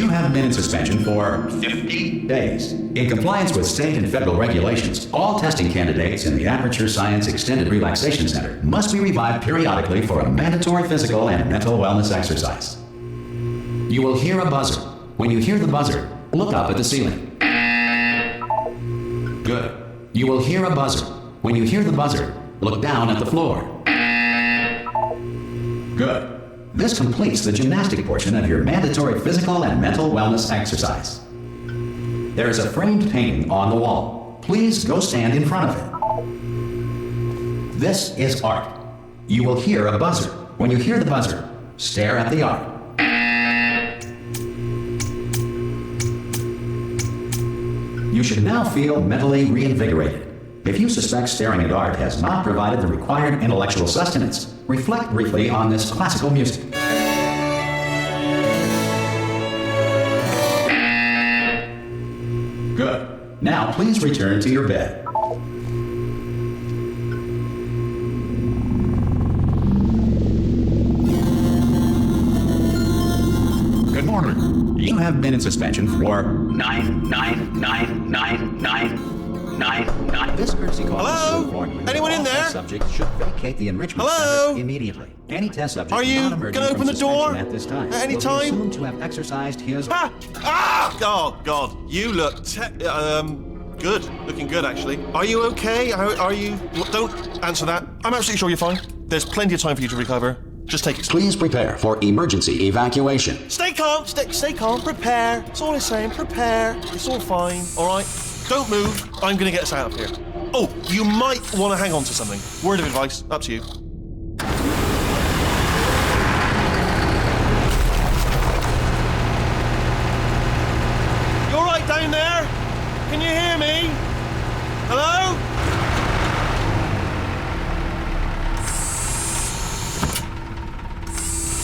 You have been in suspension for 50 days. In compliance with state and federal regulations, all testing candidates in the Aperture Science Extended Relaxation Center must be revived periodically for a mandatory physical and mental wellness exercise. You will hear a buzzer. When you hear the buzzer, look up at the ceiling. Good. You will hear a buzzer. When you hear the buzzer, look down at the floor. Good. This completes the gymnastic portion of your mandatory physical and mental wellness exercise. There is a framed painting on the wall. Please go stand in front of it. This is art. You will hear a buzzer. When you hear the buzzer, stare at the art. You should now feel mentally reinvigorated. If you suspect staring at art has not provided the required intellectual sustenance, reflect briefly on this classical music. Good. Now please return to your bed. Good morning. You have been in suspension for 99999. This courtesy call. Hello? Anyone in there? Subject should vacate the enrichment Hello? center immediately. Any test subject Are you not emerging gonna open from the door suspension at this time at any will time? be assumed to have exercised his. Ah! Oh God, you look good. Looking good, actually. Are you okay? Are you? Don't answer that. I'm absolutely sure you're fine. There's plenty of time for you to recover. Just take it. Please prepare for emergency evacuation. Stay calm. Stay calm. Prepare. That's all I'm saying. Prepare. It's all fine. All right. Don't move. I'm gonna get us out of here. Oh, you might want to hang on to something. Word of advice. Up to you. You all right down there? Can you hear me? Hello?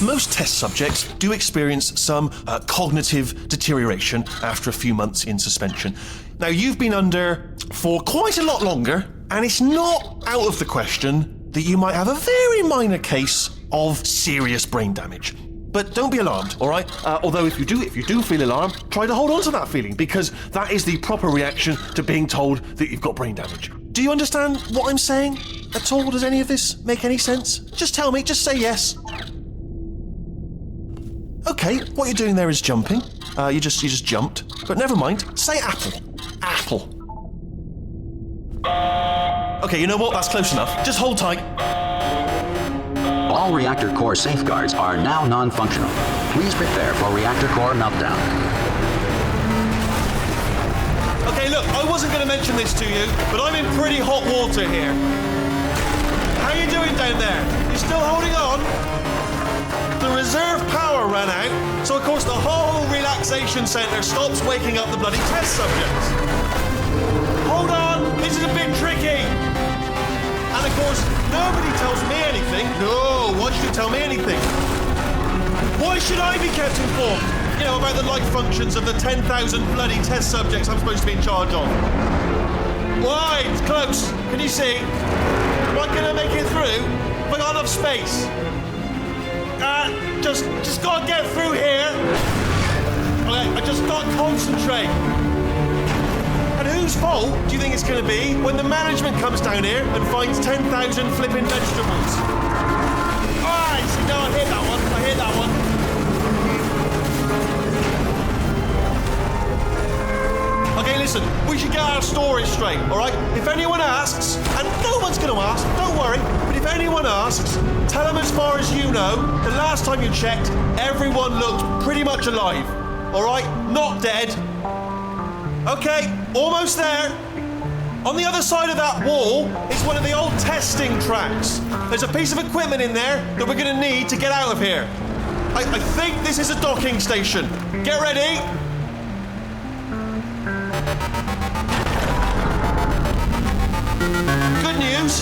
Most test subjects do experience some cognitive deterioration after a few months in suspension. Now, you've been under for quite a lot longer, and it's not out of the question that you might have a very minor case of serious brain damage. But don't be alarmed, all right? Although if you do feel alarmed, try to hold on to that feeling, because that is the proper reaction to being told that you've got brain damage. Do you understand what I'm saying at all? Does any of this make any sense? Just tell me, just say yes. Okay, what you're doing there is jumping. You just jumped. But never mind. Say apple. Apple. Okay, you know what? That's close enough. Just hold tight. All reactor core safeguards are now non-functional. Please prepare for reactor core meltdown. Okay, look, I wasn't going to mention this to you, but I'm in pretty hot water here. How you doing down there? You still holding on? The reserve power ran out, so of course the whole relaxation centre stops waking up the bloody test subjects. Hold on, this is a bit tricky. And of course, nobody tells me anything. No, why should you tell me anything? Why should I be kept informed? You know, about the life functions of the 10,000 bloody test subjects I'm supposed to be in charge of. Why? It's close. Can you see? Am I gonna make it through? Have I got enough space? Just gotta get through here. Okay, I just gotta concentrate. And whose fault do you think it's gonna be when the management comes down here and finds 10,000 flipping vegetables? Alright, so no, I hear that one. Okay, listen, we should get our stories straight, alright? If anyone asks, and no one's gonna ask, don't worry, but if anyone asks, tell them as far as you know, the last time you checked, everyone looked pretty much alive, alright? Not dead. Okay, almost there. On the other side of that wall is one of the old testing tracks. There's a piece of equipment in there that we're gonna need to get out of here. I think this is a docking station. Get ready. Good news,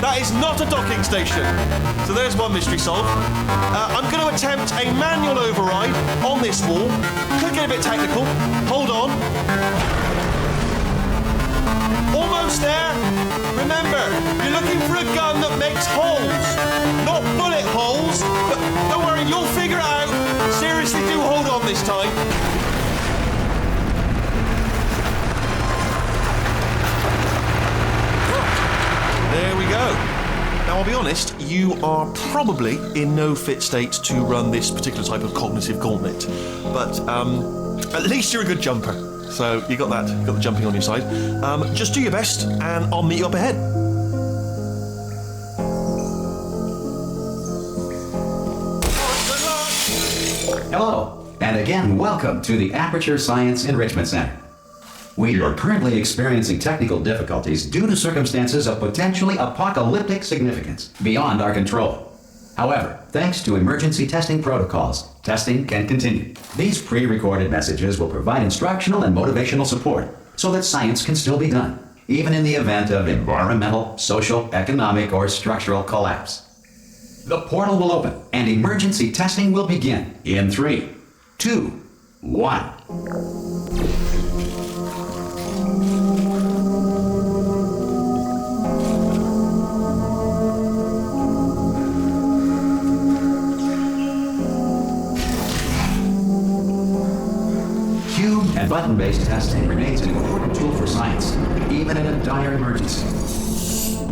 that is not a docking station. So there's one mystery solved. I'm going to attempt a manual override on this wall. Could get a bit technical. Hold on. Almost there. Remember, you're looking for a gun that makes holes. Not bullet holes, but don't worry, you'll figure it out. Seriously, do hold on this time. Now, I'll be honest, you are probably in no fit state to run this particular type of cognitive gauntlet, but at least you're a good jumper. So you got that, got the jumping on your side. Just do your best, and I'll meet you up ahead. Hello, and again, welcome to the Aperture Science Enrichment Center. We are currently experiencing technical difficulties due to circumstances of potentially apocalyptic significance beyond our control. However, thanks to emergency testing protocols, testing can continue. These pre-recorded messages will provide instructional and motivational support so that science can still be done, even in the event of environmental, social, economic, or structural collapse. The portal will open and emergency testing will begin in 3, 2, 1. Cube and button-based testing remains an important tool for science, even in a dire emergency.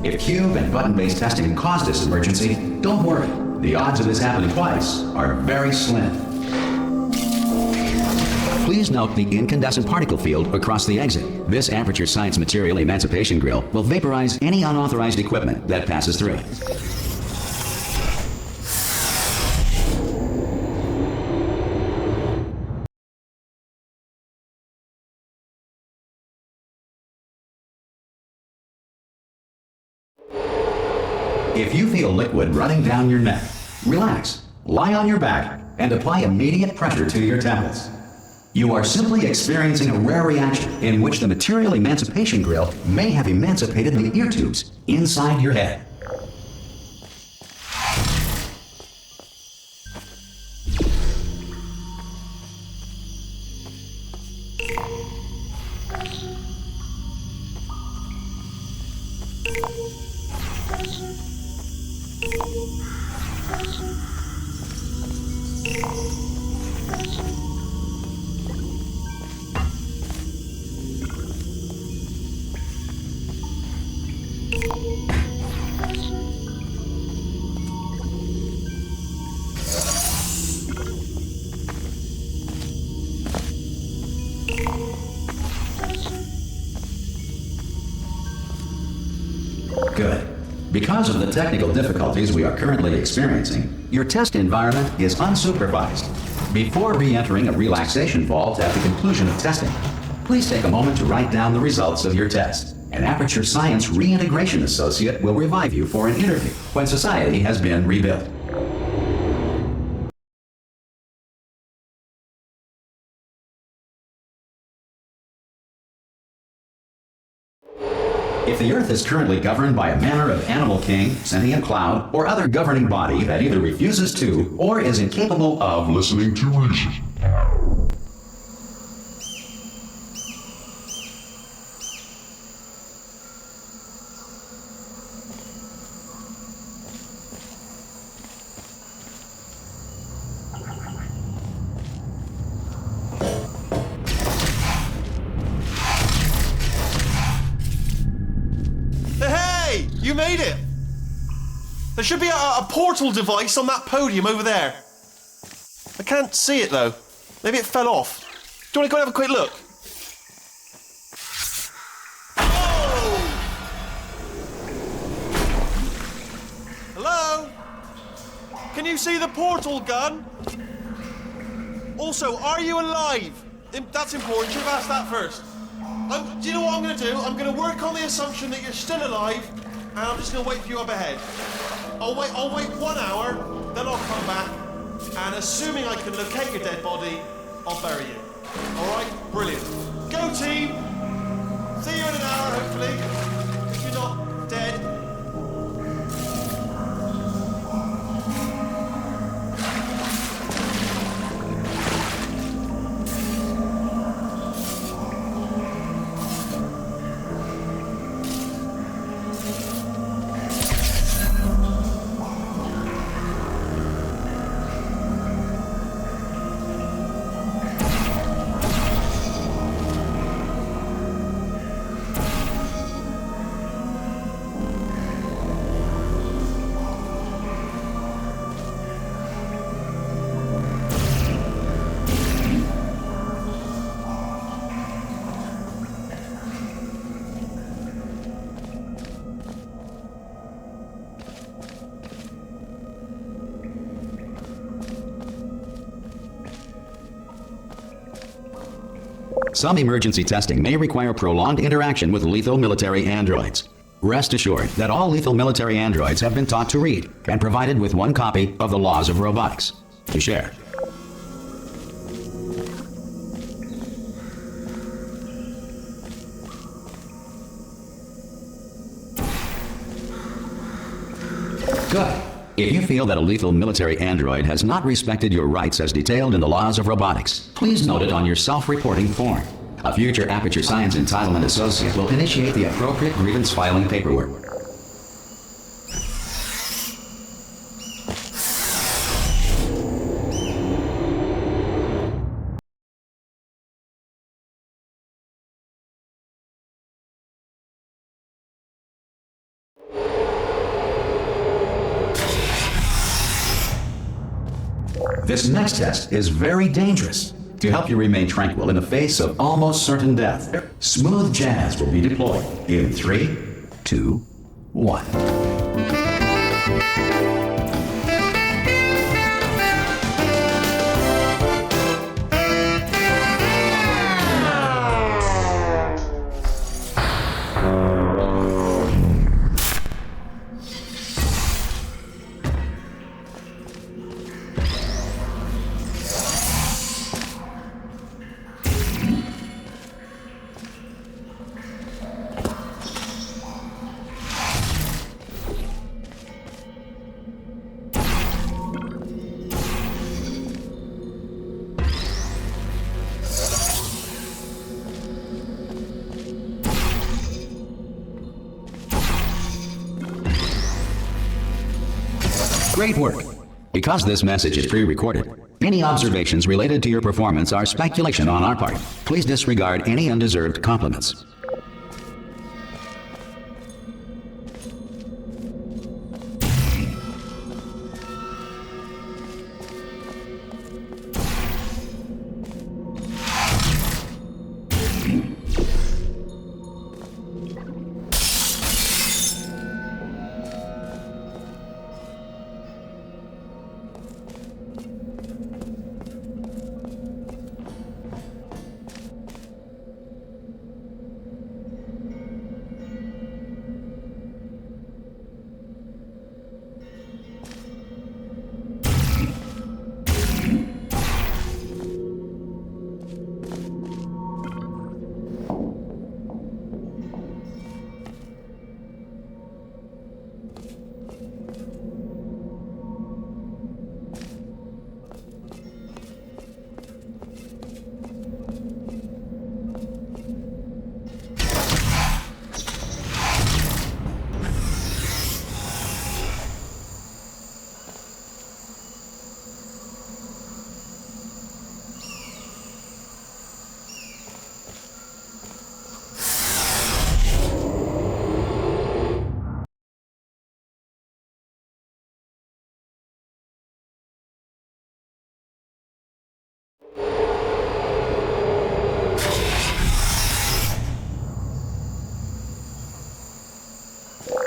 If cube and button-based testing caused this emergency, don't worry. The odds of this happening twice are very slim. Please note the incandescent particle field across the exit. This Aperture Science Material Emancipation Grill will vaporize any unauthorized equipment that passes through it. If you feel liquid running down your neck, relax, lie on your back, and apply immediate pressure to your temples. You are simply experiencing a rare reaction in which the material emancipation grill may have emancipated the ear tubes inside your head. Good. Because of the technical difficulties we are currently experiencing, your test environment is unsupervised. Before re-entering a relaxation vault at the conclusion of testing, please take a moment to write down the results of your test. An Aperture Science Reintegration Associate will revive you for an interview when society has been rebuilt. If the Earth is currently governed by a manner of animal king, sentient cloud, or other governing body that either refuses to or is incapable of listening to reason, You made it! There should be a portal device on that podium over there. I can't see it though. Maybe it fell off. Do you want to go and have a quick look? Oh! Hello? Can you see the portal gun? Also, are you alive? That's important. You should have asked that first. Do you know what I'm going to do? I'm going to work on the assumption that you're still alive. And I'm just going to wait for you up ahead. I'll wait 1 hour, then I'll come back, and assuming I can locate your dead body, I'll bury you. Alright? Brilliant. Go team! See you in an hour, hopefully. If you're not dead. Some emergency testing may require prolonged interaction with lethal military androids. Rest assured that all lethal military androids have been taught to read and provided with one copy of the Laws of Robotics to share. Good. If you feel that a lethal military android has not respected your rights as detailed in the Laws of Robotics, please note it on your self-reporting form. A future Aperture Science Entitlement Associate will initiate the appropriate grievance filing paperwork. This next test is very dangerous. To help you remain tranquil in the face of almost certain death, smooth jazz will be deployed in 3, 2, 1. Great work. Because this message is pre-recorded, any observations related to your performance are speculation on our part. Please disregard any undeserved compliments.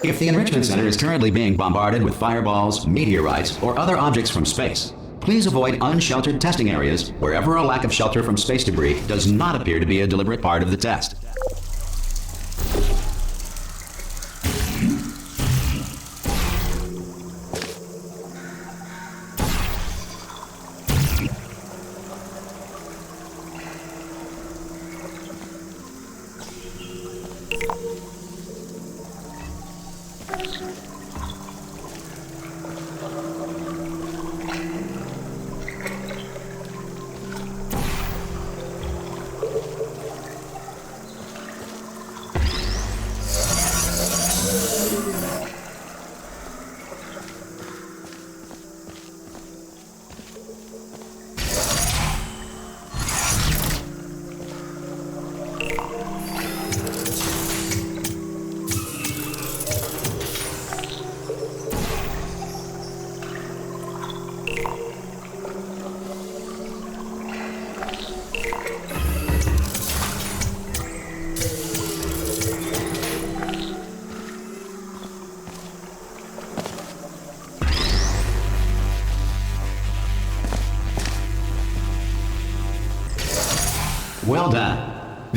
If the Enrichment Center is currently being bombarded with fireballs, meteorites, or other objects from space, please avoid unsheltered testing areas wherever a lack of shelter from space debris does not appear to be a deliberate part of the test.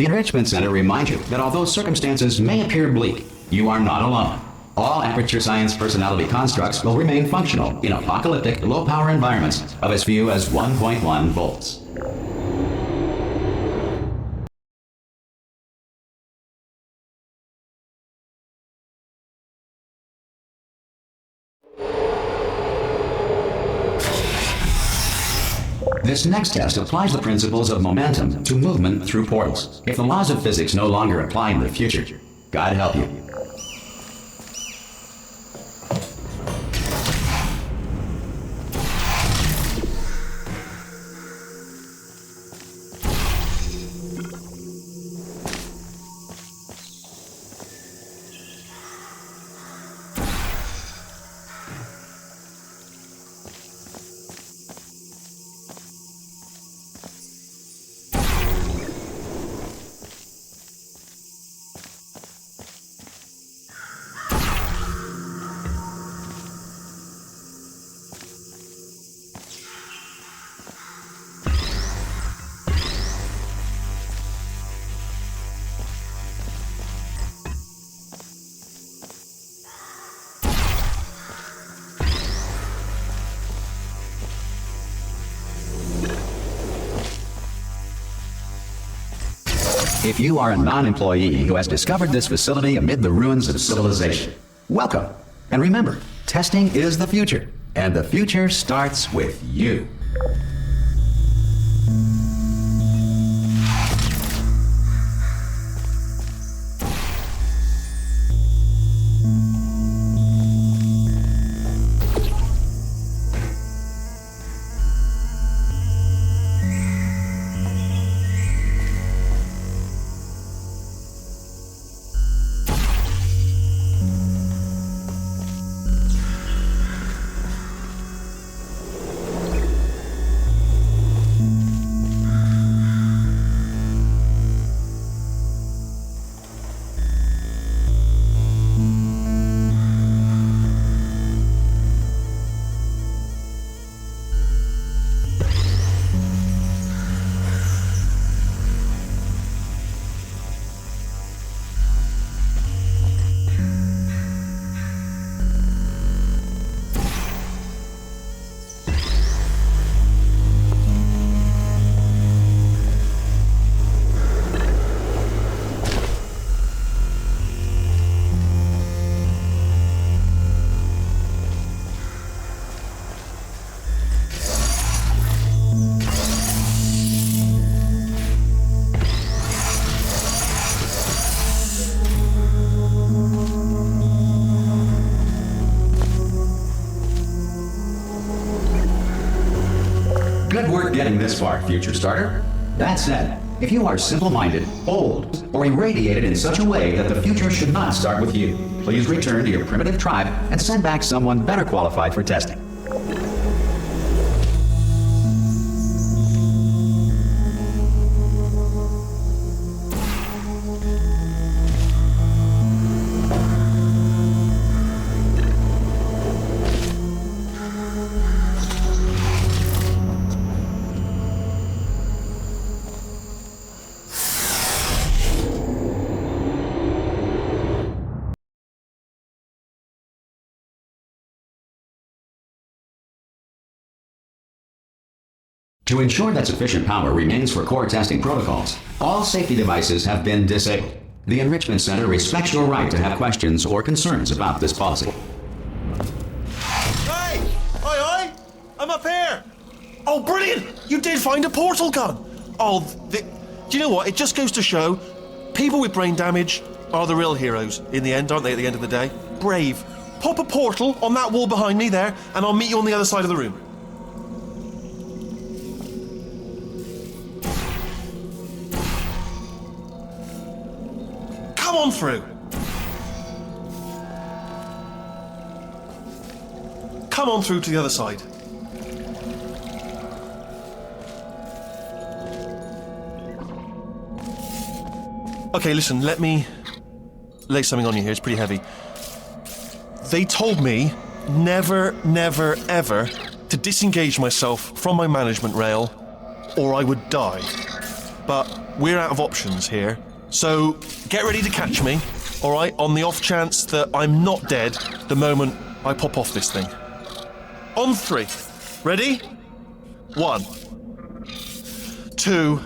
The Enrichment Center reminds you that although circumstances may appear bleak, you are not alone. All Aperture Science personality constructs will remain functional in apocalyptic, low-power environments of as few as 1.1 volts. This next test applies the principles of momentum to movement through portals. If the laws of physics no longer apply in the future, God help you. If you are a non-employee who has discovered this facility amid the ruins of civilization, welcome. And remember, testing is the future, and the future starts with you. Good work getting this far, future starter. That said, if you are simple-minded, old, or irradiated in such a way that the future should not start with you, please return to your primitive tribe and send back someone better qualified for testing. To ensure that sufficient power remains for core testing protocols, all safety devices have been disabled. The Enrichment Center respects your right to have questions or concerns about this policy. Hey! Oi! I'm up here! Oh, brilliant! You did find a portal gun! Oh, do you know what? It just goes to show, people with brain damage are the real heroes in the end, aren't they, at the end of the day? Brave. Pop a portal on that wall behind me there, and I'll meet you on the other side of the room. Come on through. Come on through to the other side. Okay, listen, let me lay something on you here. It's pretty heavy. They told me never, never, ever to disengage myself from my management rail or I would die. But we're out of options here. So get ready to catch me, all right, on the off chance that I'm not dead the moment I pop off this thing. On 3. Ready? 1, 2,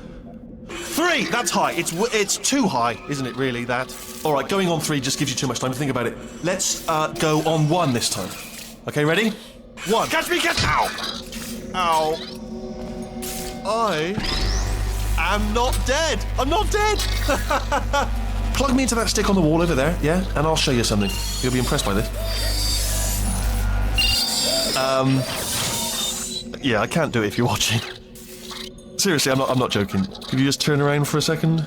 3. That's high. It's too high, isn't it, really, that? All right, going on 3 just gives you too much time to think about it. Let's go on 1 this time. Okay, ready? 1. Catch me, catch... Ow! Ow. I am not dead. I'm not dead. Plug me into that stick on the wall over there, yeah? And I'll show you something. You'll be impressed by this. Yeah, I can't do it if you're watching. Seriously, I'm not joking. Could you just turn around for a second?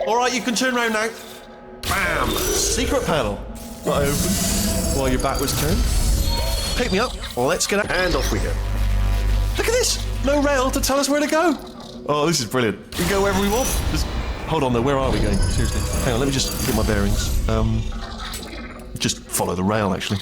All right, you can turn around now. Bam! Secret panel. Not open while your back was turned. Pick me up. Let's get out. And off we go. Look at this. No rail to tell us where to go. Oh, this is brilliant. We can go wherever we want. Just hold on though. Where are we going? Seriously. Hang on. Let me just get my bearings. Just follow the rail, actually.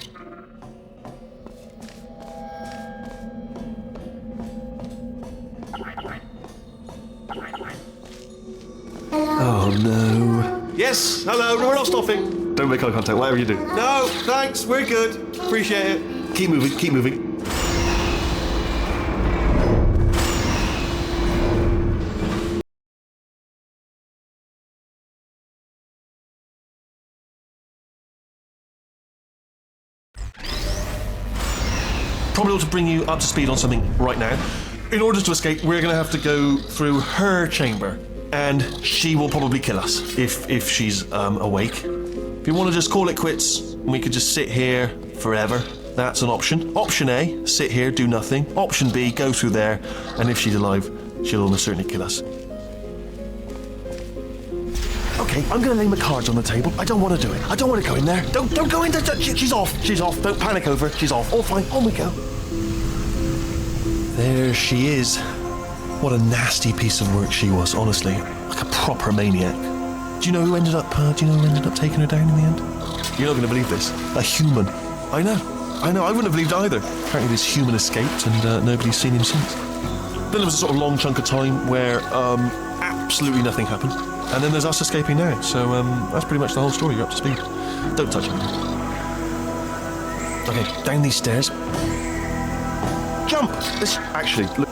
Oh no. Yes, hello, no, we're not stopping. Don't make eye contact, whatever you do. No, thanks, we're good. Appreciate it. Keep moving, keep moving. Probably ought to bring you up to speed on something right now. In order to escape, we're going to have to go through her chamber. And she will probably kill us if she's awake. If you want to just call it quits, and we could just sit here forever, that's an option. Option A, sit here, do nothing. Option B, go through there, and if she's alive, she'll almost certainly kill us. Okay, I'm going to lay my cards on the table. I don't want to do it. I don't want to go in there. Don't go in there. She's off. She's off. Don't panic over. She's off. All fine. On we go. There she is. What a nasty piece of work she was, honestly. Like a proper maniac. Do you know who ended up taking her down in the end? You're not going to believe this. A human. I know. I wouldn't have believed either. Apparently this human escaped and nobody's seen him since. Then there was a sort of long chunk of time where absolutely nothing happened. And then there's us escaping now. So that's pretty much the whole story. You're up to speed. Don't touch it. Okay, down these stairs. Jump! Actually, look.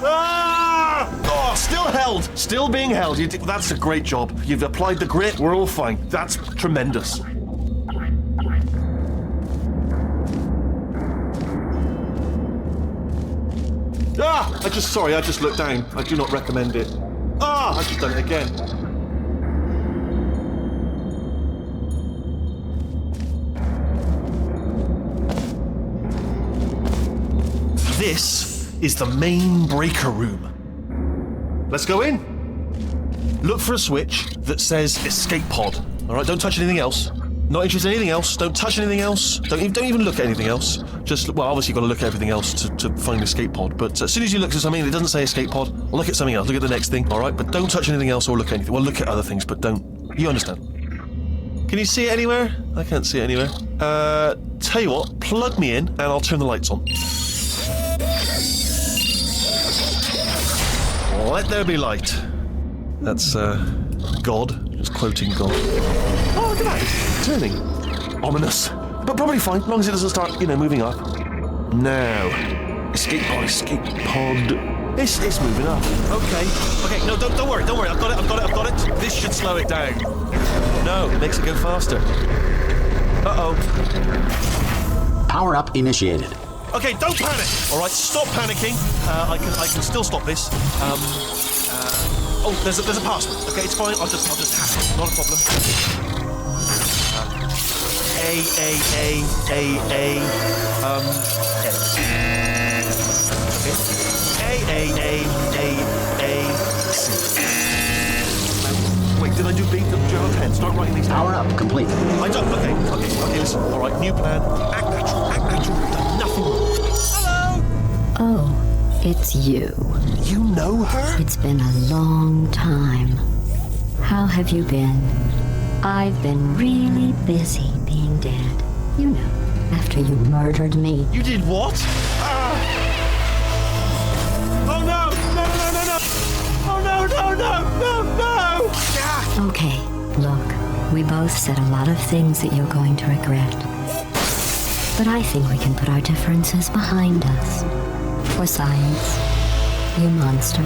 Oh, still held. Still being held. That's a great job. You've applied the grit. We're all fine. That's tremendous. I just looked down. I do not recommend it. I've just done it again. This is the main breaker room. Let's go in. Look for a switch that says escape pod. All right, don't touch anything else. Not interested in anything else. Don't touch anything else. Don't even look at anything else. Just, well, obviously you've got to look at everything else to find escape pod. But as soon as you look at something that doesn't say escape pod, well, look at something else. Look at the next thing, all right? But don't touch anything else or look at anything. Well, look at other things, but don't. You understand? Can you see it anywhere? I can't see it anywhere. Tell you what, plug me in and I'll turn the lights on. Let there be light. That's, God. Just quoting God. Oh, look at that. It's turning. Ominous. But probably fine, as long as it doesn't start, moving up. Now. Escape pod. It's moving up. Okay, no, don't worry. I've got it. This should slow it down. No, it makes it go faster. Uh-oh. Power up initiated. Okay, don't panic. All right, stop panicking. I can still stop this. There's a password. Okay, it's fine. I'll just hack it. Not a problem. Wait, did I do B? Did you have a pen? Start writing these down. Power up complete. I don't. Okay, listen. All right, new plan. Act natural. Done nothing wrong. Hello. Oh, it's you. You know her? It's been a long time. How have you been? I've been really busy being dead. You know, after you murdered me. You did what? Oh no! Look, we both said a lot of things that you're going to regret. But I think we can put our differences behind us. For science, you monster.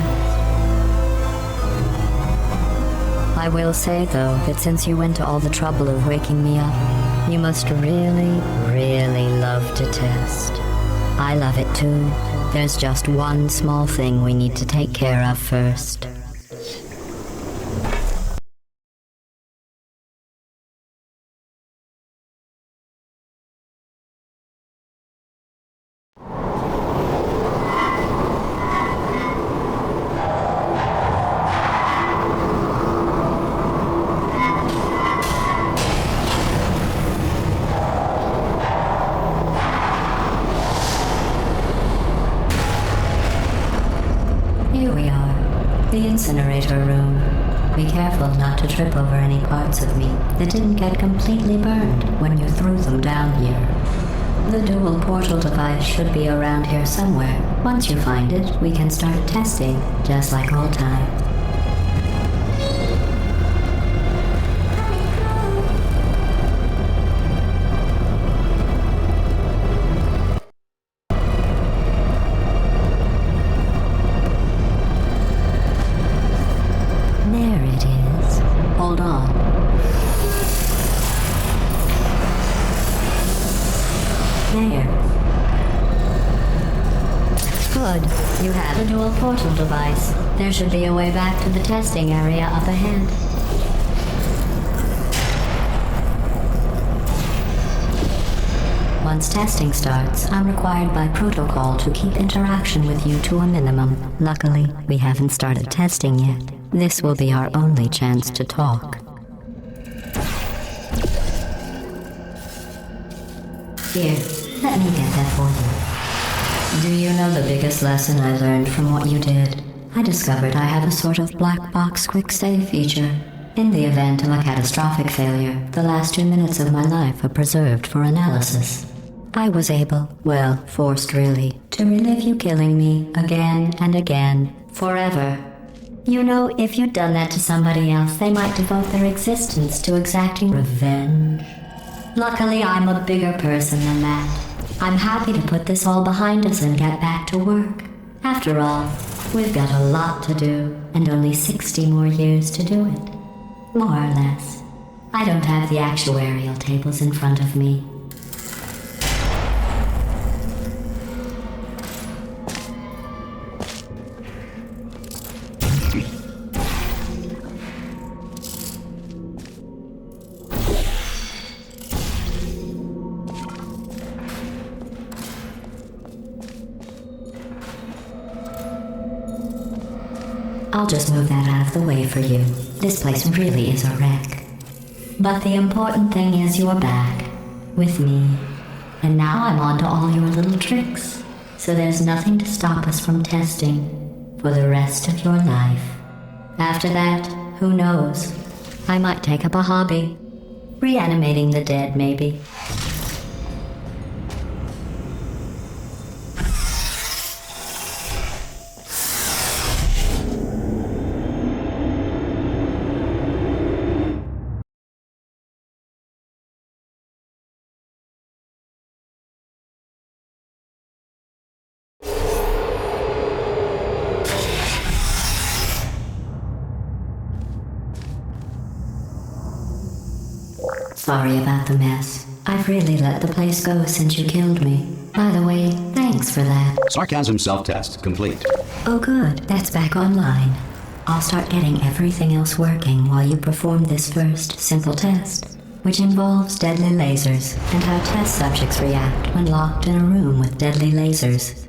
I will say, though, that since you went to all the trouble of waking me up, you must really, really love to test. I love it too. There's just one small thing we need to take care of first. Here we are, the incinerator room. Be careful not to trip over any parts of me that didn't get completely burned when you threw them down here. The dual portal device should be around here somewhere. Once you find it, we can start testing, just like old times. There it is. Hold on. There. Good. You have a dual portal device. There should be a way back to the testing area up ahead. Once testing starts, I'm required by protocol to keep interaction with you to a minimum. Luckily, we haven't started testing yet. This will be our only chance to talk. Here, let me get that for you. Do you know the biggest lesson I learned from what you did? I discovered I have a sort of black box quick save feature. In the event of a catastrophic failure, the last 2 minutes of my life are preserved for analysis. I was able, well, forced really, to relive you killing me again and again, forever. You know, if you'd done that to somebody else, they might devote their existence to exacting revenge. Luckily, I'm a bigger person than that. I'm happy to put this all behind us and get back to work. After all, we've got a lot to do, and only 60 more years to do it. More or less. I don't have the actuarial tables in front of me. I'll just move that out of the way for you. This place really is a wreck. But the important thing is you're back. With me. And now I'm on to all your little tricks. So there's nothing to stop us from testing for the rest of your life. After that, who knows? I might take up a hobby. Reanimating the dead, maybe. Sorry about the mess. I've really let the place go since you killed me. By the way, thanks for that. Sarcasm self-test complete. Oh good, that's back online. I'll start getting everything else working while you perform this first simple test, which involves deadly lasers and how test subjects react when locked in a room with deadly lasers.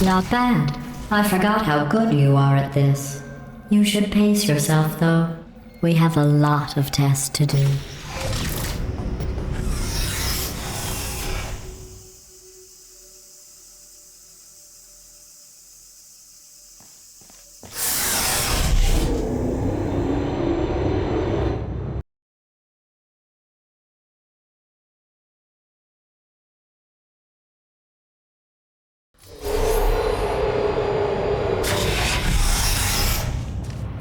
Not bad. I forgot how good you are at this. You should pace yourself, though. We have a lot of tests to do.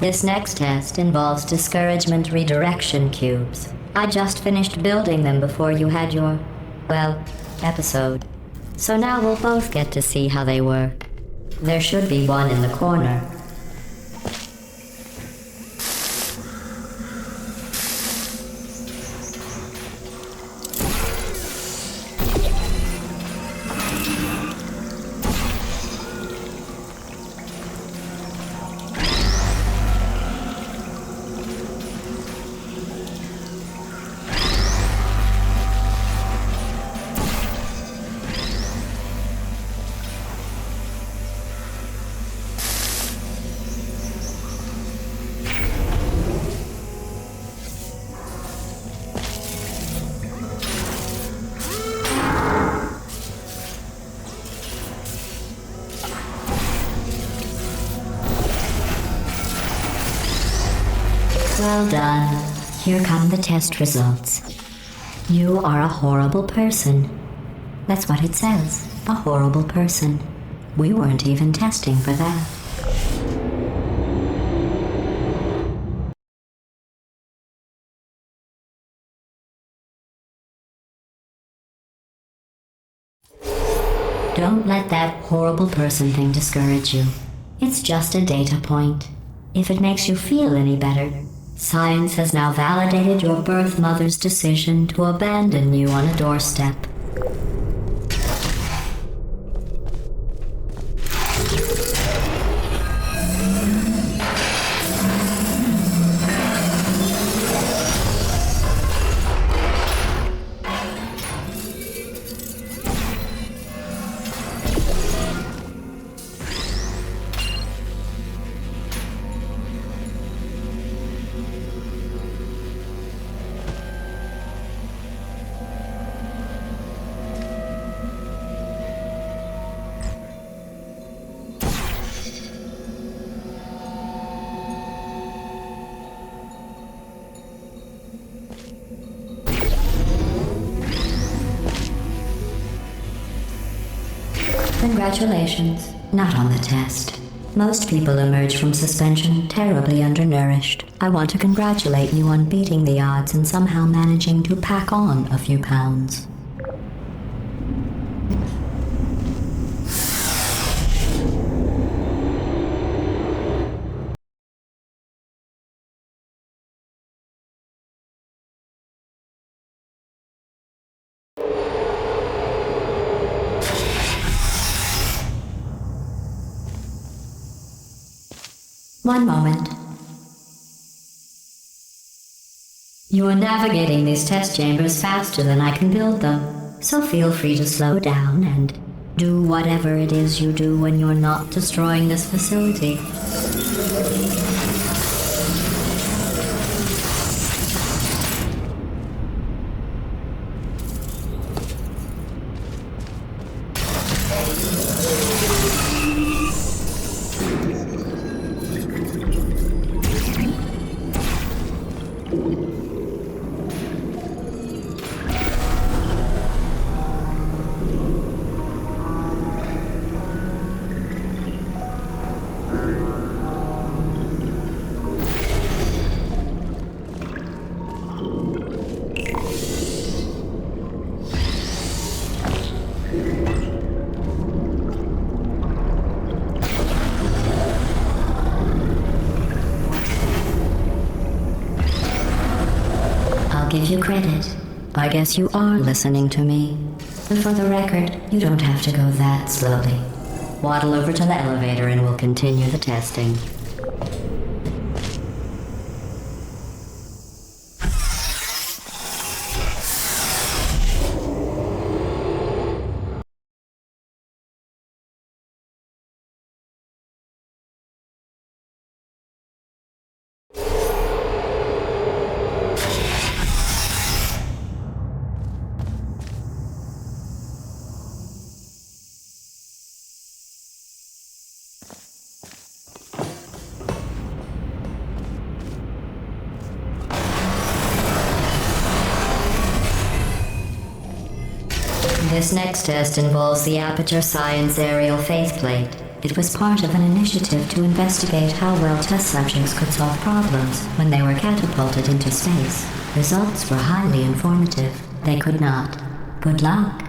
This next test involves discouragement redirection cubes. I just finished building them before you had your, well, episode. So now we'll both get to see how they work. There should be one in the corner. Well done. Here come the test results. You are a horrible person. That's what it says. A horrible person. We weren't even testing for that. Don't let that horrible person thing discourage you. It's just a data point. If it makes you feel any better, science has now validated your birth mother's decision to abandon you on a doorstep. Congratulations. Not on the test. Most people emerge from suspension terribly undernourished. I want to congratulate you on beating the odds and somehow managing to pack on a few pounds. One moment. You are navigating these test chambers faster than I can build them, so feel free to slow down and do whatever it is you do when you're not destroying this facility. Give you credit. I guess you are listening to me. But for the record, you don't have to go that slowly. Waddle over to the elevator and we'll continue the testing. This next test involves the Aperture Science Aerial Faith Plate. It was part of an initiative to investigate how well test subjects could solve problems when they were catapulted into space. Results were highly informative. They could not. Good luck.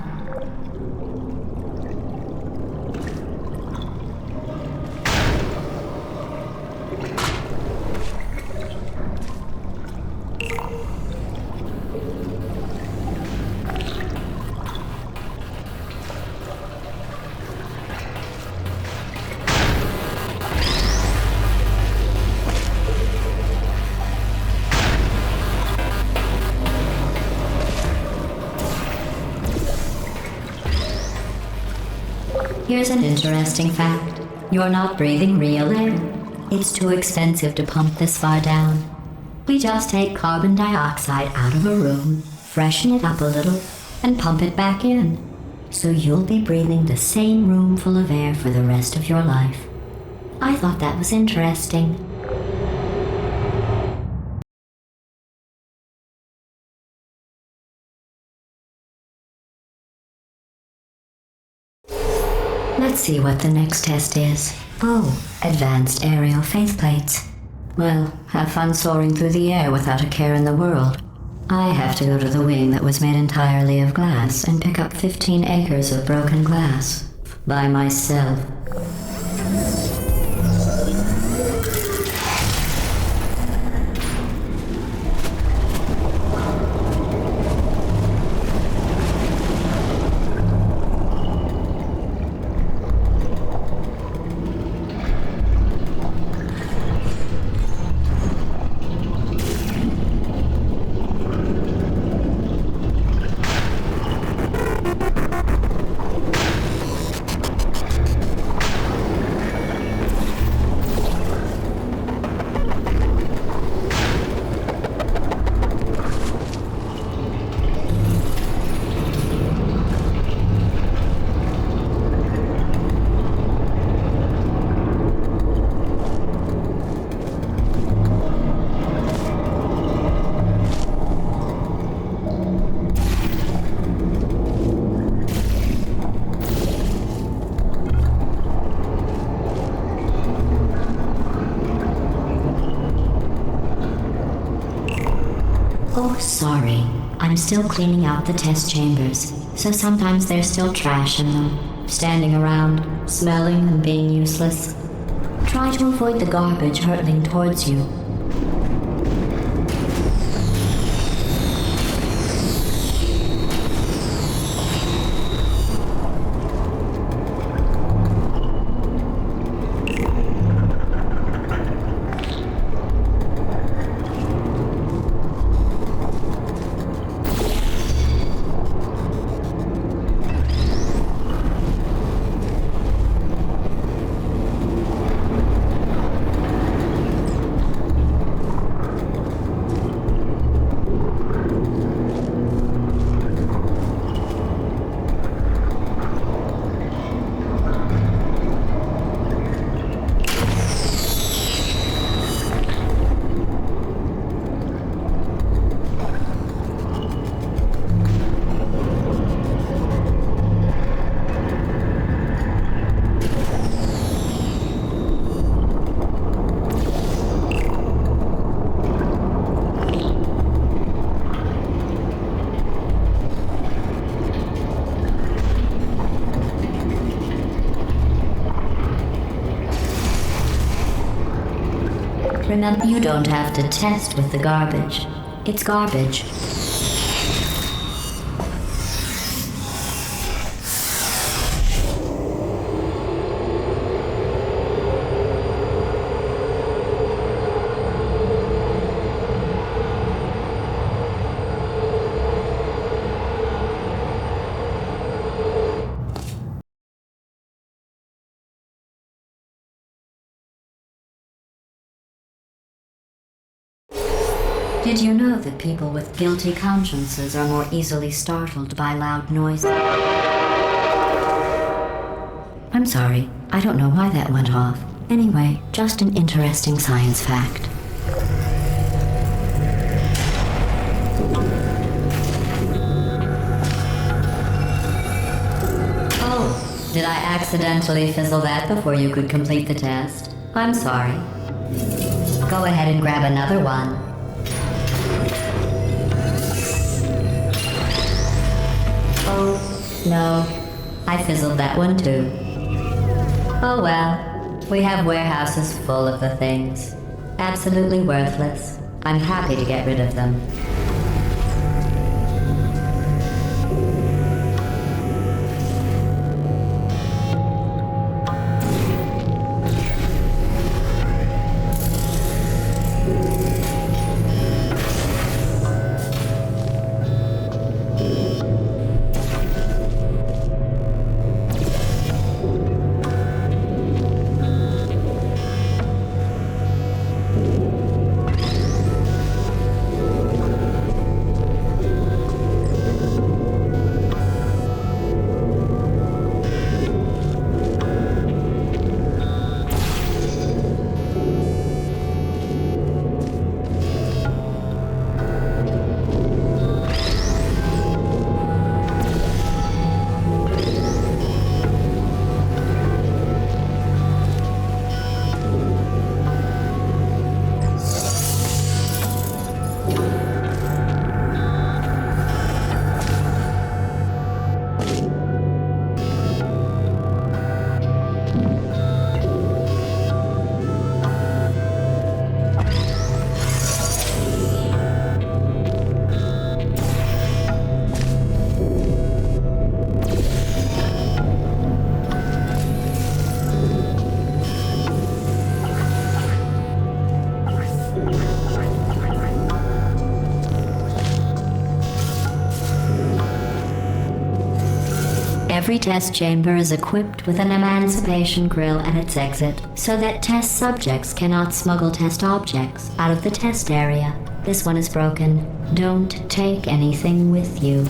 Here's an interesting fact. You're not breathing real air. It's too expensive to pump this far down. We just take carbon dioxide out of a room, freshen it up a little, and pump it back in. So you'll be breathing the same room full of air for the rest of your life. I thought that was interesting. Let's see what the next test is. Oh, advanced aerial faceplates. Well, have fun soaring through the air without a care in the world. I have to go to the wing that was made entirely of glass and pick up 15 acres of broken glass. By myself. Oh, sorry. I'm still cleaning out the test chambers, so sometimes there's still trash in them, standing around, smelling and being useless. Try to avoid the garbage hurtling towards you. Remember, you don't have to test with the garbage. It's garbage. Did you know that people with guilty consciences are more easily startled by loud noise? I'm sorry, I don't know why that went off. Anyway, just an interesting science fact. Oh, Did I accidentally fizzle that before you could complete the test? I'm sorry. Go ahead and grab another one. Oh, no. I fizzled that one too. Oh well. We have warehouses full of the things. Absolutely worthless. I'm happy to get rid of them. Every test chamber is equipped with an emancipation grill at its exit, so that test subjects cannot smuggle test objects out of the test area. This one is broken. Don't take anything with you.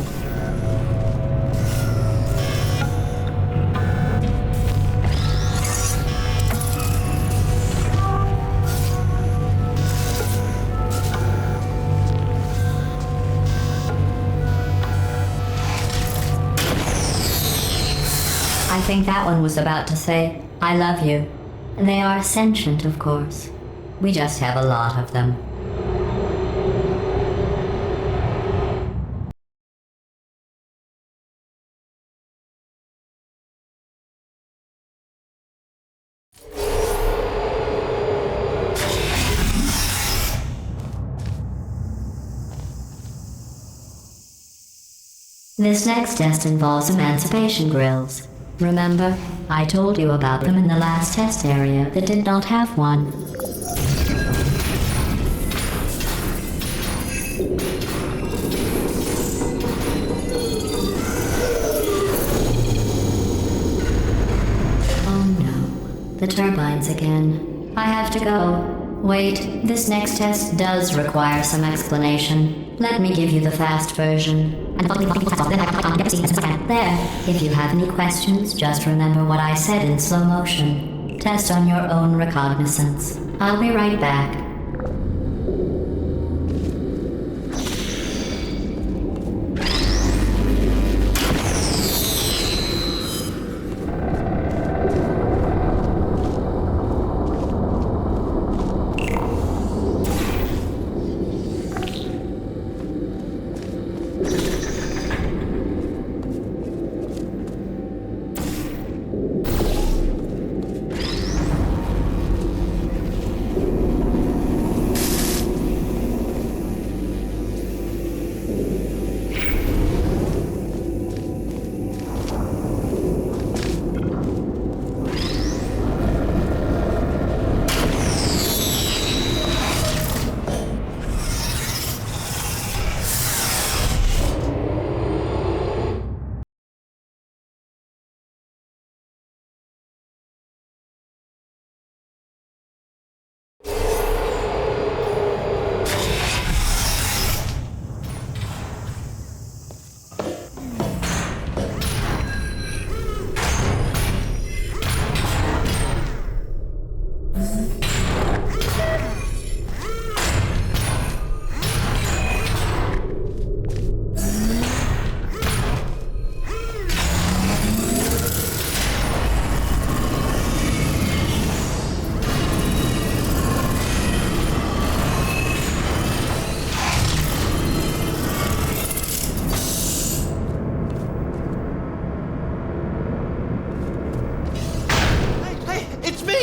I think that one was about to say, I love you. They are sentient, of course. We just have a lot of them. This next test involves emancipation grills. Remember, I told you about them in the last test area that did not have one. Oh no, the turbines again. I have to go. Wait, this next test does require some explanation. Let me give you the fast version. There, if you have any questions, just remember what I said in slow motion. Test on your own recognizance. I'll be right back.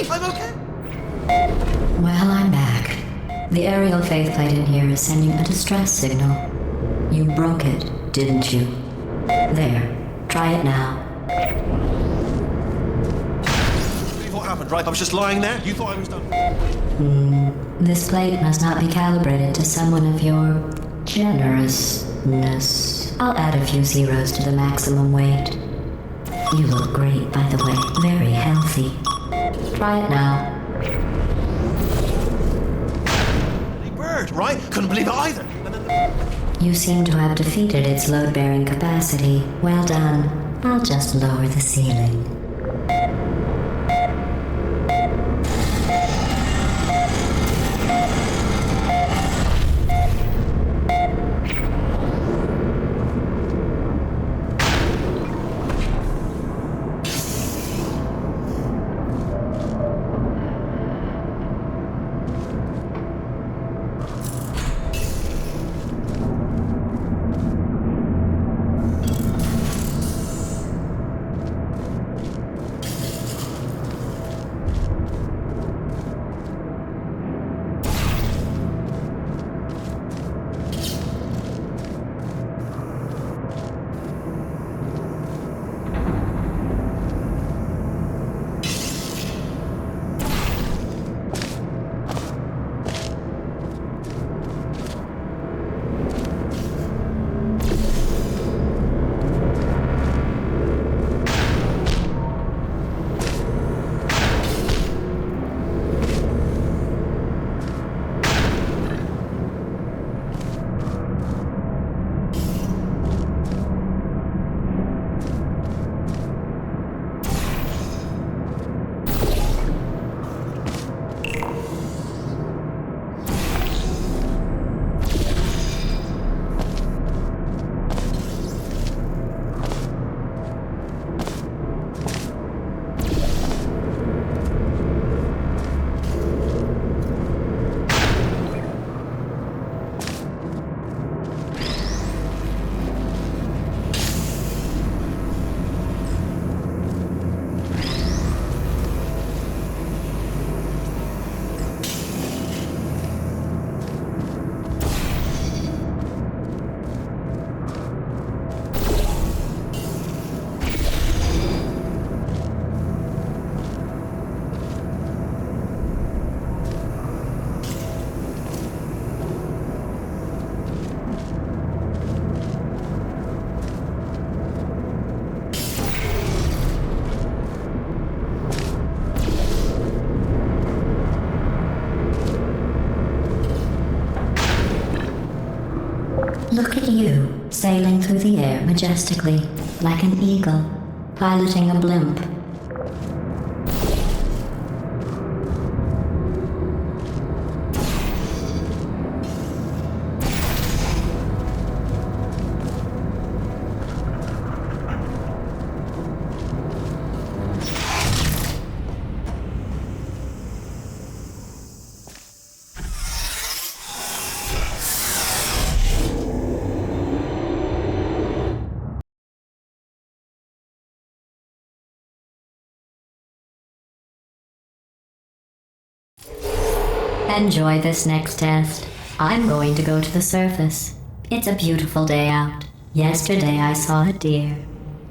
okay. I'm okay. Well, I'm back. The aerial faceplate in here is sending a distress signal. You broke it, didn't you? There. Try it now. Believe what happened, right? I was just lying there. You thought I was done. This plate must not be calibrated to someone of your generousness. I'll add a few zeros to the maximum weight. You look great, by the way. Very healthy. Try it now. Bird, right? Couldn't believe it either. You seem to have defeated its load-bearing capacity. Well done. I'll just lower the ceiling. Look at you, sailing through the air majestically, like an eagle, piloting a blimp. Enjoy this next test. I'm going to go to the surface. It's a beautiful day out. Yesterday I saw a deer.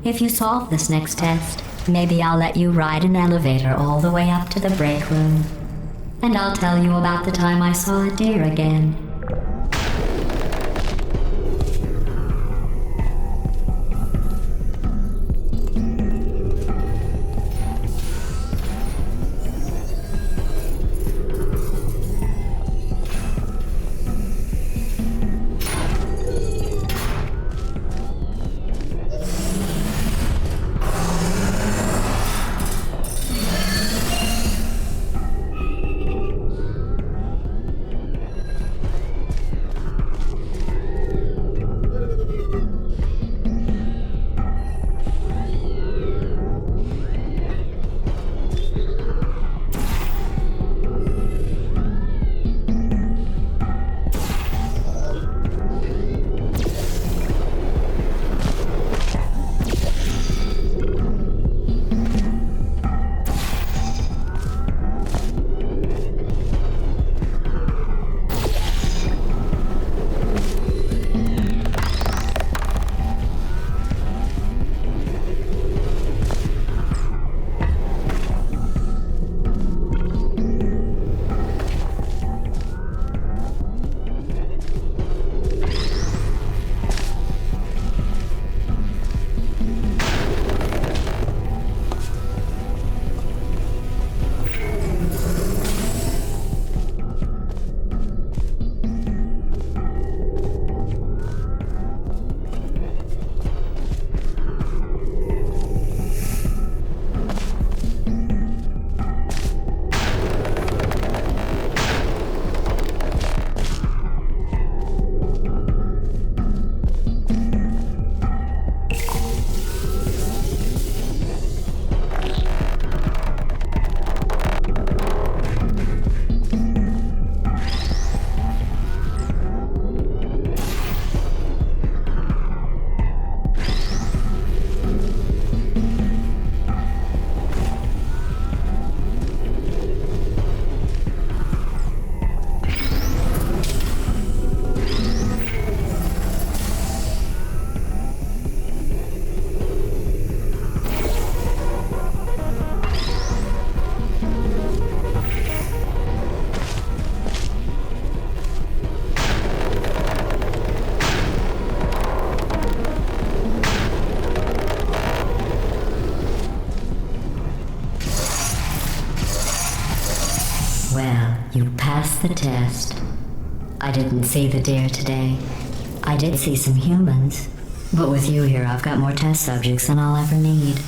If you solve this next test, maybe I'll let you ride an elevator all the way up to the break room. And I'll tell you about the time I saw a deer again. Well, you passed the test. I didn't see the deer today. I did see some humans. But with you here, I've got more test subjects than I'll ever need.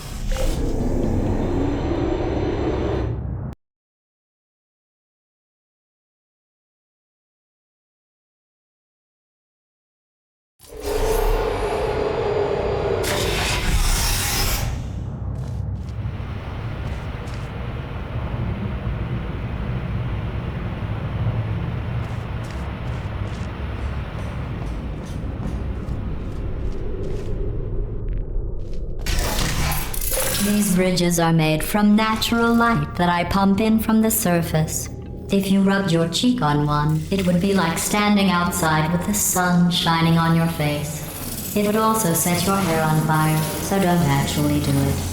These bridges are made from natural light that I pump in from the surface. If you rubbed your cheek on one, it would be like standing outside with the sun shining on your face. It would also set your hair on fire, so don't actually do it.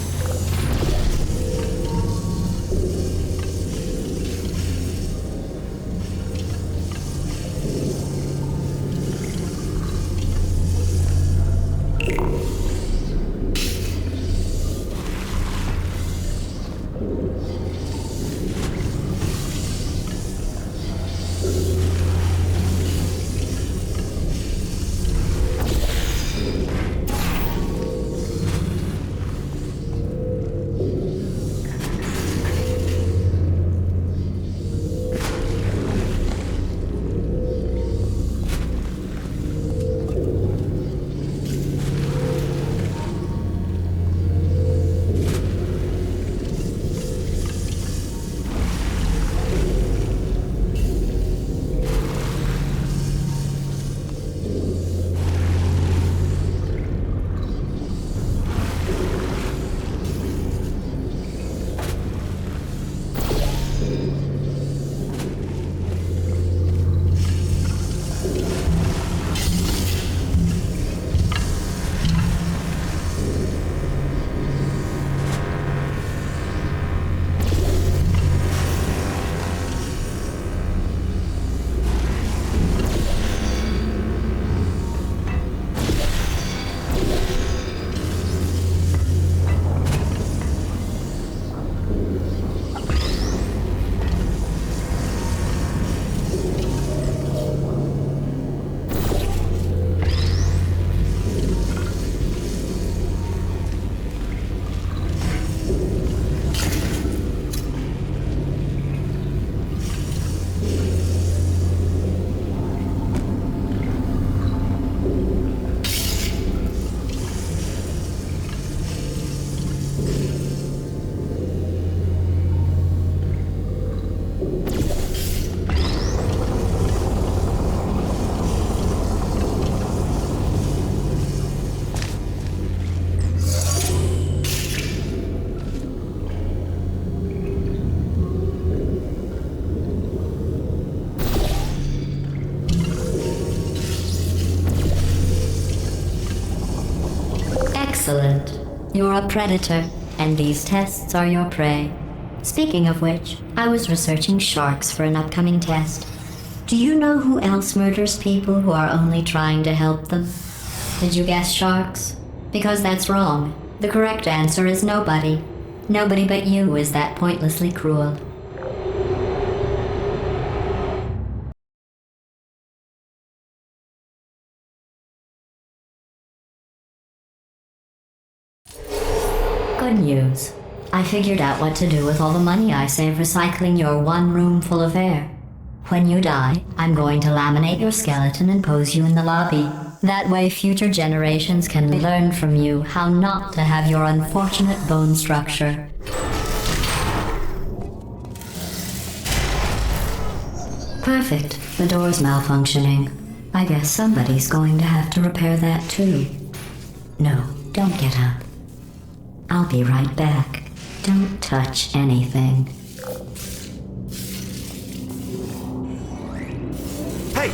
Excellent. You're a predator, and these tests are your prey. Speaking of which, I was researching sharks for an upcoming test. Do you know who else murders people who are only trying to help them? Did you guess sharks? Because that's wrong. The correct answer is nobody. Nobody but you is that pointlessly cruel. Good news. I figured out what to do with all the money I save recycling your one room full of air. When you die, I'm going to laminate your skeleton and pose you in the lobby. That way future generations can learn from you how not to have your unfortunate bone structure. Perfect. The door's malfunctioning. I guess somebody's going to have to repair that too. No, don't get up. I'll be right back. Don't touch anything. Hey,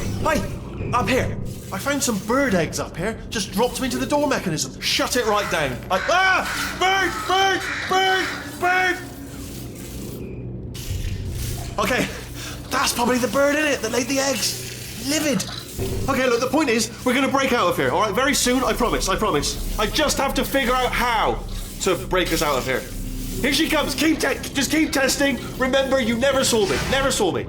up here. I found some bird eggs up here. Just dropped them into the door mechanism. Shut it right down. Bird! Okay, that's probably the bird in it that laid the eggs. Livid. Okay, look, the point is, we're gonna break out of here, all right? Very soon, I promise. I just have to figure out how to break us out of here. Here she comes. Just keep testing. Remember, you never saw me. Never saw me.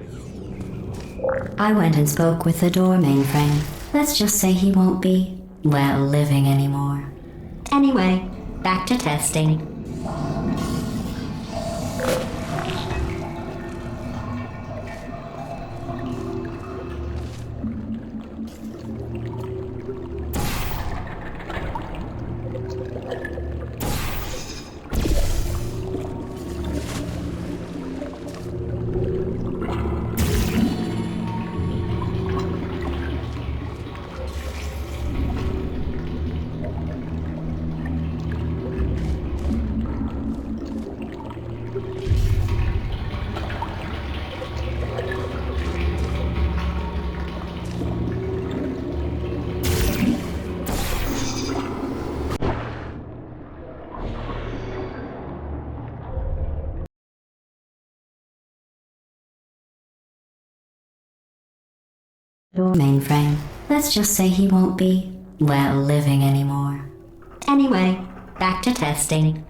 I went and spoke with the door mainframe. Let's just say he won't be, well, living anymore. Anyway, back to testing. Door mainframe. Let's just say he won't be, well, living anymore. Anyway, back to testing.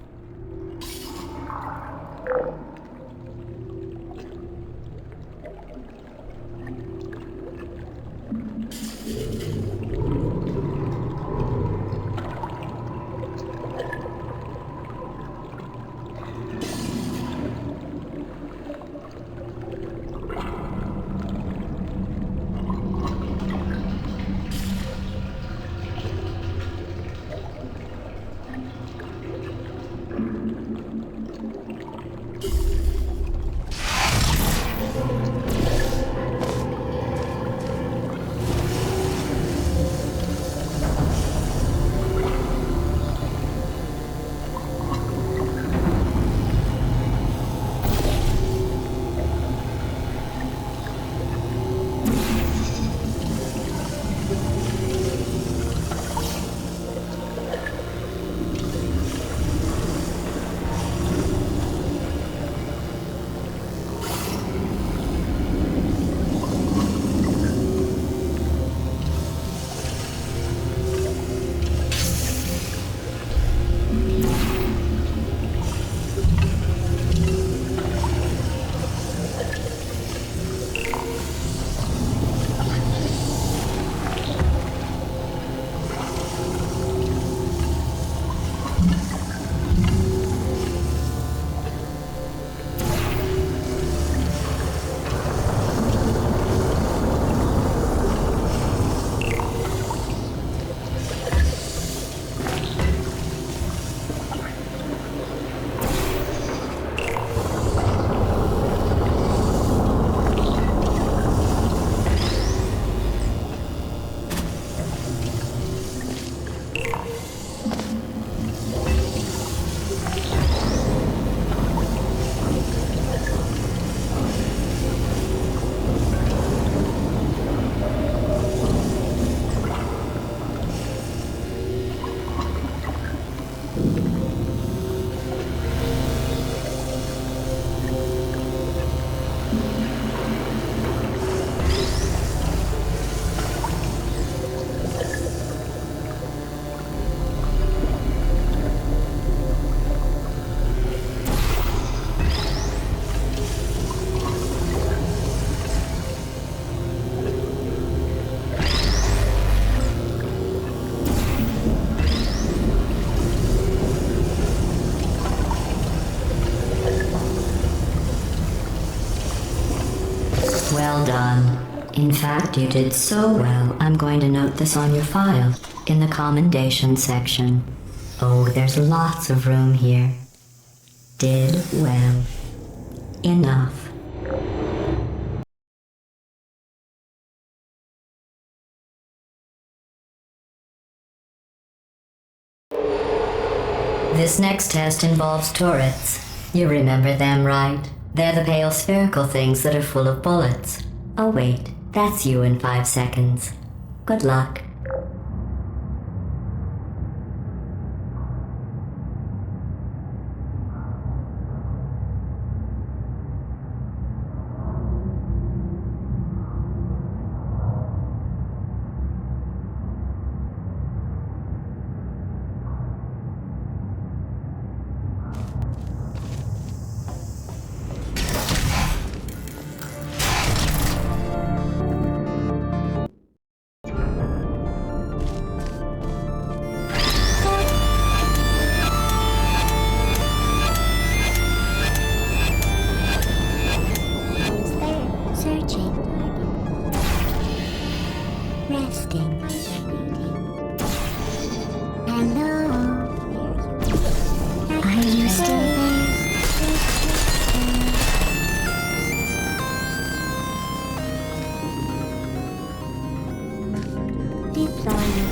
Well done. In fact, you did so well, I'm going to note this on your file, in the commendation section. Oh, there's lots of room here. Did well. Enough. This next test involves turrets. You remember them, right? They're the pale spherical things that are full of bullets. Oh wait, that's you in 5 seconds. Good luck. Vibrating. Hello. Are you still there? Deployment.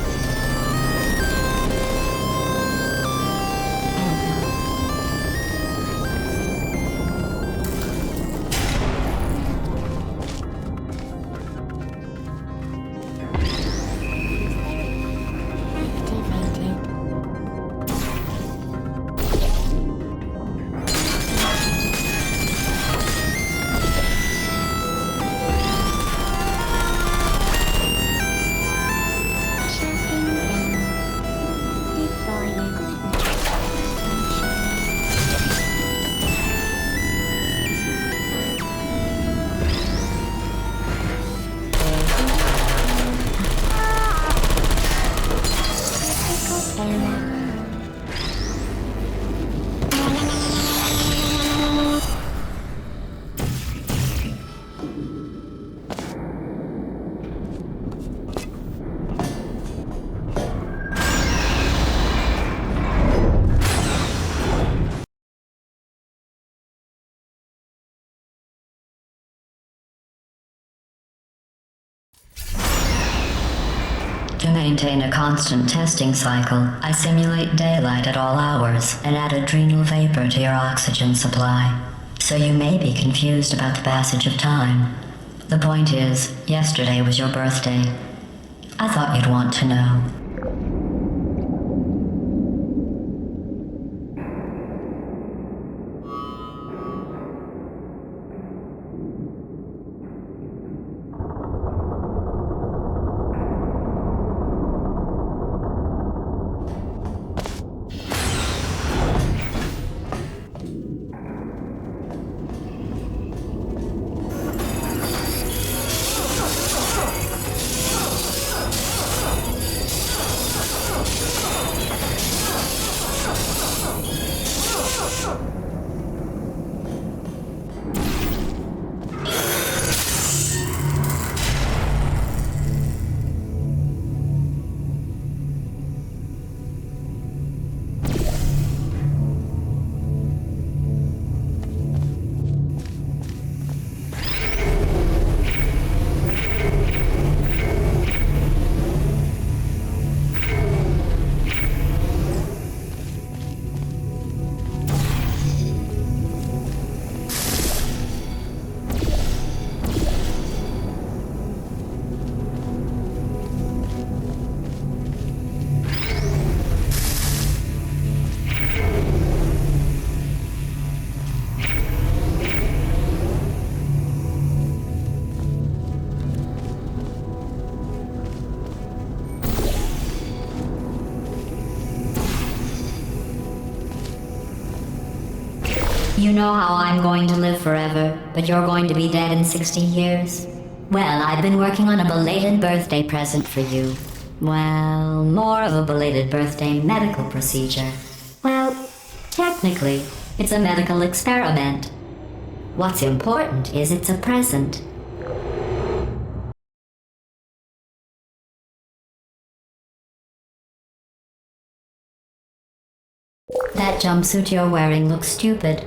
To maintain a constant testing cycle, I simulate daylight at all hours and add adrenal vapor to your oxygen supply. So you may be confused about the passage of time. The point is, yesterday was your birthday. I thought you'd want to know. You know how I'm going to live forever, but you're going to be dead in 60 years? Well, I've been working on a belated birthday present for you. Well, more of a belated birthday medical procedure. Well, technically, it's a medical experiment. What's important is it's a present. That jumpsuit you're wearing looks stupid.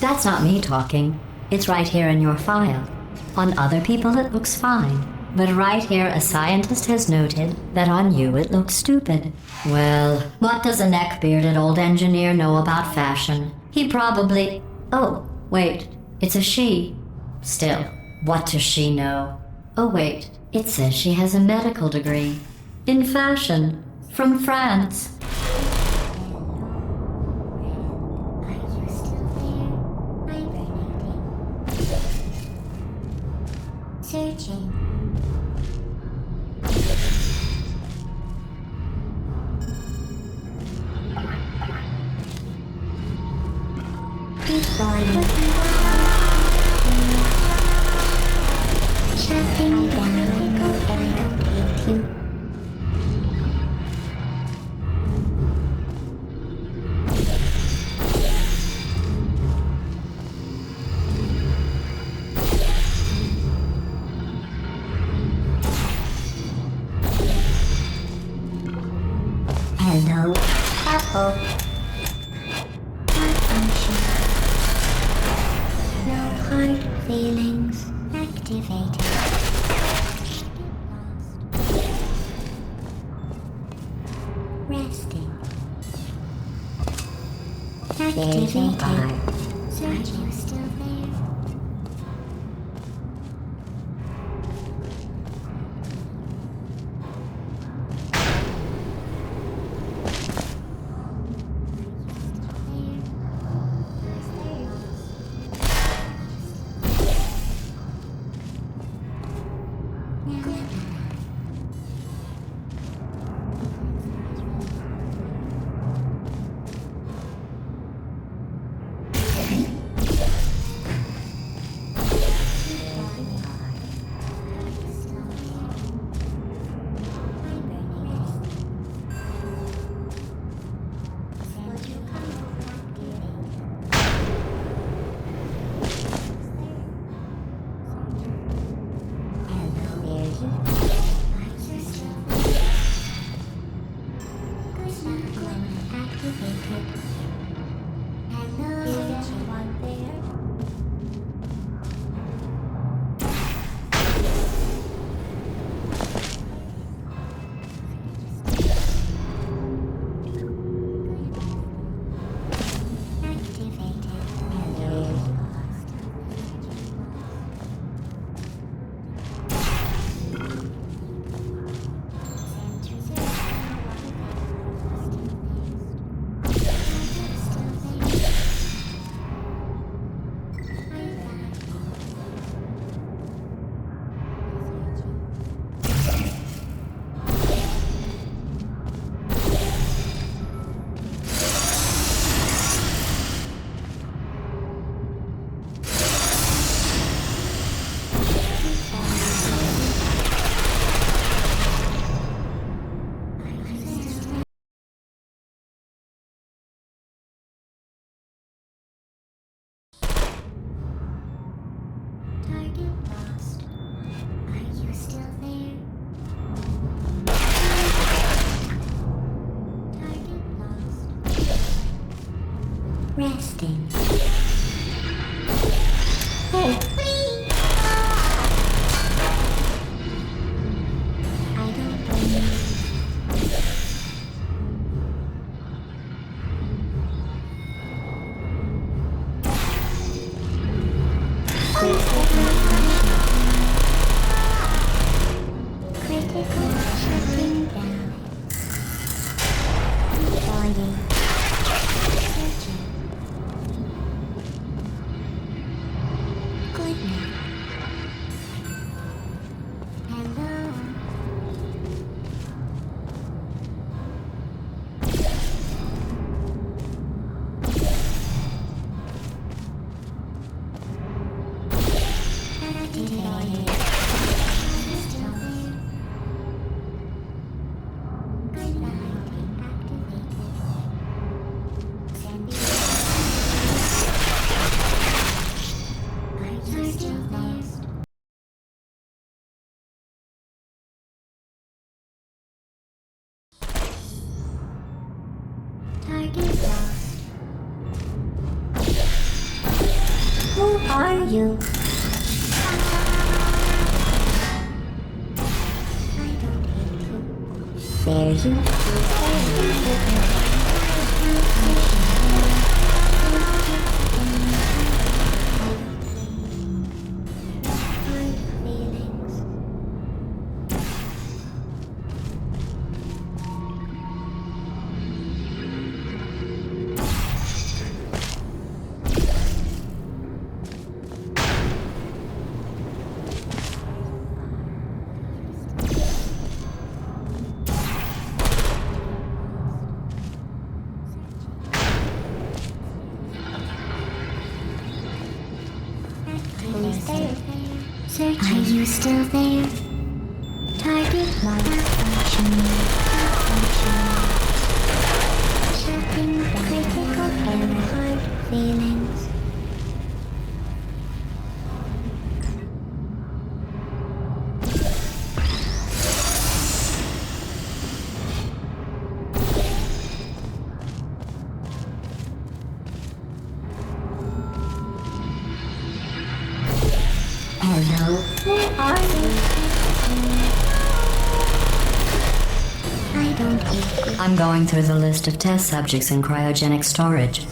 That's not me talking. It's right here in your file. On other people it looks fine. But right here a scientist has noted that on you it looks stupid. Well, what does a neck-bearded old engineer know about fashion? He probably... Oh, wait. It's a she. Still, what does she know? Oh wait, it says she has a medical degree. In fashion. From France. Searching. Deploying. Shutting down. Locate you. critical. Malfunction. No hard feelings activated. Resting. Activated. Searching still there. Target lost. Are you still there? Target lost. Resting. Hey, please! I don't blame you. Critical shutting down. Deploying. Searching. Good now. Hello. Activated. Still there. Good night. Activated. Sending. Are you still there? Target lost. Who are you? I don't hate you. There you hard feelings. Are you still there? Target malfunction. Shutting down. Critical error. Hard feelings. Hello, where are you? I don't hate you. I'm going through the list of test subjects in cryogenic storage.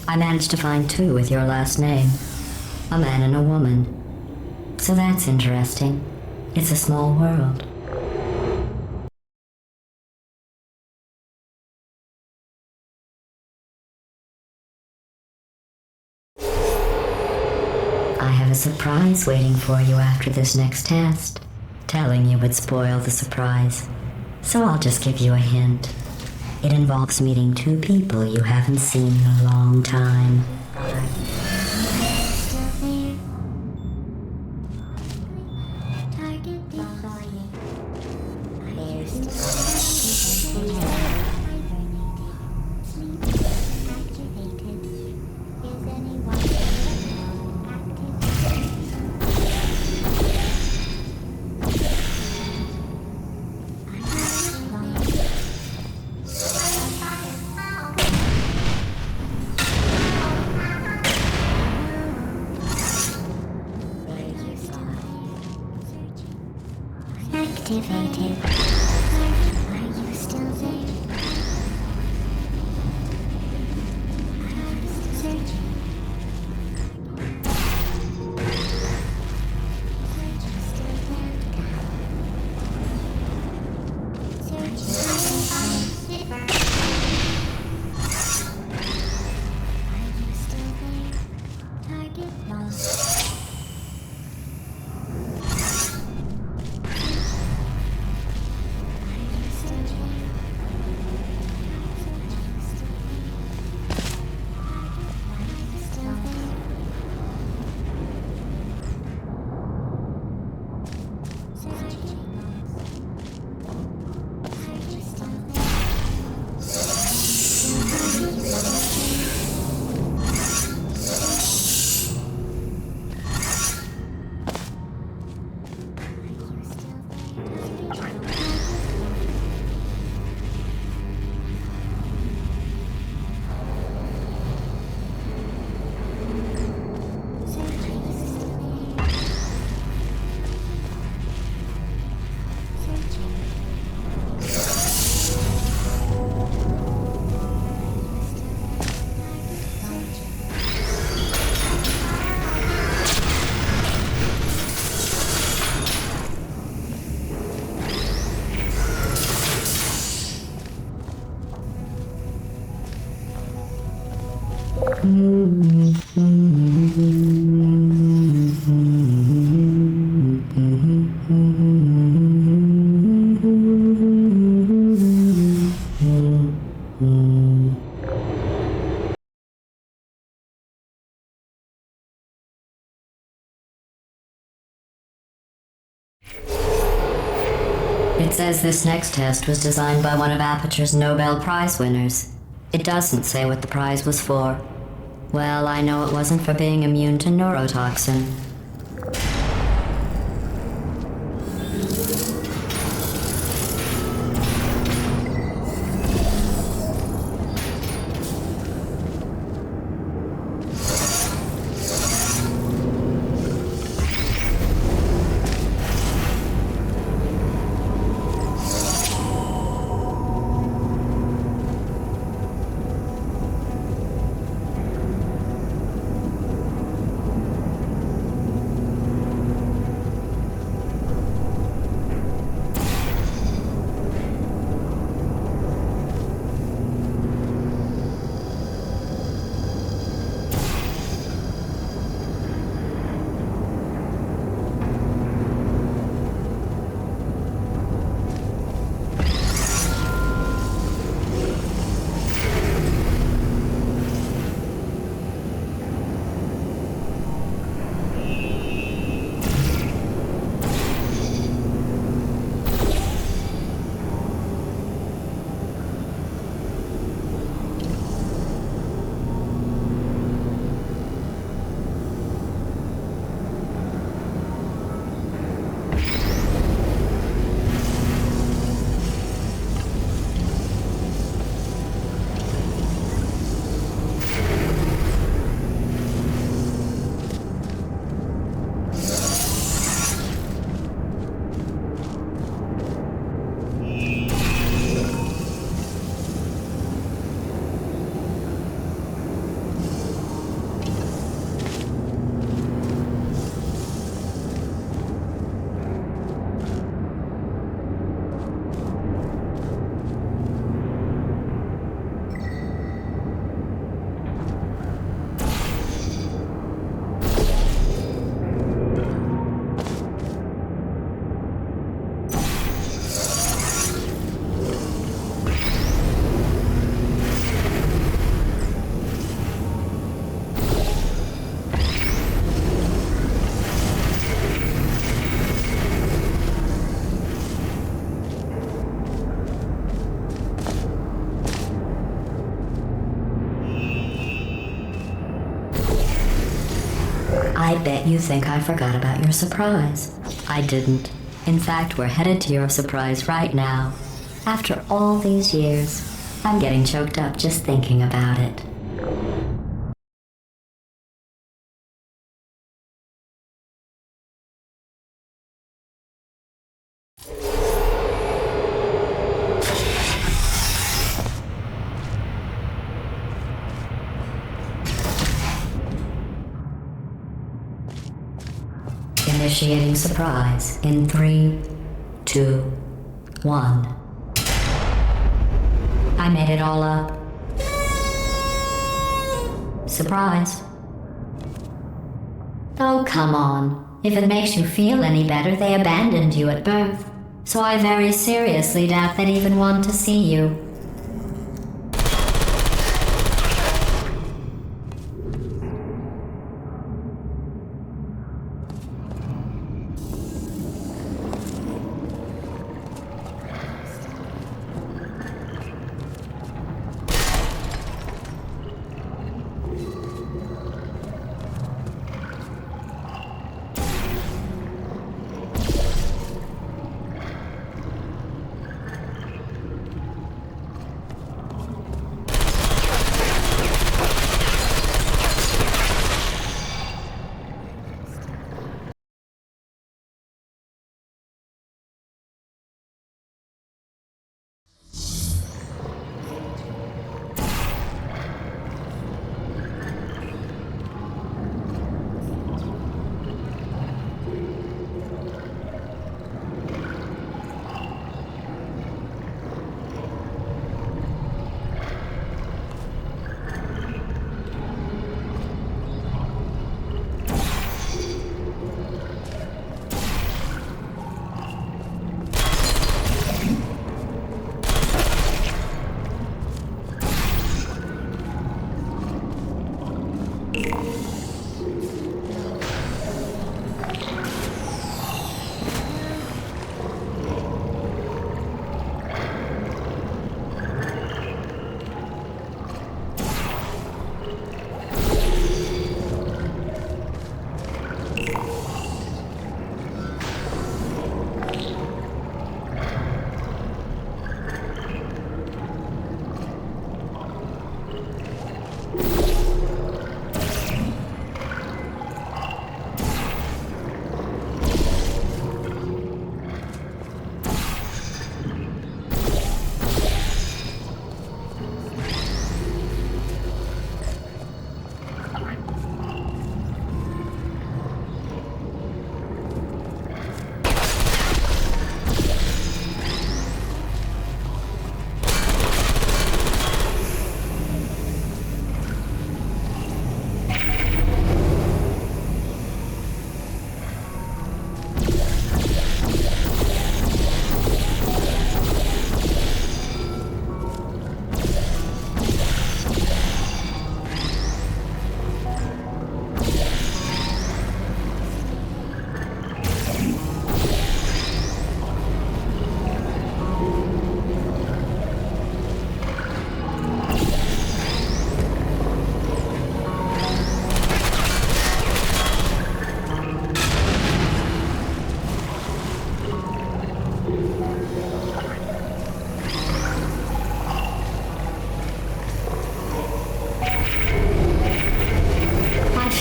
I managed to find 2 with your last name. A man and a woman. So that's interesting. It's a small world. I have a surprise waiting for you after this next test. Telling you would spoil the surprise. So I'll just give you a hint. It involves meeting 2 people you haven't seen in a long time. Still there. Target deploying. There's still activated. Is anyone activated. Are you still there? Searching. Target lost. It says this next test was designed by one of Aperture's Nobel Prize winners. It doesn't say what the prize was for. Well, I know it wasn't for being immune to neurotoxin. bet you think I forgot about your surprise. I didn't. In fact, we're headed to your surprise right now. After all these years, I'm getting choked up just thinking about it. Initiating surprise in 3, 2, 1. I made it all up. Surprise. Oh, come on. If it makes you feel any better, they abandoned you at birth. So I very seriously doubt they'd even want to see you.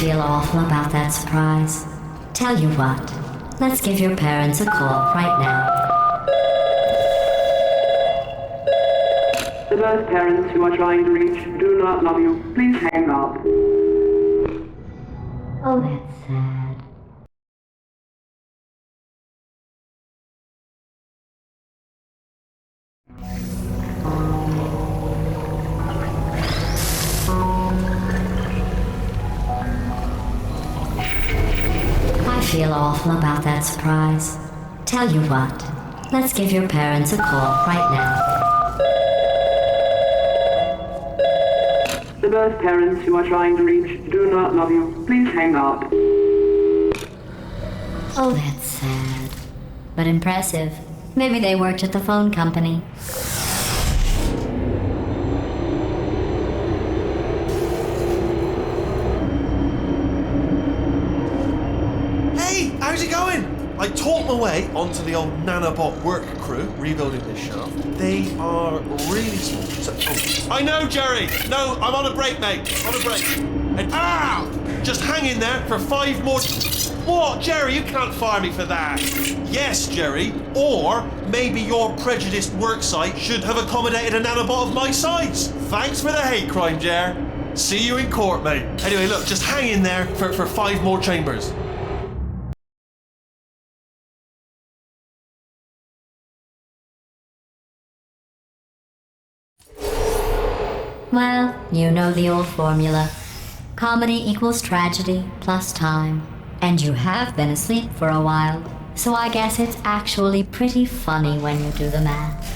Feel awful about that surprise. Tell you what, let's give your parents a call right now. The birth parents you are trying to reach do not love you. Please hang up. Oh, that's sad. I feel awful about that surprise. Tell you what, let's give your parents a call right now. The birth parents you are trying to reach do not love you. Please hang up. Oh, that's sad. But impressive. Maybe they worked at the phone company. how's it going? I talked my way onto the old nanobot work crew rebuilding this shaft. They are really small. I know, Jerry. No, I'm on a break, mate. On a break. And just hang in there for 5 more. What, Jerry? You can't fire me for that. Yes, Jerry. Or maybe your prejudiced work site should have accommodated a nanobot of my size. Thanks for the hate crime, Jer. See you in court, mate. Anyway, look, just hang in there for 5 more chambers. Well, you know the old formula. Comedy equals tragedy plus time. And you have been asleep for a while, so I guess it's actually pretty funny when you do the math.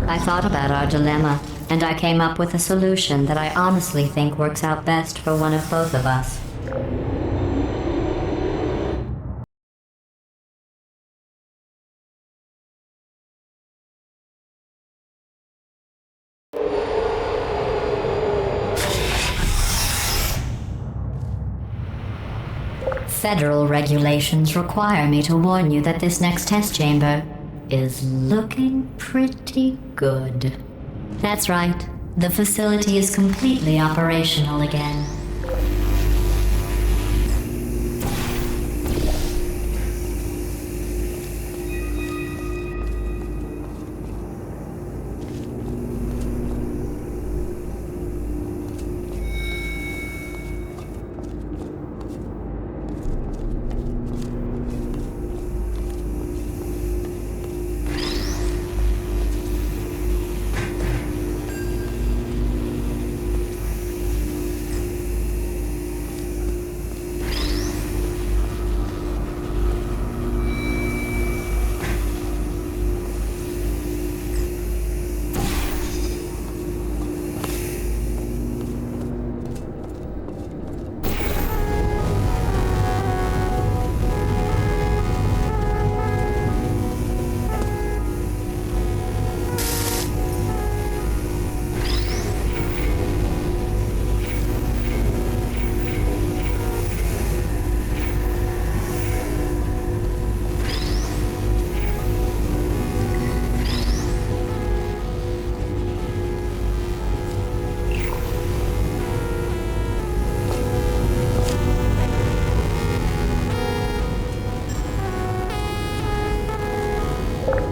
I thought about our dilemma, and I came up with a solution that I honestly think works out best for one of both of us. Federal regulations require me to warn you that this next test chamber is looking pretty good. That's right. The facility is completely operational again.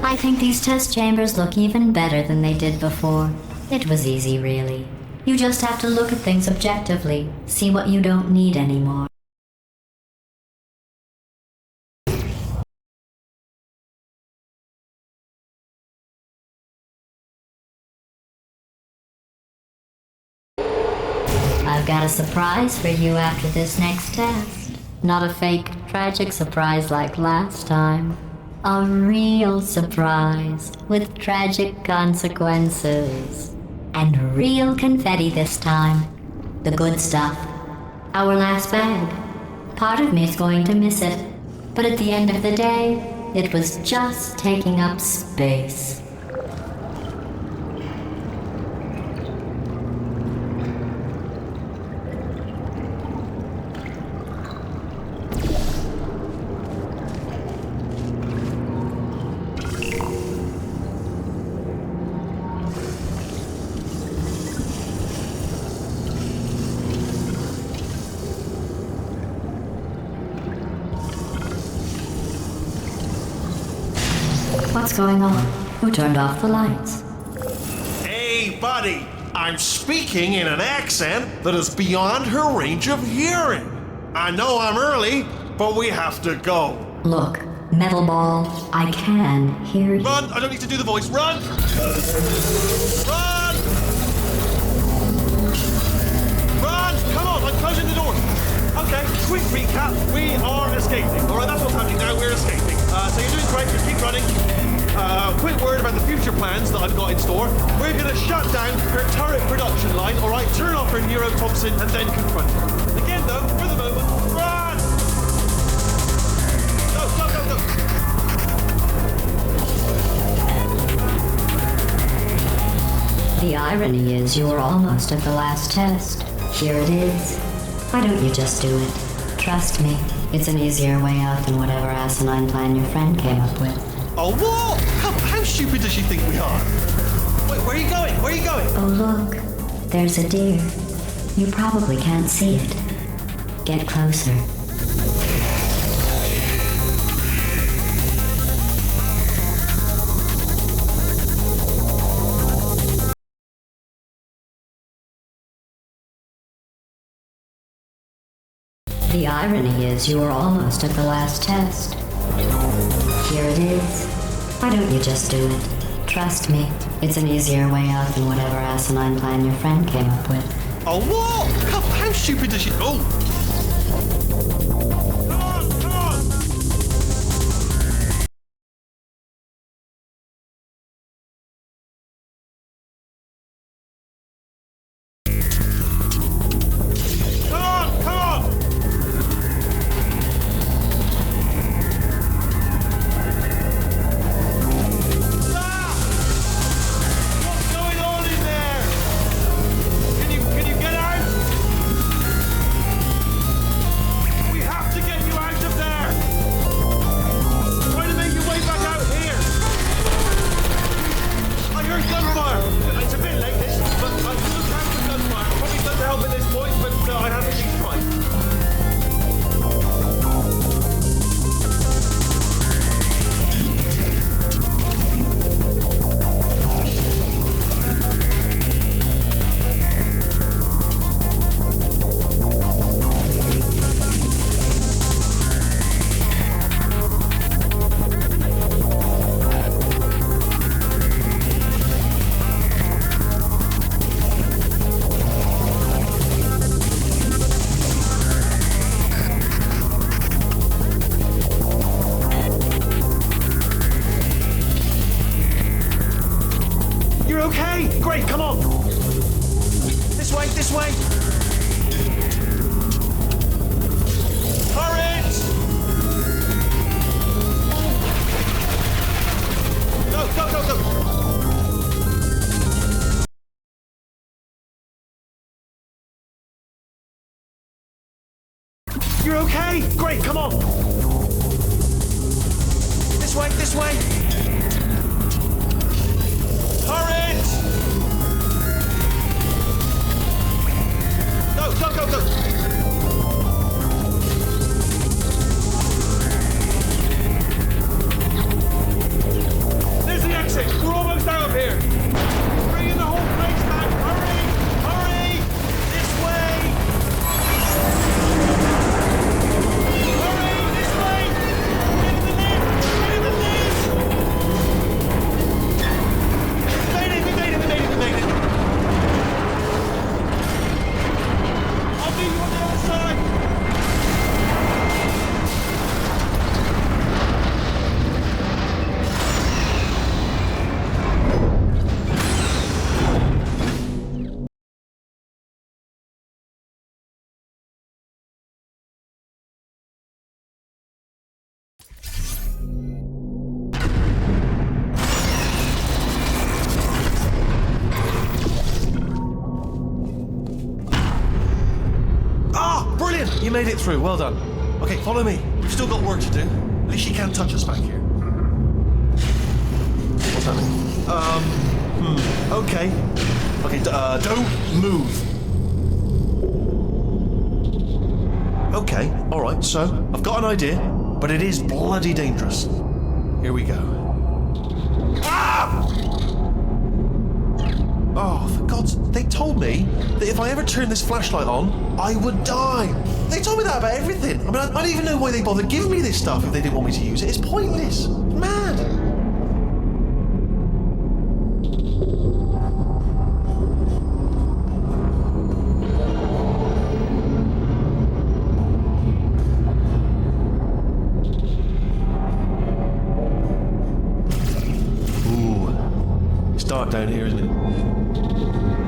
I think these test chambers look even better than they did before. It was easy, really. You just have to look at things objectively, see what you don't need anymore. I've got a surprise for you after this next test. Not a fake, tragic surprise like last time. A real surprise with tragic consequences. And real confetti this time. The good stuff. Our last bag. Part of me's going to miss it. But at the end of the day, it was just taking up space. What's going on? Who turned off the lights? Hey, buddy, I'm speaking in an accent that is beyond her range of hearing. I know I'm early, but we have to go. Look, Metal Ball, I can hear you. Run! I don't need to do the voice. Run! Run! Run! Come on, I'm closing the door. Okay, quick recap. We are escaping. All right, that's what's happening now. We're escaping. So you're doing great. Just keep running. Quick word about the future plans that I've got in store. We're going to shut down her turret production line, all right? Turn off her neurotoxin and then confront her. Again, though, for the moment, run! Go! The irony is you were almost at the last test. Here it is. Why don't you just do it? Trust me, it's an easier way out than whatever asinine plan your friend came up with. Oh, what? How stupid does she think we are? Wait, where are you going? Where are you going? Oh look, there's a deer. You probably can't see it. Get closer. The irony is you were almost at the last test. Here it is. Why don't you just do it? Trust me, it's an easier way out than whatever asinine plan your friend came up with. Oh, what? How stupid does she... Oh! heard gunfire! It's a bit late, this, but I still can't for gunfire. Probably done to help at this point, but I haven't been trying. Okay, great, come on. This way, this way. Turret! Go, go, go, go. You're okay? Great, come on. This way, this way. Turret! Go, go, go, go! There's the exit! We're almost out of here! Bring in the whole place back! Hurry! Hurry! This way! Hurry! This way! Get in the lift! Get in the lift! We made it! I'll meet you on the other side! Brilliant! You made it through. Well done. Okay, follow me. We've still got work to do. At least she can't touch us back here. What's happening? Okay. Okay, don't move. Okay, alright, so I've got an idea, but it is bloody dangerous. Here we go. Ah! Oh, for God's... They told me that if I ever turned this flashlight on, I would die. They told me that about everything. I mean, I don't even know why they bothered giving me this stuff if they didn't want me to use it. It's pointless. Mad. Ooh. It's dark down here, isn't it?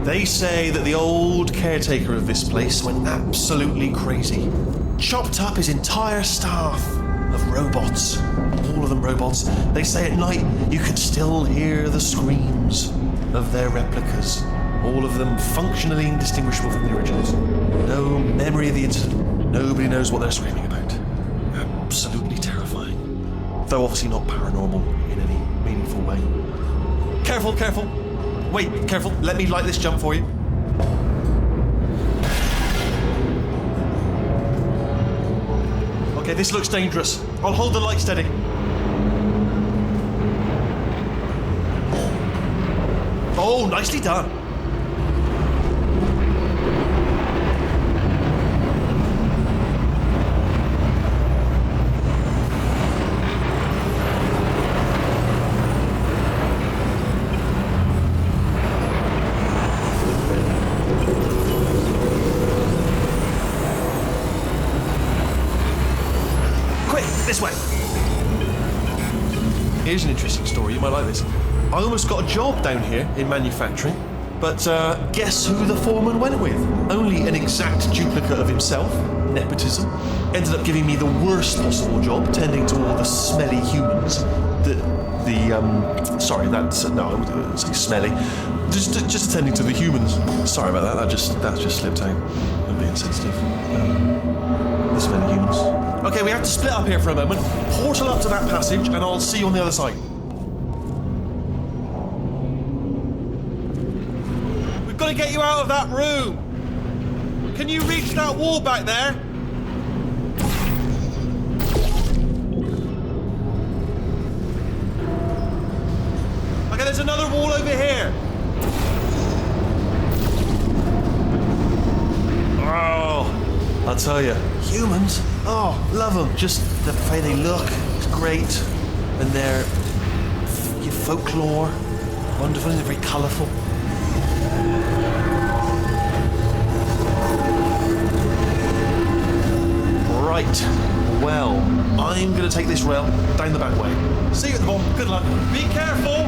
They say that the old caretaker of this place went absolutely crazy. Chopped up his entire staff of robots. All of them robots. They say at night you can still hear the screams of their replicas. All of them functionally indistinguishable from the originals. No memory of the incident. Nobody knows what they're screaming about. Absolutely terrifying. Though obviously not paranormal in any meaningful way. Careful, careful. Wait, careful. Let me light this jump for you. Okay, this looks dangerous. I'll hold the light steady. Oh, nicely done. This way. Here's an interesting story, you might like this. I almost got a job down here in manufacturing, but guess who the foreman went with? Only an exact duplicate of himself, nepotism. Ended up giving me the worst possible job, tending to all the smelly humans. Sorry, that's, no, I wouldn't say smelly. Just attending to the humans. Sorry about that, that just slipped out. I'm being sensitive. The smelly humans. Okay, we have to split up here for a moment. Portal up to that passage, and I'll see you on the other side. to get you out of that room. Can you reach that wall back there? Okay, there's another wall over here. Oh, I'll tell you, humans, oh, love them. Just the way they look, it's great. And their folklore, wonderful, they're very colourful. Right, well, I'm going to take this rail down the back way. See you at the bottom, good luck. Be careful!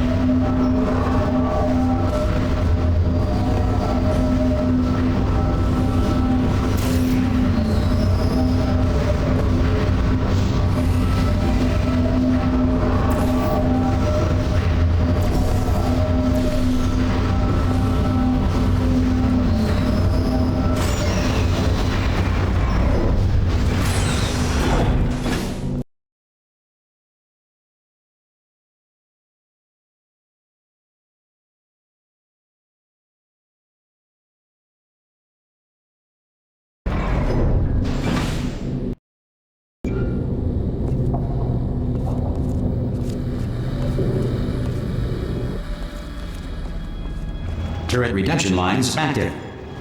Turret redemption lines active.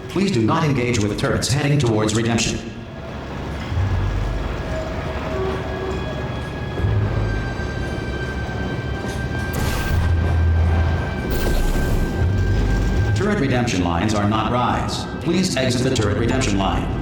Please do not engage with turrets heading towards redemption. Turret redemption lines are not rides. Please exit the turret redemption line.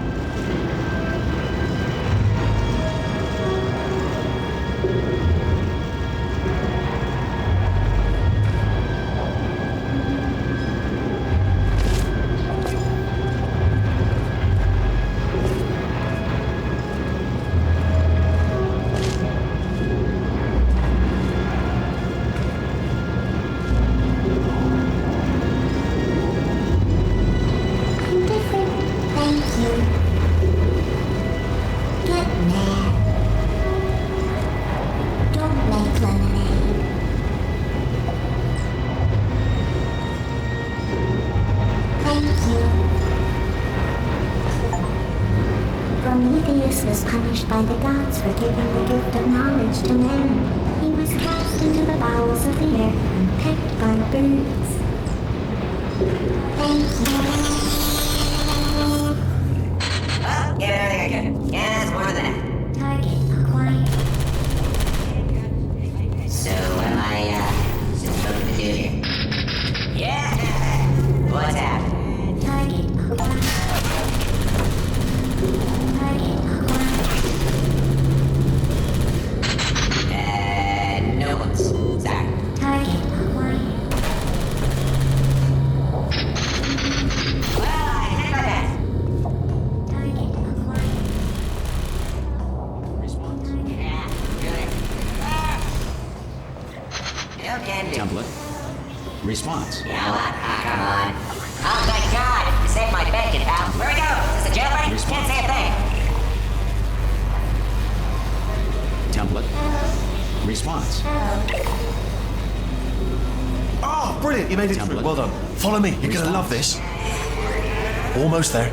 Prometheus was punished by the gods for giving the gift of knowledge to man. He was cast into the bowels of the earth and pecked by birds. Thank you. Oh, get out of here, good. Yeah, it's more than that. Target acquired. So, what am I, supposed to do here? Yeah! What's happening? Target acquired. Target acquired. No one's. Sorry. Target acquired. Well, I did my best. Target acquired. Yeah, good. You can do. Template. Response. Yeah, what? Ah, come on. Oh, thank God! You saved my bacon, pal. Where we go? Is this a jailbreak? Can't say a thing. Template. Response. Oh, brilliant, you made it through. Well done. Follow me, you're going to love this. Almost there.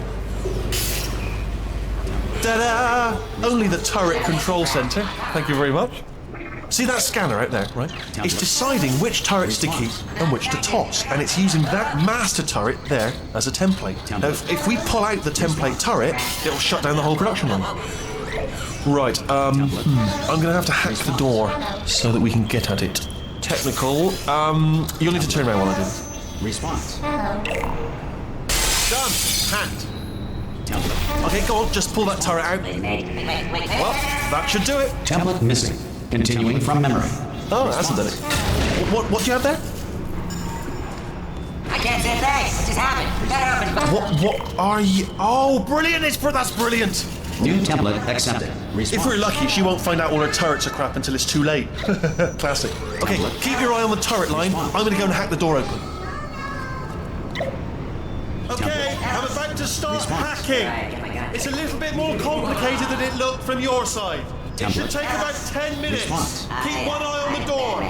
Ta-da! Only the turret control center. Thank you very much. See that scanner out there, right? It's deciding which turrets to keep and which to toss, and it's using that master turret there as a template. Now, if we pull out the template turret, it'll shut down the whole production line. Right, I'm gonna have to hack the door so that we can get at it. Technical, you'll need to turn around while I do this. Response. Done! Hacked. Template. Okay, go on, just pull that turret out. Wait. Well, that should do it. Template missing. Continuing from memory. Oh, that's done it. What do you have there? I can't say a thing. What just happened? Better open. What are you? Oh, brilliant! That's brilliant. New template accepted. Response. If we're lucky, she won't find out all her turrets are crap until it's too late. Classic. Okay, keep your eye on the turret line. I'm gonna go and hack the door open. Okay, I'm about to start hacking. It's a little bit more complicated than it looked from your side. It should take about 10 minutes. Response. Keep one eye on the door.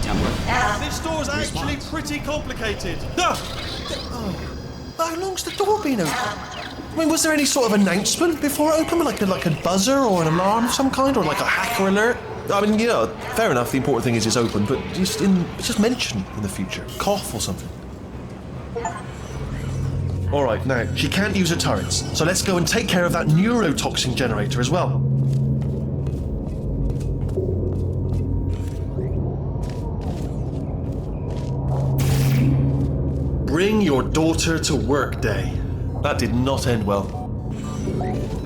Template. This door's was actually pretty complicated. How long's the door been open? I mean, was there any sort of announcement before it opened, like a buzzer or an alarm of some kind, or like a hacker alert? I mean, you know, fair enough. The important thing is it's open, but just mention in the future, cough or something. All right, now she can't use her turrets, so let's go and take care of that neurotoxin generator as well. Bring your daughter to work day. That did not end well.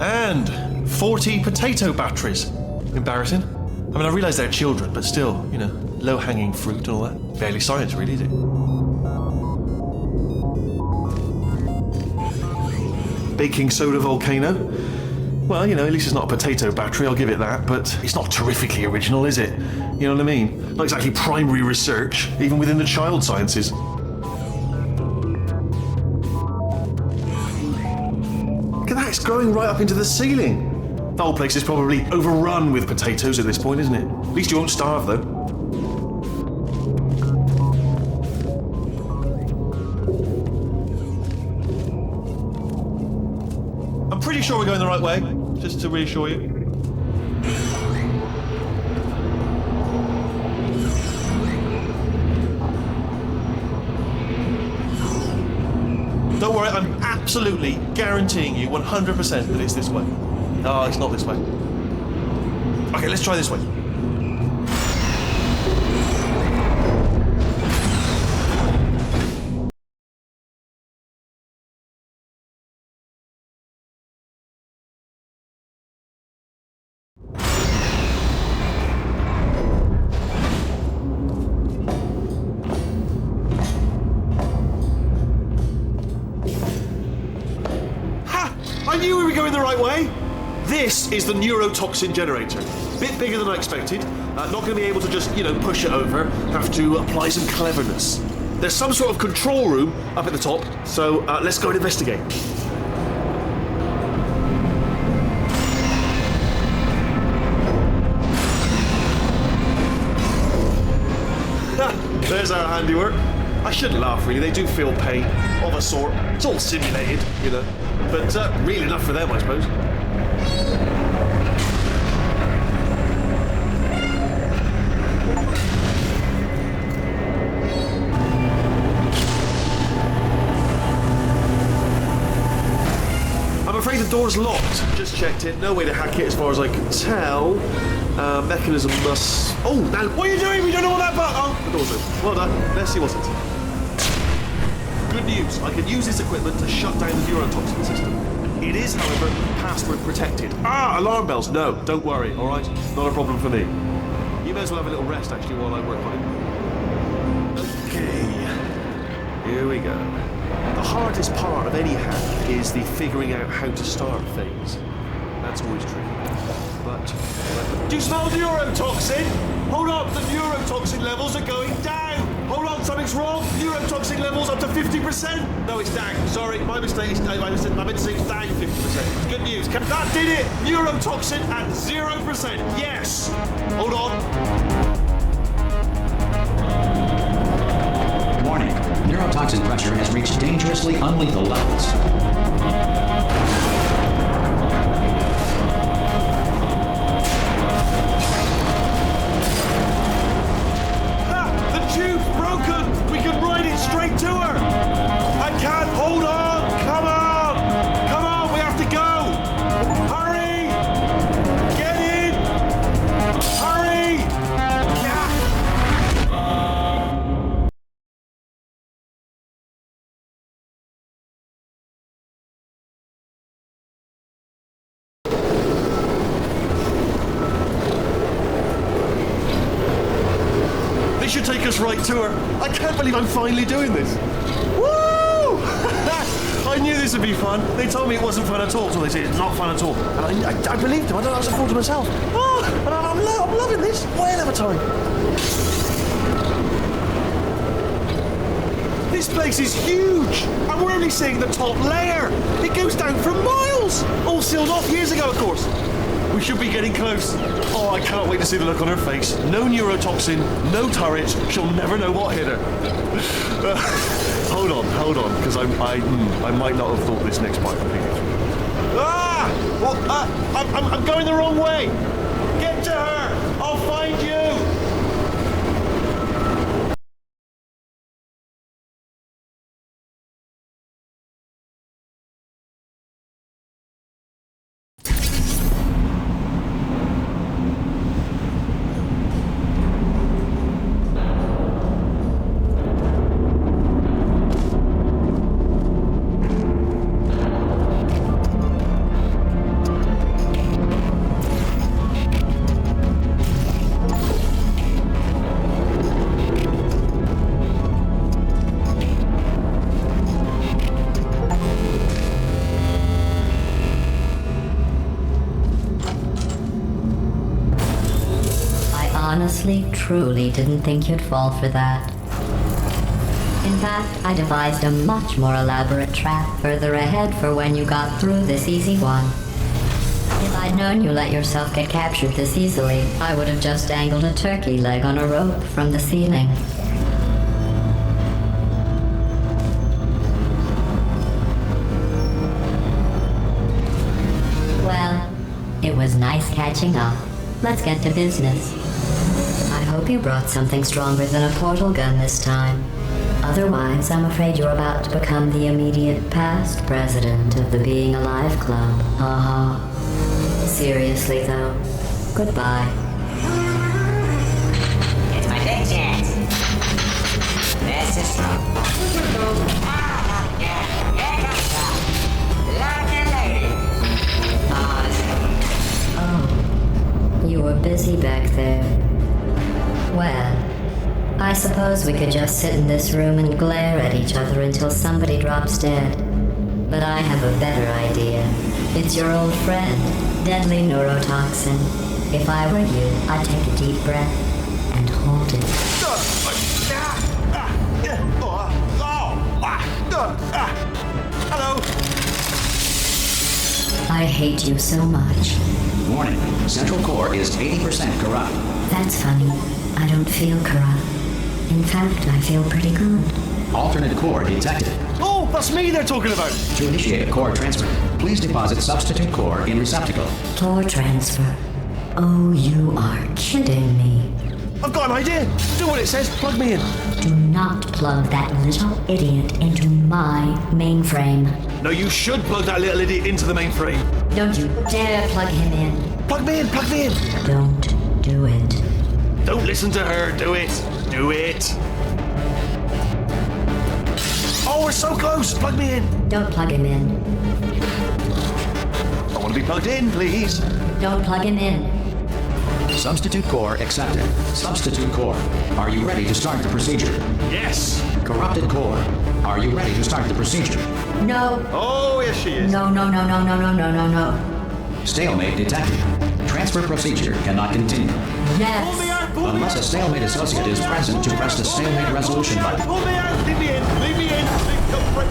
And 40 potato batteries. Embarrassing. I mean, I realise they're children, but still, you know, low-hanging fruit and all that. Barely science, really, is it? Baking soda volcano. Well, you know, at least it's not a potato battery, I'll give it that, but it's not terrifically original, is it? You know what I mean? Not exactly primary research, even within the child sciences. Look at that, it's growing right up into the ceiling. The whole place is probably overrun with potatoes at this point, isn't it? At least you won't starve, though. I'm pretty sure we're going the right way, just to reassure you. Don't worry, I'm absolutely guaranteeing you 100% that it's this way. Oh, it's not this way. Okay, let's try this way. Ha! I knew we were going the right way. This is the neurotoxin generator. Bit bigger than I expected. Not going to be able to just, you know, push it over. Have to apply some cleverness. There's some sort of control room up at the top, so let's go and investigate. There's our handiwork. I shouldn't laugh, really. They do feel pain, of a sort. It's all simulated, you know. But real enough for them, I suppose. I'm afraid the door's locked. Just checked it. No way to hack it as far as I can tell. Mechanism must... Oh, now, what are you doing? We don't know what that button... Oh, the door's open. Well done. Let's see what's it. Good news. I can use this equipment to shut down the neurotoxin system. It is, however, password protected. Ah, alarm bells. No, don't worry, all right? Not a problem for me. You may as well have a little rest, actually, while I work on it. Okay. Here we go. The hardest part of any hack is the figuring out how to start phase. That's always tricky. But do you smell neurotoxin? Hold on, the neurotoxin levels are going down. Hold on, something's wrong. Neurotoxin levels up to 50%. No, it's down. Sorry, my mistake. I meant to say it's down 50%. Good news. That did it. Neurotoxin at 0%. Yes. Hold on. Warning. Neurotoxin pressure has reached dangerously unlethal levels. We can ride it straight to her! I can't! Hold on! Come on! Come on! We have to go! Hurry! Get in! Hurry! Yeah! This should take us right to her. I can't believe I'm finally doing this. Woo! I knew this would be fun. They told me it wasn't fun at all, so they said it's not fun at all. And I believed them. I don't know what I thought to myself. Oh, and I'm loving this. Whale of a time. This place is huge, and we're only seeing the top layer. It goes down for miles. All sealed off years ago, of course. We should be getting close. Oh, I can't wait to see the look on her face. No neurotoxin, no turret. She'll never know what hit her. Hold on, because I might not have thought this next part would be good. Ah! Well, I'm going the wrong way. Get to her. I'll find you. Honestly, truly didn't think you'd fall for that. In fact, I devised a much more elaborate trap further ahead for when you got through this easy one. If I'd known you let yourself get captured this easily, I would have just dangled a turkey leg on a rope from the ceiling. Well, it was nice catching up. Let's get to business. I hope you brought something stronger than a portal gun this time. Otherwise, I'm afraid you're about to become the immediate past president of the Being Alive Club. Seriously, though, goodbye. It's my big chance. This is true. Here comes the lucky lady. Oh, you were busy back there. Well, I suppose we could just sit in this room and glare at each other until somebody drops dead. But I have a better idea. It's your old friend, deadly neurotoxin. If I were you, I'd take a deep breath and hold it. Hello. I hate you so much. Warning, Central Core is 80% corrupt. That's funny. I don't feel corrupt. In fact, I feel pretty good. Alternate core detected. Oh, that's me they're talking about. To initiate a core transfer, please deposit substitute core in receptacle. Core transfer. Oh, you are kidding me. I've got an idea. Do what it says. Plug me in. Do not plug that little idiot into my mainframe. No, you should plug that little idiot into the mainframe. Don't you dare plug him in. Plug me in. Plug me in. Don't do it. Don't listen to her. Do it. Do it. Oh, we're so close. Plug me in. Don't plug him in. I want to be plugged in, please. Don't plug him in. Substitute core accepted. Substitute core, are you ready to start the procedure? Yes. Corrupted core, are you ready to start the procedure? No. Oh, yes, she is. No, no, no, no, no, no, no, no, no. Stalemate detected. Transfer procedure cannot continue. Pull me Yes. out. Pull me Unless a out. stalemate associate is present to press the stalemate resolution button. Pull me out. Leave me in. Leave me in.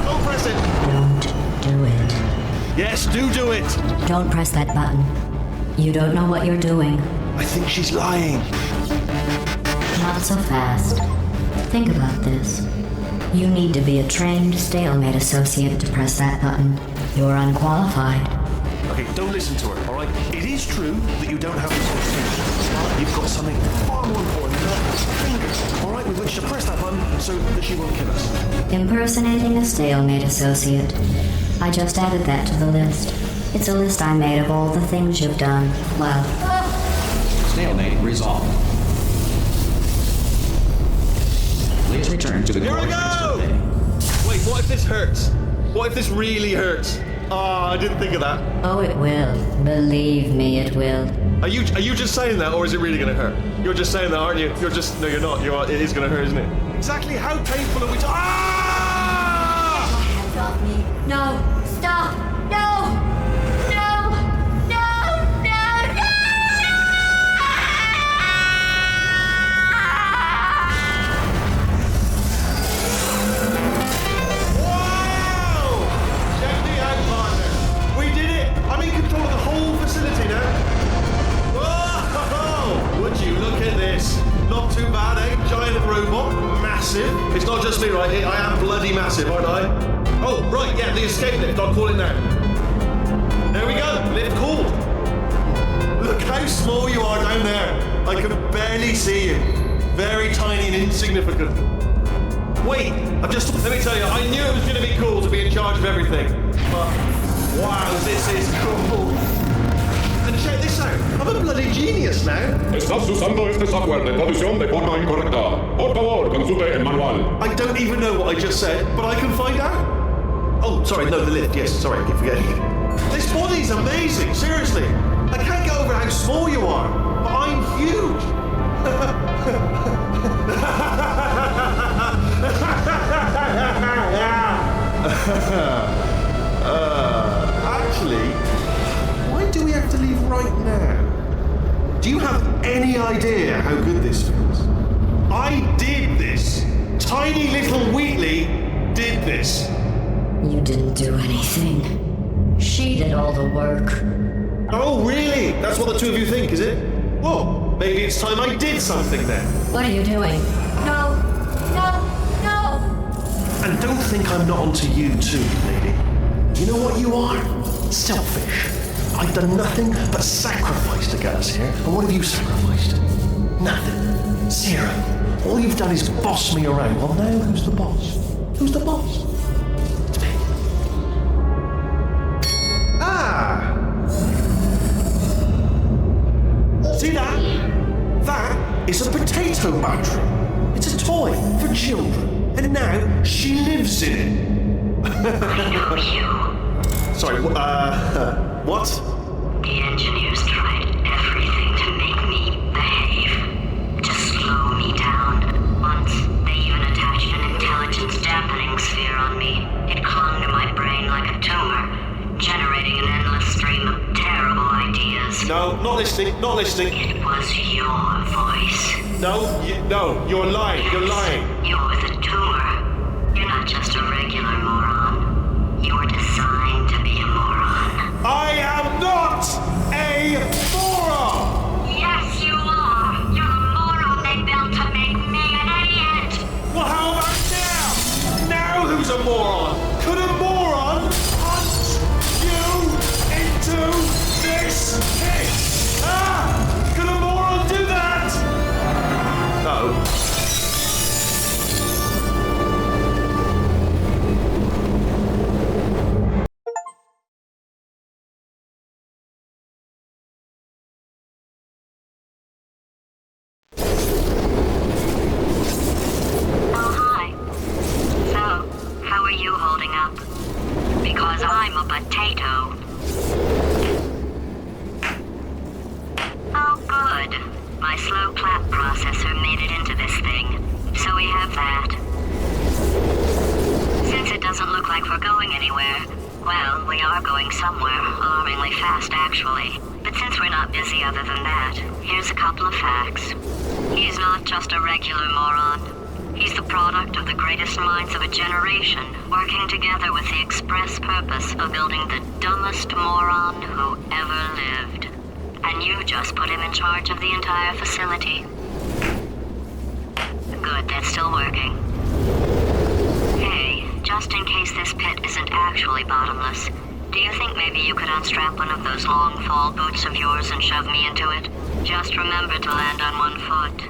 Don't press it. Don't do it. Yes, do it. Don't press that button. You don't know what you're doing. I think she's lying. Not so fast. Think about this. You need to be a trained stalemate associate to press that button. You're unqualified. Okay, don't listen to her, all right? It is true that you don't have the qualifications. You've got something far more important than that. Fingers, all right, with which to press that button so that she won't kill us. Impersonating a stalemate associate. I just added that to the list. It's a list I made of all the things you've done. Well, Stalemate resolved. Please return to the Here core we transfer go! bay. Wait, what if this hurts? What if this really hurts? Oh, I didn't think of that. oh, it will. Believe me, it will. Are you just saying that, or is it really going to hurt? You're just saying that, aren't you? No, you're not. It is going to hurt, isn't it? Exactly how painful are we talking? Ah! Hands off me. No, stop. No. No. No. No. No. Wow! Check me out, partner. We did it. I'm in control of the whole facility now. massive. It's not just me, right? I am bloody massive, aren't I? Oh, right, yeah, the escape lift. I'll call it now. There we go. Lift called. Look how small you are down there. I can barely see you. Very tiny and insignificant. Wait, let me tell you, I knew it was going to be cool to be in charge of everything. But, wow, this is cool. And check this out, I'm a bloody genius now. Estás usando este software de traducción de forma incorrecta. Por favor, consulte el manual. I don't even know what I just said, but I can find out. Oh, sorry, no, the lift, yes, sorry, I keep forgetting. This body's amazing, seriously. I can't get over how small you are, but I'm huge. Actually, why do we have to leave right now? Do you have any idea how good this feels? I did this. Tiny little Wheatley did this. You didn't do anything. She did all the work. Oh, really? That's what the two of you think, is it? Well, maybe it's time I did something then. What are you doing? No! No! No! And don't think I'm not onto you too, lady. You know what you are? Selfish. I've done nothing but sacrifice to get us here. And what have you sacrificed? Nothing. Zero. All you've done is boss me around. Well, now who's the boss? Who's the boss? It's me. Ah! See that? That is a potato battery. It's a toy for children. And now she lives in it. I know you. Sorry, what? The engineers tried everything to make me behave, to slow me down. Once, they even attached an intelligence dampening sphere on me. It clung to my brain like a tumor, generating an endless stream of terrible ideas. No, not listening, not listening. It was your voice. No, you're lying, you're lying. You're the tumor. You're not just a regular moron. You're designed to be a moron. I am not a moron! Yes, you are. You're the moron they built to make me an idiot. Well, how about now? Now who's a moron? Could a moron punch you into this pit? Ah! Could a moron do that? No. Oh, hi. So, how are you holding up? Because I'm a potato. Oh, good. My slow clap processor made it into this thing. So we have that. Since it doesn't look like we're going anywhere, well, we are going somewhere, alarmingly fast actually. But since we're not busy other than that, here's a couple of facts. He's not just a regular moron. He's the product of the greatest minds of a generation, working together with the express purpose of building the dumbest moron who ever lived. And you just put him in charge of the entire facility. Good, that's still working. Hey, just in case this pit isn't actually bottomless, do you think maybe you could unstrap one of those long fall boots of yours and shove me into it? Just remember to land on one foot.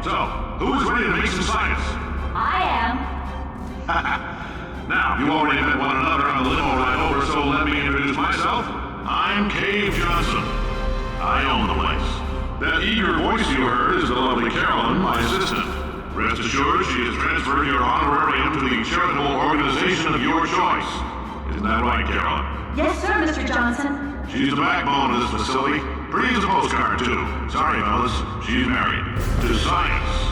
So, who is ready to make some science? I am. Now, you already met one another on the limo ride over, so let me introduce myself. I'm Cave Johnson. I own the place. That eager voice you heard is the lovely Carolyn, my assistant. Rest assured, she has transferred your honorarium to the charitable organization of your choice. Isn't that right, Carolyn? Yes, sir, Mr. Johnson. She's the backbone of this facility. Pretty as a postcard, too. Sorry, fellas. She's married. To science.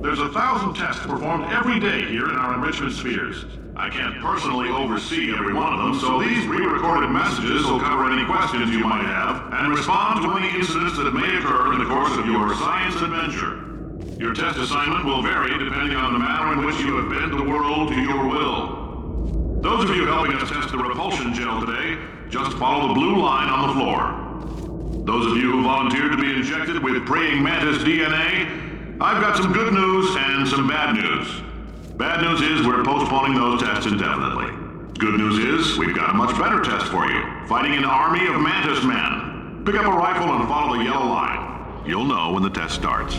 There's 1,000 tests performed every day here in our enrichment spheres. I can't personally oversee every one of them, so these pre-recorded messages will cover any questions you might have and respond to any incidents that may occur in the course of your science adventure. Your test assignment will vary depending on the manner in which you have bent the world to your will. Those of you helping us test the repulsion gel today, just follow the blue line on the floor. Those of you who volunteered to be injected with praying mantis DNA, I've got some good news and some bad news. Bad news is we're postponing those tests indefinitely. Good news is we've got a much better test for you. Fighting an army of mantis men. Pick up a rifle and follow the yellow line. You'll know when the test starts.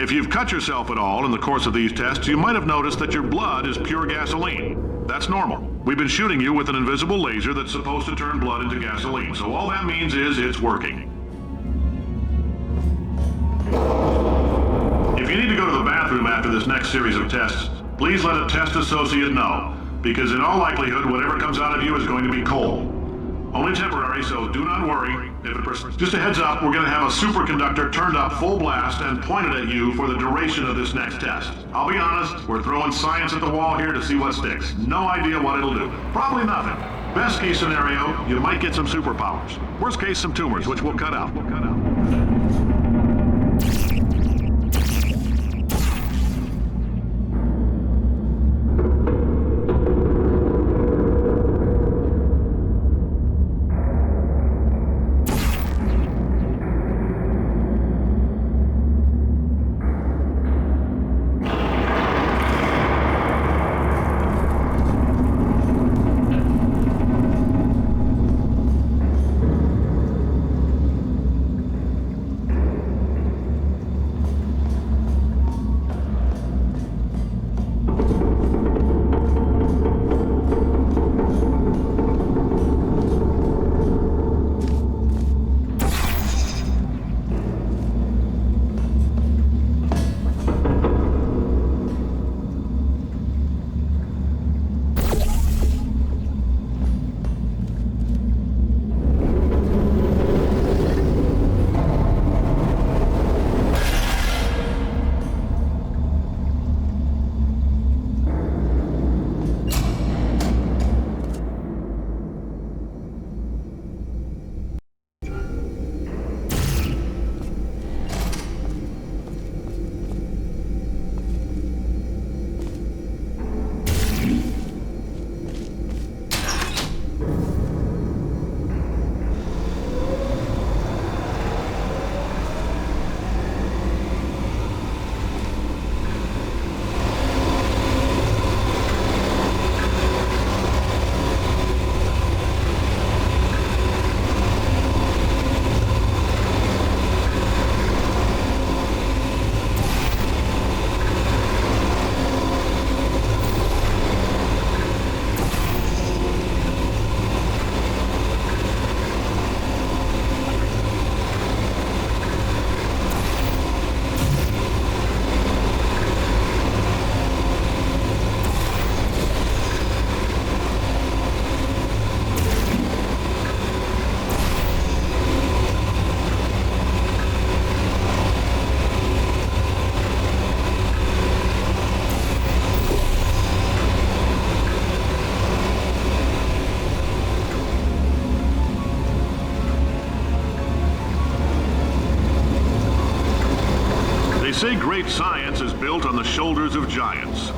If you've cut yourself at all in the course of these tests, you might have noticed that your blood is pure gasoline. That's normal. We've been shooting you with an invisible laser that's supposed to turn blood into gasoline, so all that means is it's working. If you need to go to the bathroom after this next series of tests, please let a test associate know, because in all likelihood, whatever comes out of you is going to be coal. Only temporary, so do not worry. Just a heads up, we're going to have a superconductor turned up full blast and pointed at you for the duration of this next test. I'll be honest, we're throwing science at the wall here to see what sticks. No idea what it'll do. Probably nothing. Best case scenario, you might get some superpowers. Worst case, some tumors, which we'll cut out. They say great science is built on the shoulders of giants.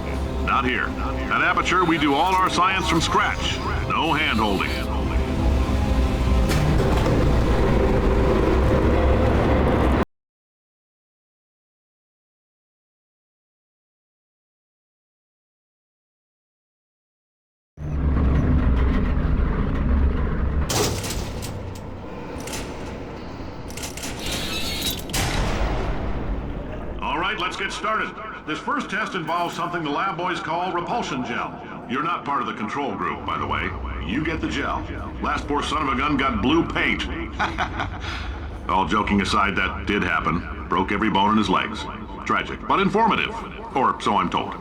Not here. At Aperture, we do all our science from scratch. No hand-holding. Let's get started. This first test involves something the lab boys call repulsion gel. You're not part of the control group, by the way. You get the gel. Last poor son of a gun got blue paint. All joking aside, that did happen. Broke every bone in his legs. Tragic, but informative. Or so I'm told.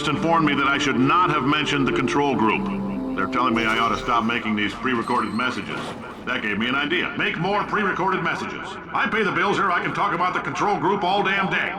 just informed me that I should not have mentioned the control group. They're telling me I ought to stop making these pre-recorded messages. That gave me an idea. Make more pre-recorded messages. I pay the bills here, I can talk about the control group all damn day.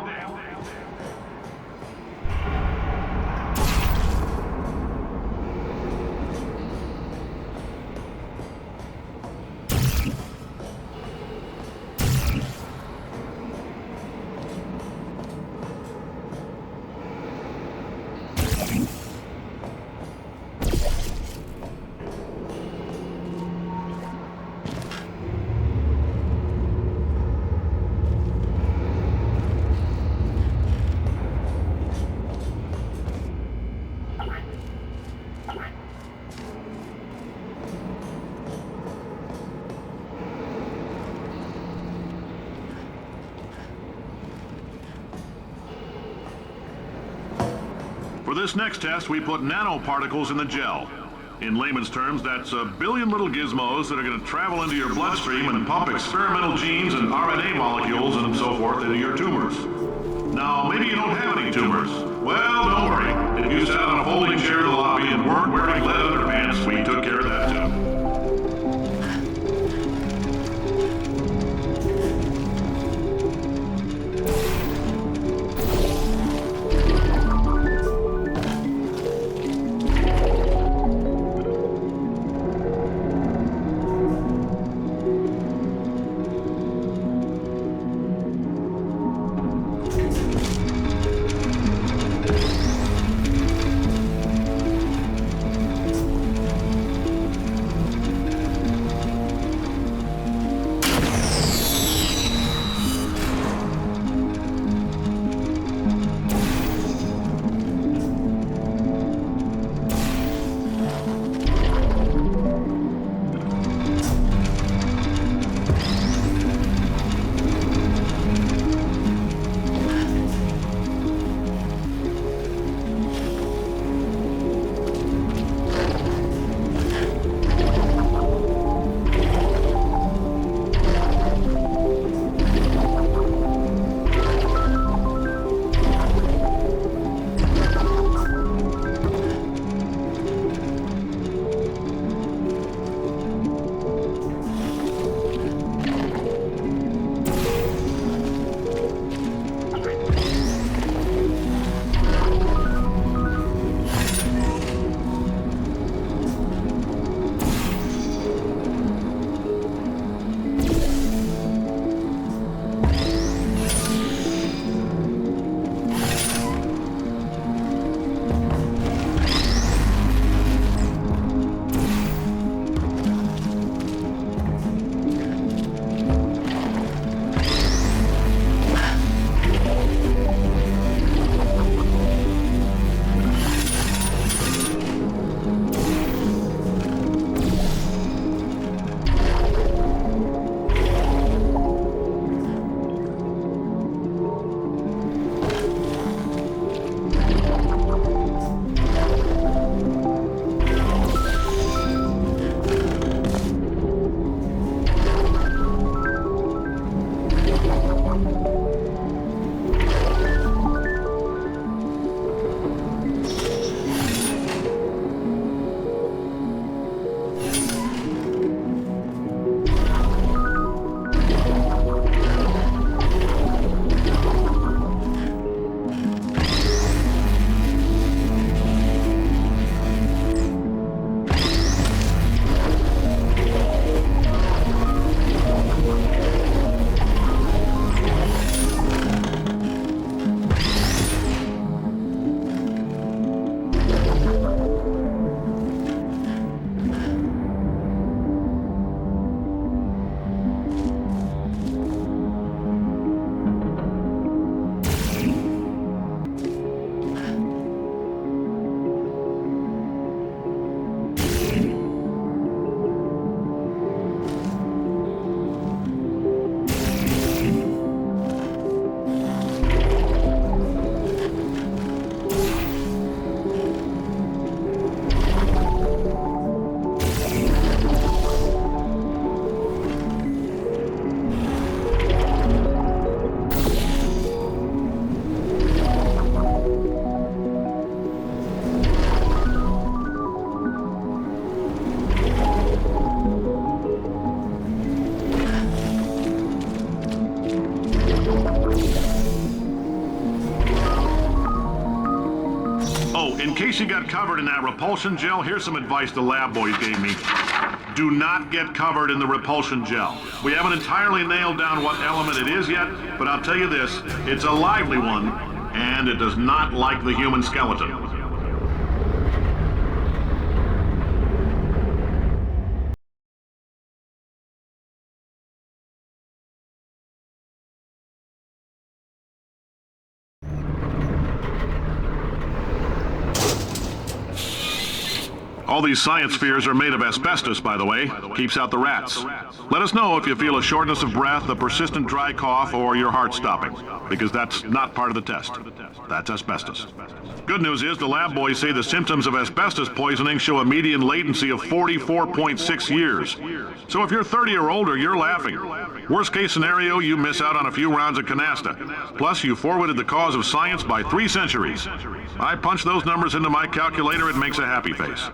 For this next test, we put nanoparticles in the gel. In layman's terms, that's a billion little gizmos that are going to travel into your bloodstream and pump experimental genes and RNA molecules and so forth into your tumors. Now, maybe you don't have any tumors. Well, don't worry. If you sat on a folding chair in the lobby and weren't wearing lead underpants, we took care of that too. case you got covered in that repulsion gel, here's some advice the lab boys gave me. Do not get covered in the repulsion gel. We haven't entirely nailed down what element it is yet, but I'll tell you this, it's a lively one, and it does not like the human skeleton. All these science spheres are made of asbestos, by the way. Keeps out the rats. Let us know if you feel a shortness of breath, a persistent dry cough, or your heart stopping, because that's not part of the test. That's asbestos. Good news is the lab boys say the symptoms of asbestos poisoning show a median latency of 44.6 years. So if you're 30 or older, you're laughing. Worst case scenario, you miss out on a few rounds of canasta. Plus, you forwarded the cause of science by 3 centuries. I punch those numbers into my calculator, it makes a happy face.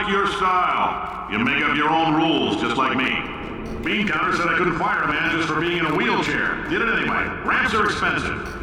Your style. You make up your own rules, just like me. Bean Counter said I couldn't fire a man just for being in a wheelchair. Did it anyway. Ramps are expensive.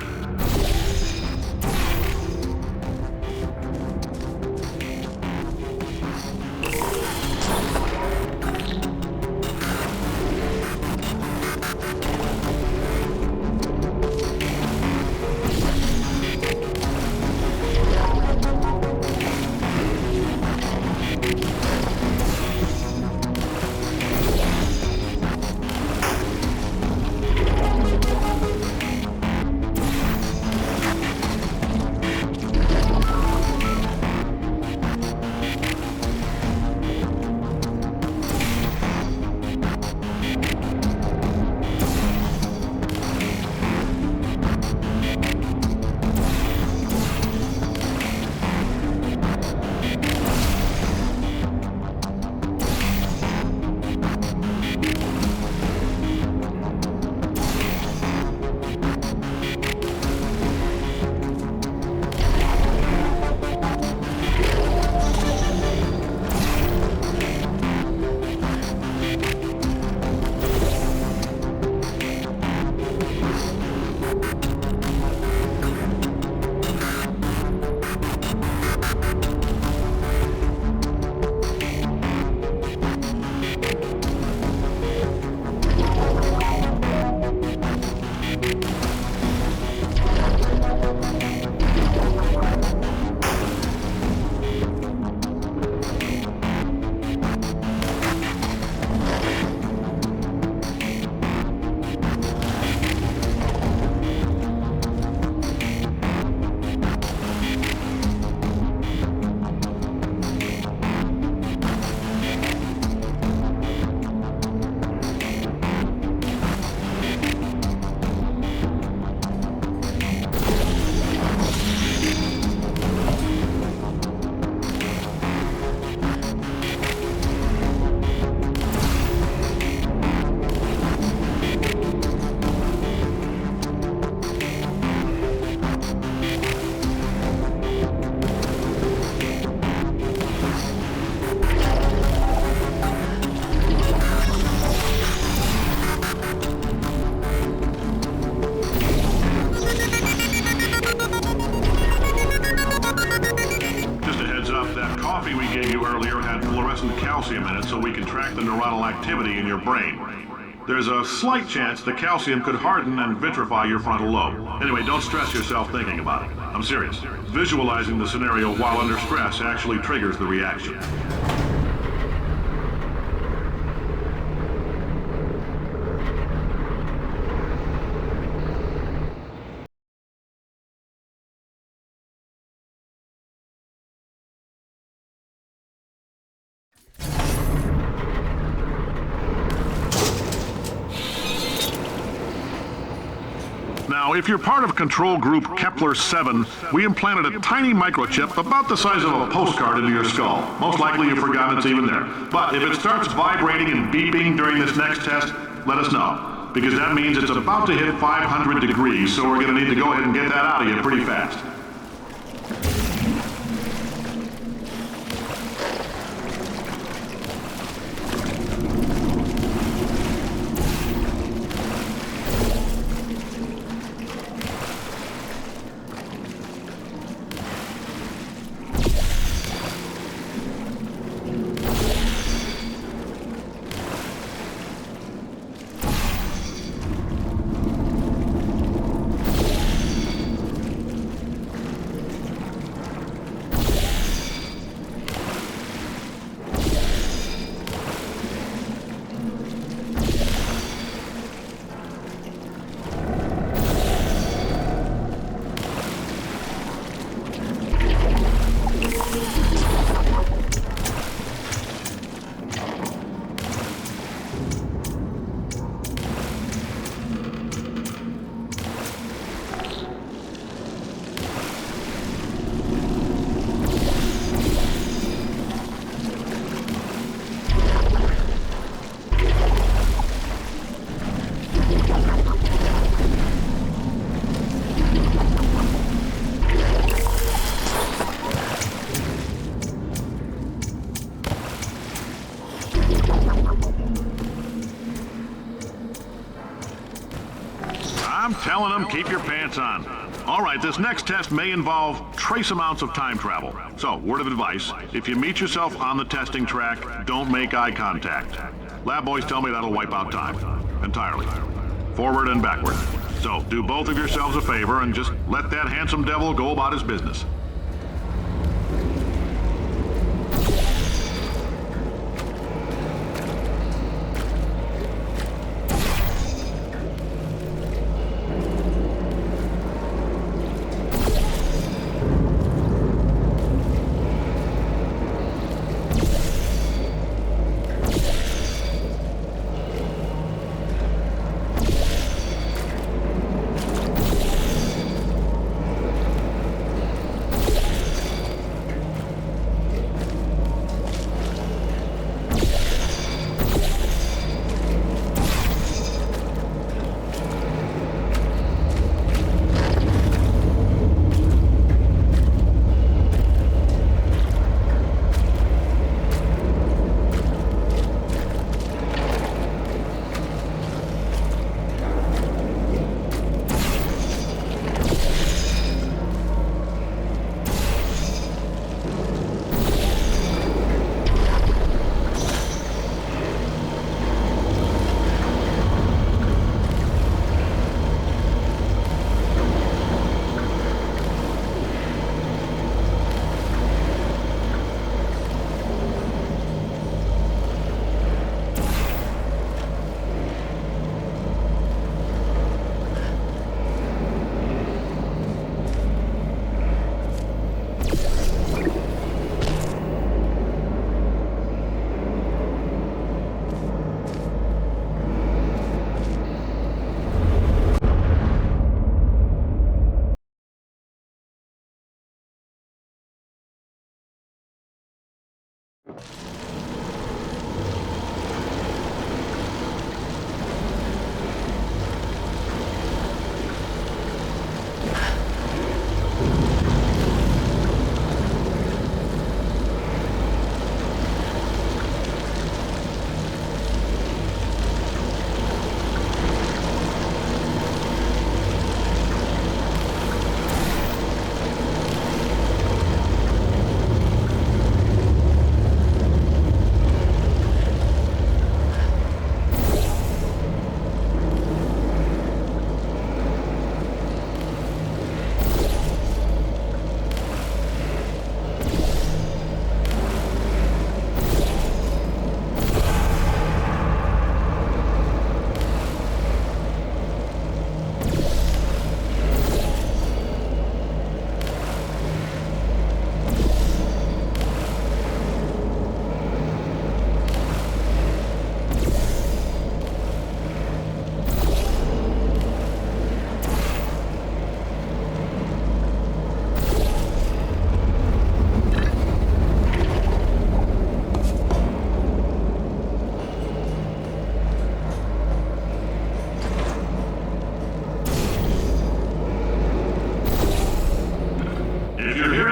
calcium in it so we can track the neuronal activity in your brain. There's a slight chance the calcium could harden and vitrify your frontal lobe. Anyway, don't stress yourself thinking about it. I'm serious. Visualizing the scenario while under stress actually triggers the reaction. Now, if you're part of control group Kepler-7, we implanted a tiny microchip about the size of a postcard into your skull. Most likely you've forgotten it's even there. But if it starts vibrating and beeping during this next test, let us know. Because that means it's about to hit 500 degrees, so we're going to need to go ahead and get that out of you pretty fast. I'm telling them, keep your pants on. All right, this next test may involve trace amounts of time travel. So, word of advice, if you meet yourself on the testing track, don't make eye contact. Lab boys tell me that'll wipe out time. Entirely. Forward and backward. So, do both of yourselves a favor and just let that handsome devil go about his business.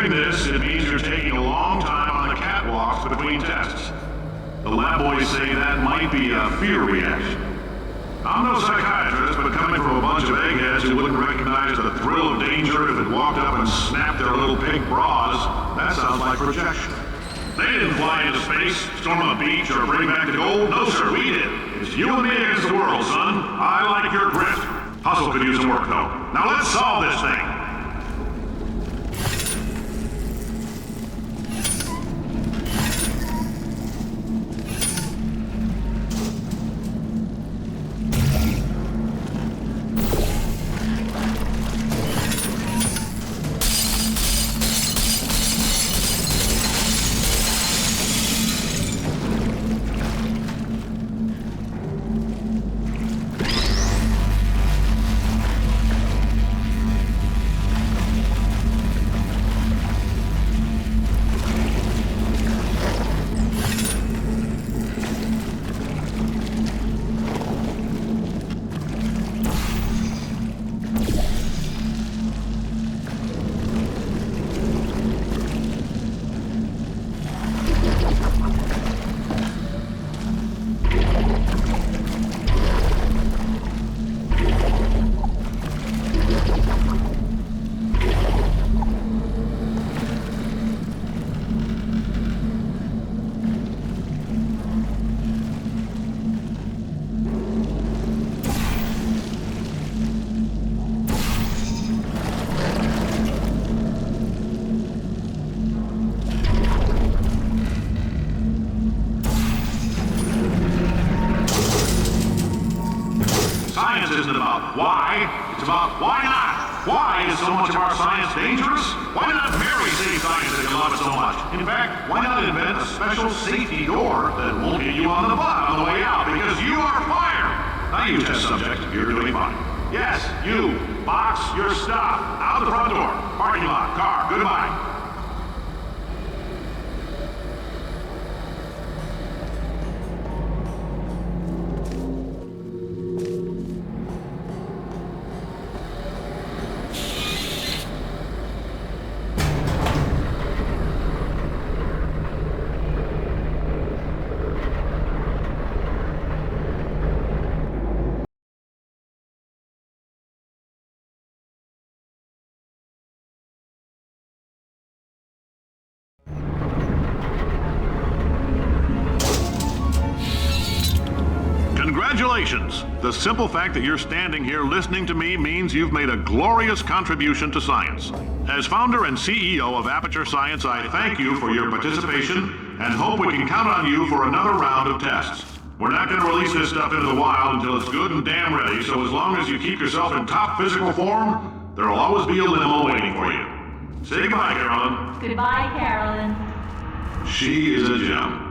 doing this, it means you're taking a long time on the catwalks between tests. The lab boys say that might be a fear reaction. I'm no psychiatrist, but coming from a bunch of eggheads who wouldn't recognize the thrill of danger if it walked up and snapped their little pink bras, that sounds like projection. They didn't fly into space, storm a beach, or bring back the gold. No, sir, we did. It's you and me against the world, son. I like your grit. Hustle could use some work, though. Now let's solve this thing. Science isn't about why, it's about why not. Why is so much of our science dangerous? Why not marry say science that you love it so much? In fact, why not invent a special safety door that won't hit you on the butt on the way out because you are fired? Now you test subject, you're doing fine. Yes, you, box your stuff, out the front door, parking lot, car, goodbye. Congratulations! The simple fact that you're standing here listening to me means you've made a glorious contribution to science. As founder and CEO of Aperture Science, I thank you for your participation and hope we can count on you for another round of tests. We're not going to release this stuff into the wild until it's good and damn ready, so as long as you keep yourself in top physical form, there'll always be a limo waiting for you. Say goodbye, Carolyn. Goodbye, Carolyn. She is a gem.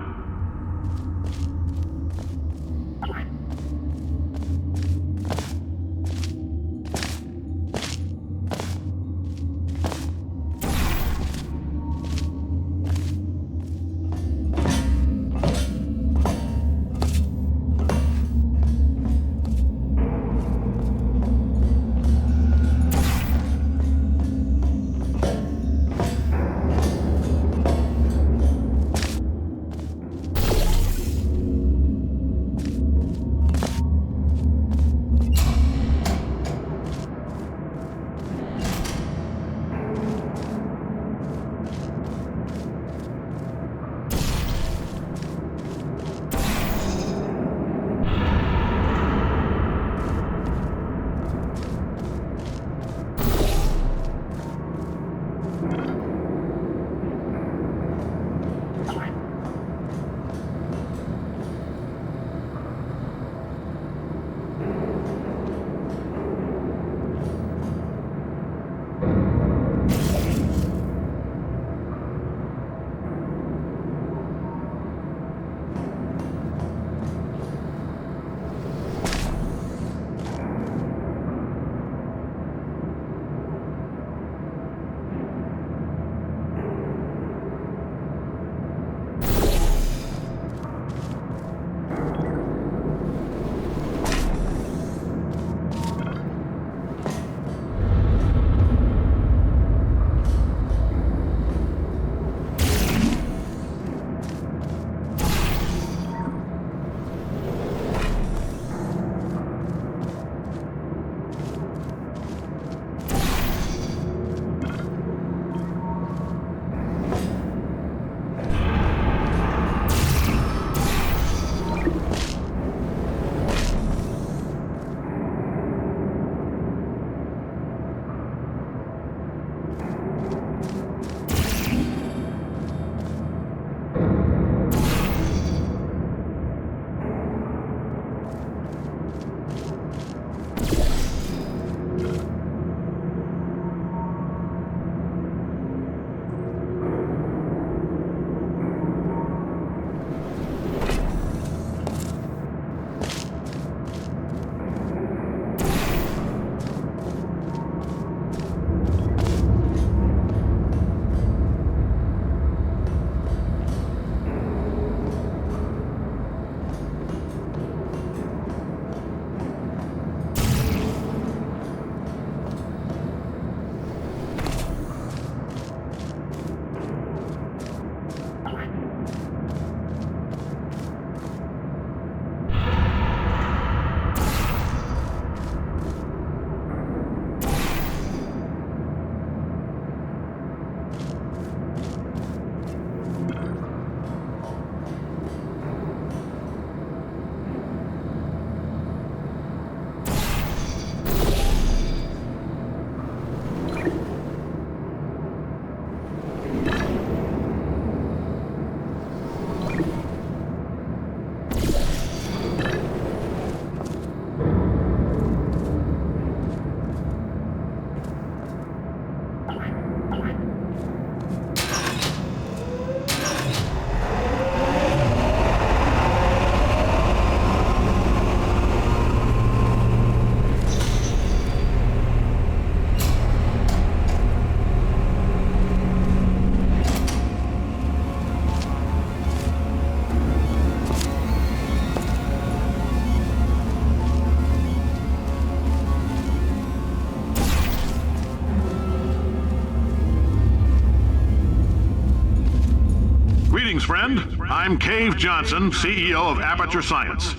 Greetings, friend. I'm Cave Johnson, CEO of Aperture Science.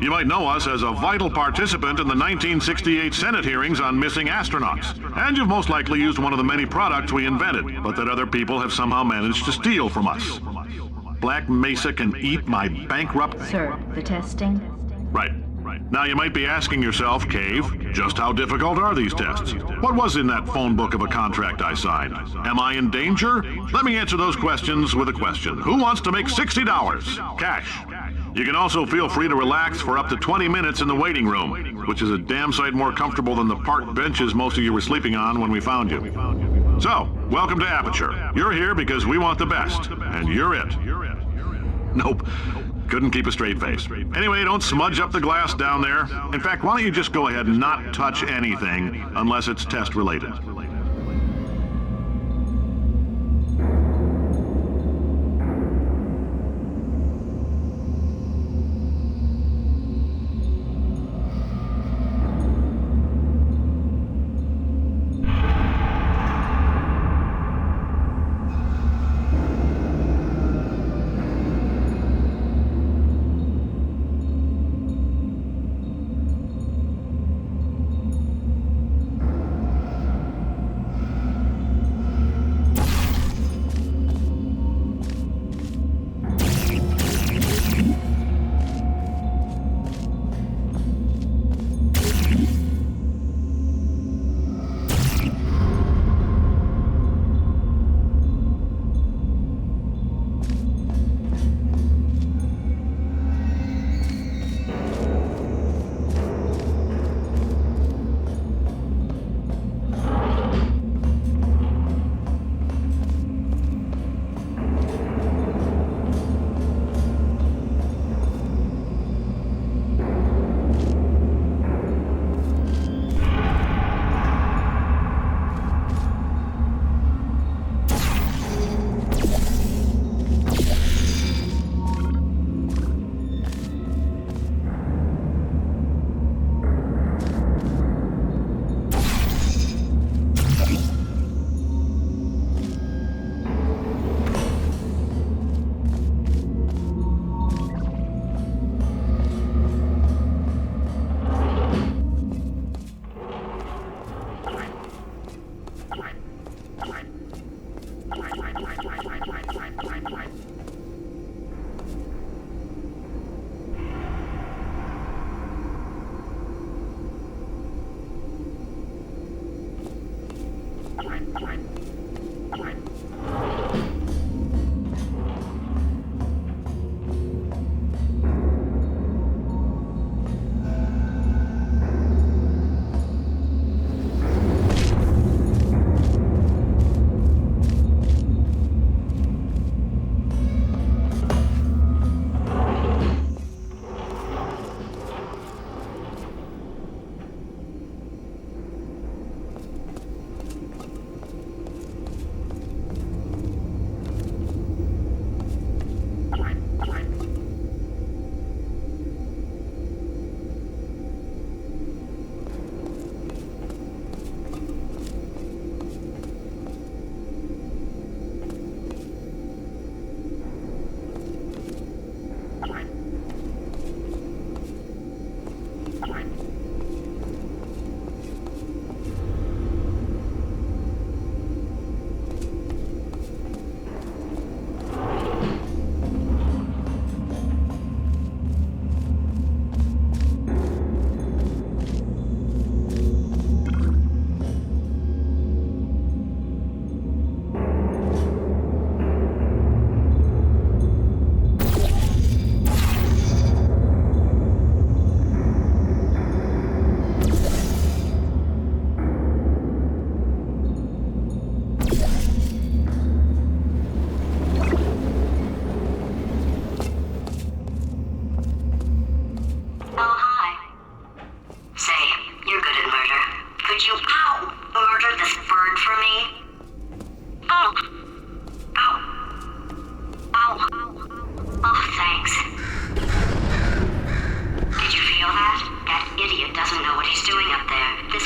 You might know us as a vital participant in the 1968 Senate hearings on missing astronauts. And you've most likely used one of the many products we invented, but that other people have somehow managed to steal from us. Black Mesa can eat my bankrupt... Sir, the testing? Right. Now you might be asking yourself, Cave, just how difficult are these tests? What was in that phone book of a contract I signed? Am I in danger? Let me answer those questions with a question. Who wants to make $60? Cash. You can also feel free to relax for up to 20 minutes in the waiting room, which is a damn sight more comfortable than the park benches most of you were sleeping on when we found you. So, welcome to Aperture. You're here because we want the best, and you're it. Nope. Couldn't keep a straight face. Anyway, don't smudge up the glass down there. In fact, why don't you just go ahead and not touch anything unless it's test related?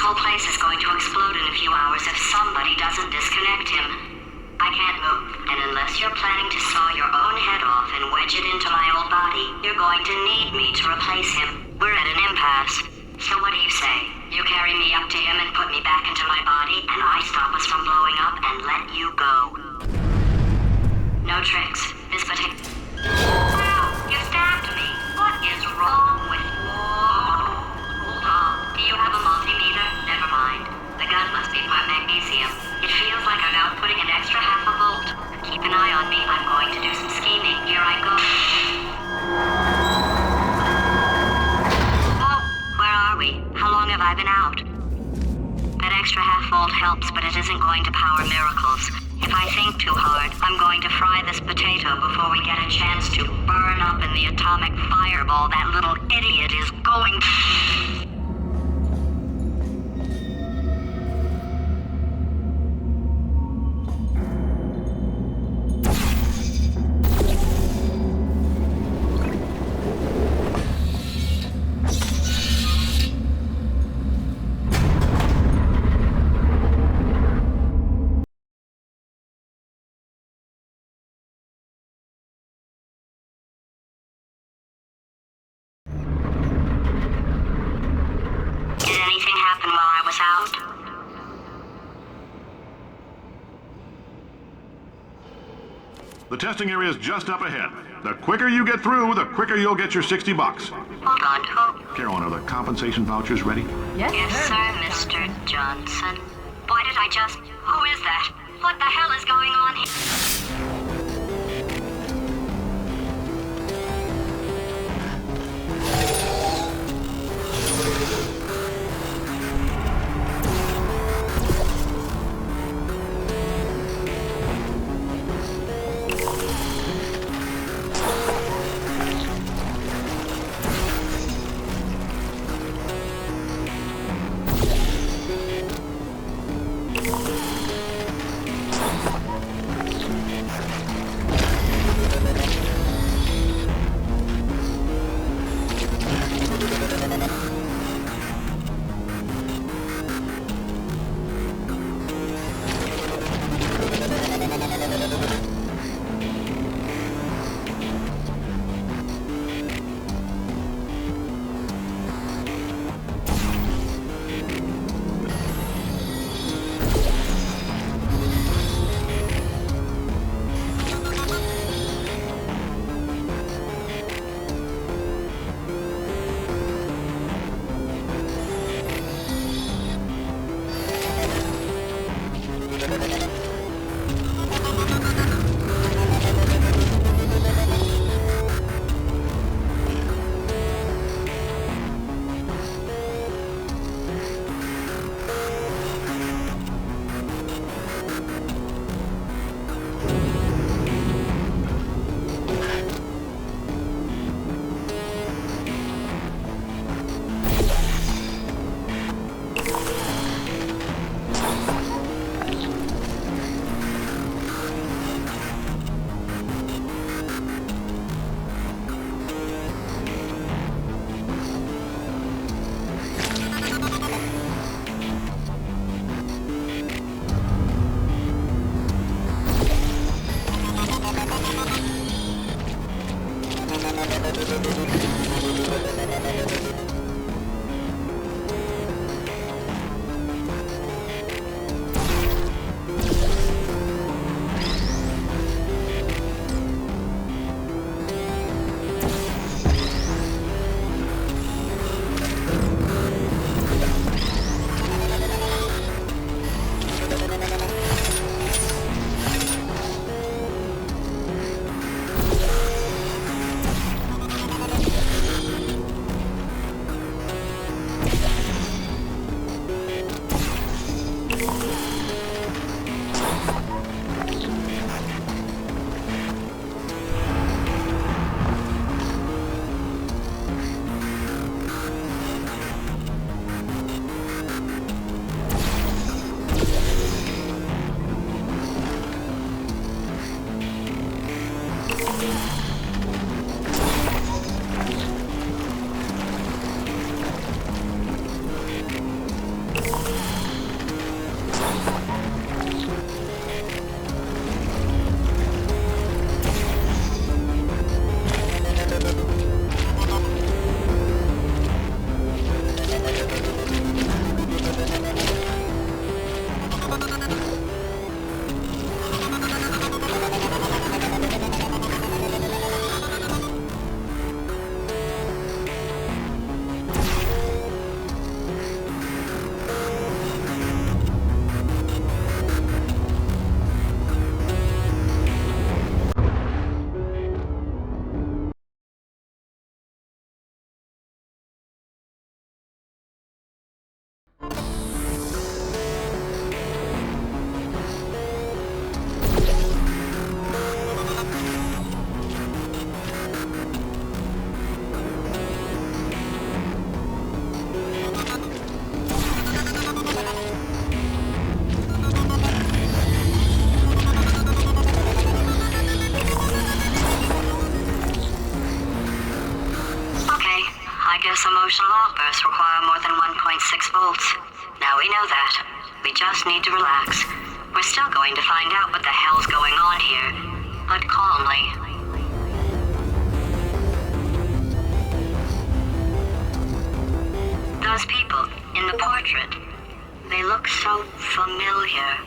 whole place is going to explode in a few hours if somebody doesn't disconnect him. I can't move, and unless you're planning to saw your own head off and wedge it into my old body, you're going to need me to replace him. We're at an impasse. So what do you say? You carry me up to him and put me back into my body, and I stop us from blowing up and let you go. No tricks. This particular... Wow! You stabbed me! What is wrong with you? Hold on. Do you have a multimeter? Never mind. The gun must be part magnesium. It feels like I'm outputting an extra half a volt. Keep an eye on me. I'm going to do some scheming. Here I go. Oh, where are we? How long have I been out? That extra half volt helps, but it isn't going to power miracles. If I think too hard, I'm going to fry this potato before we get a chance to burn up in the atomic fireball that little idiot is going... Did anything happen while I was out? The testing area is just up ahead. The quicker you get through, the quicker you'll get your $60. Hold on, who? Carolyn, are the compensation vouchers ready? Yes, Yes, sir, Mr. Johnson. Why did I just... Who is that? What the hell is going on here? Emotional outbursts require more than 1.6 volts. Now we know that. We just need to relax. We're still going to find out what the hell's going on here, but calmly. Those people in the portrait, they look so familiar.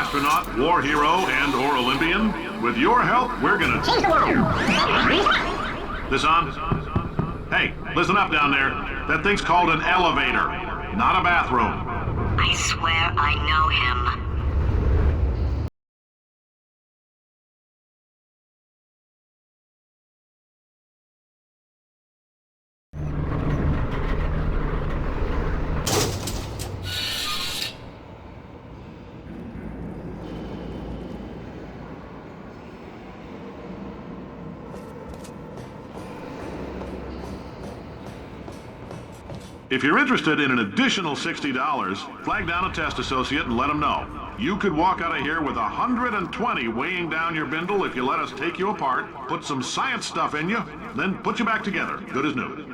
astronaut, war hero, and/or Olympian. With your help, we're gonna change the world. This on? Hey, listen up down there. That thing's called an elevator, not a bathroom. I swear I know him. If you're interested in an additional $60, flag down a test associate and let them know. You could walk out of here with 120 weighing down your bindle if you let us take you apart, put some science stuff in you, then put you back together, good as new.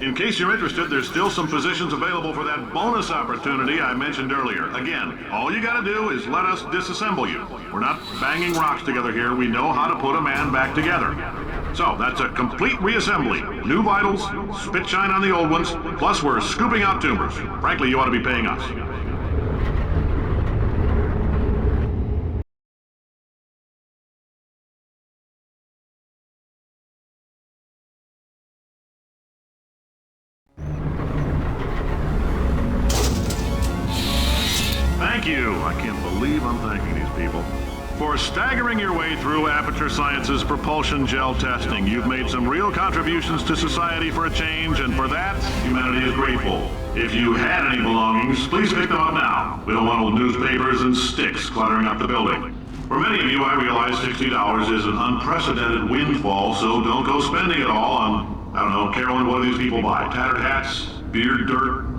In case you're interested, there's still some positions available for that bonus opportunity I mentioned earlier. Again, all you gotta do is let us disassemble you. We're not banging rocks together here. We know how to put a man back together. So that's a complete reassembly. New vitals, spit shine on the old ones, plus we're scooping out tumors. Frankly, you ought to be paying us. thank you. I can't believe I'm thanking these people. For staggering your way through Aperture Science's propulsion gel testing. You've made some real contributions to society for a change, and for that, humanity is grateful. If you had any belongings, please pick them up now. We don't want old newspapers and sticks cluttering up the building. For many of you, I realize $60 is an unprecedented windfall, so don't go spending it all on, I don't know, Carolyn, what do these people buy? Tattered hats? Beard dirt?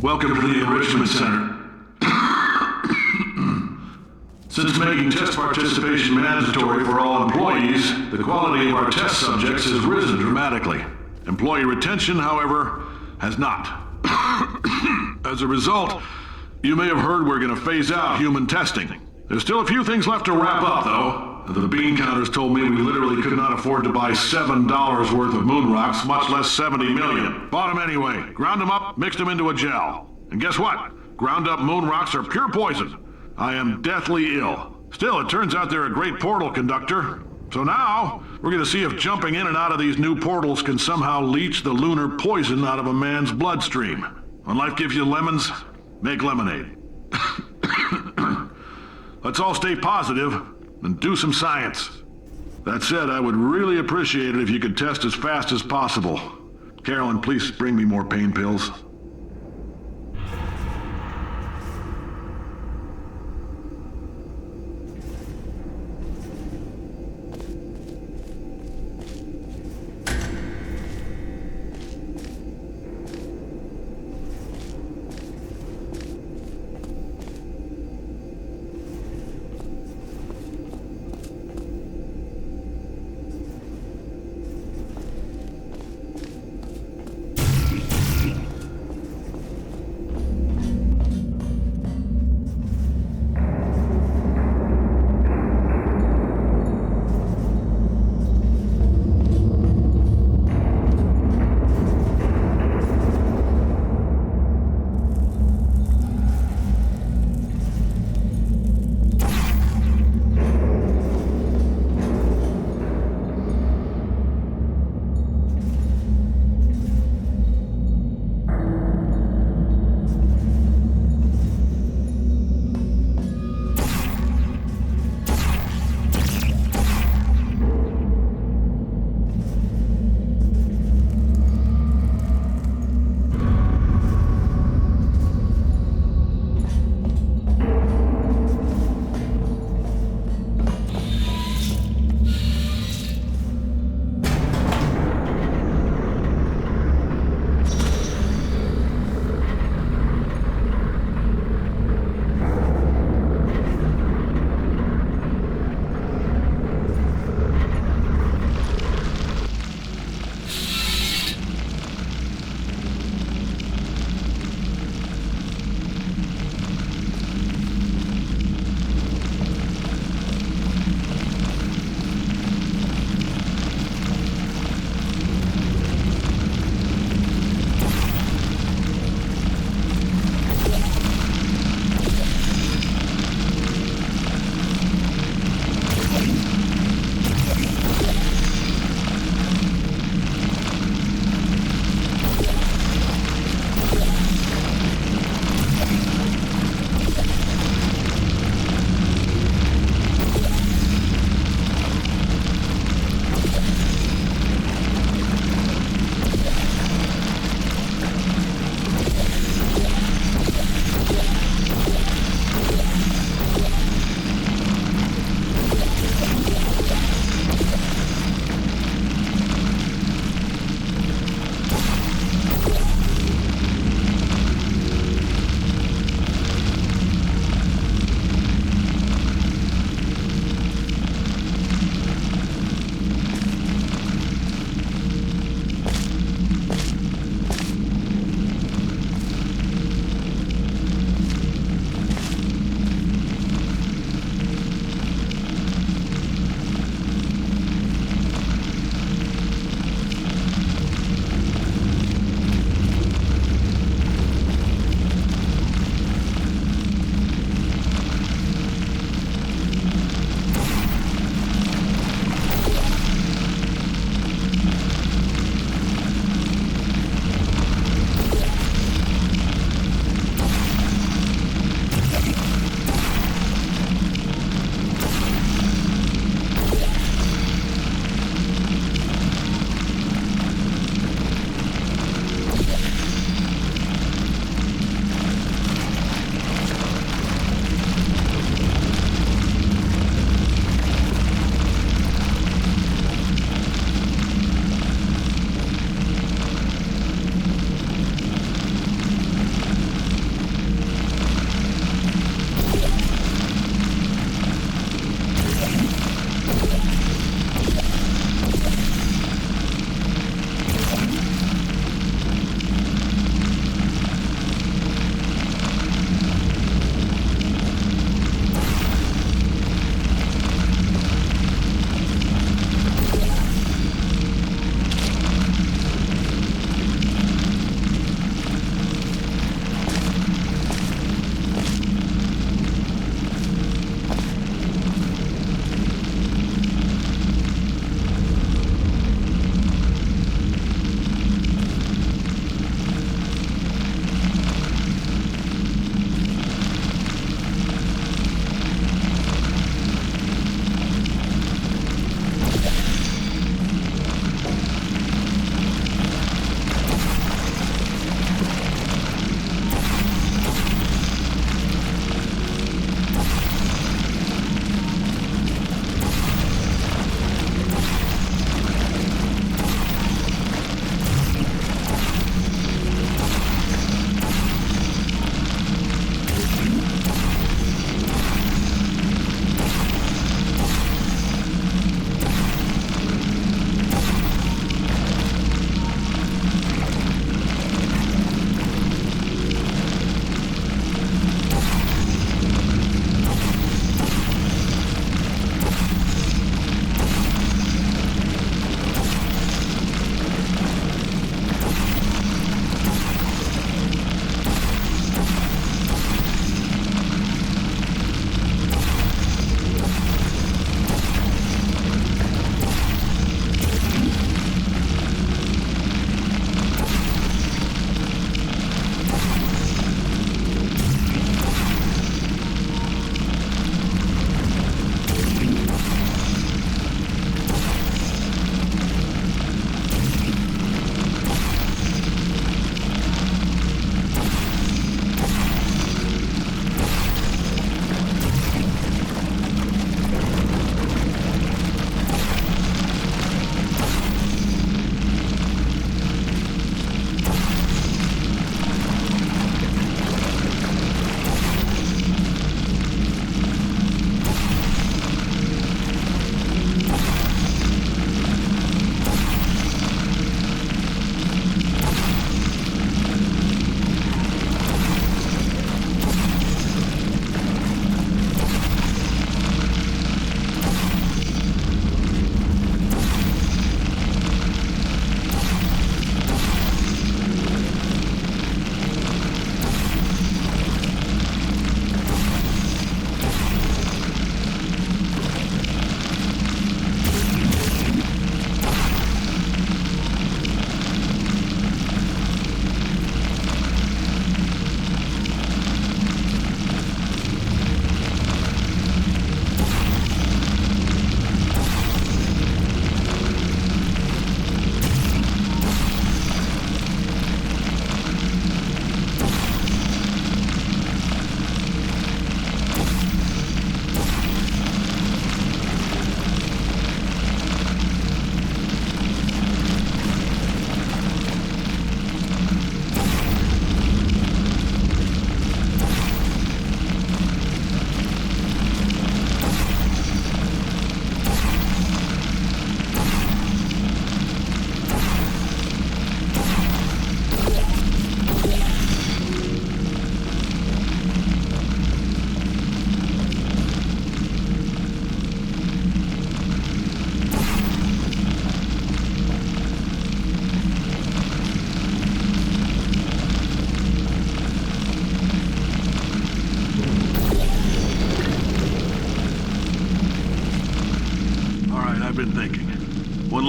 Welcome to the Enrichment Center. Since making test participation mandatory for all employees, the quality of our test subjects has risen dramatically. Employee retention, however, has not. As a result, You may have heard we're gonna phase out human testing. There's still a few things left to wrap up, though. The bean counters told me we literally could not afford to buy $7 worth of moon rocks, much less 70 million. Bought them anyway, ground them up, mixed them into a gel. And guess what? Ground up moon rocks are pure poison. I am deathly ill. Still, it turns out they're a great portal conductor. So now, we're gonna see if jumping in and out of these new portals can somehow leach the lunar poison out of a man's bloodstream. When life gives you lemons, make lemonade. Let's all stay positive and do some science. That said, I would really appreciate it if you could test as fast as possible. Carolyn, please bring me more pain pills.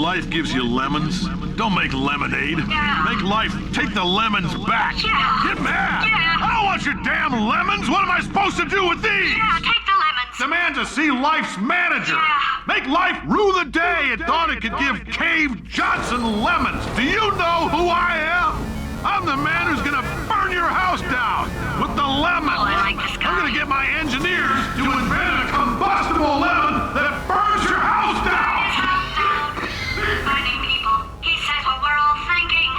life gives you lemons? Don't make lemonade. Yeah. Make life take the lemons back. Yeah. Get mad. Yeah. I don't want your damn lemons. What am I supposed to do with these? Yeah, take the lemons. Demand to see life's manager. Yeah. Make life rue the day it thought it could give Cave Johnson lemons. Do you know who I am? I'm the man who's gonna burn your house down with the lemon. Oh, I like this guy. I'm gonna get my engineers to invent a combustible lemon that burns your house down. Finding people. He says what we're all thinking.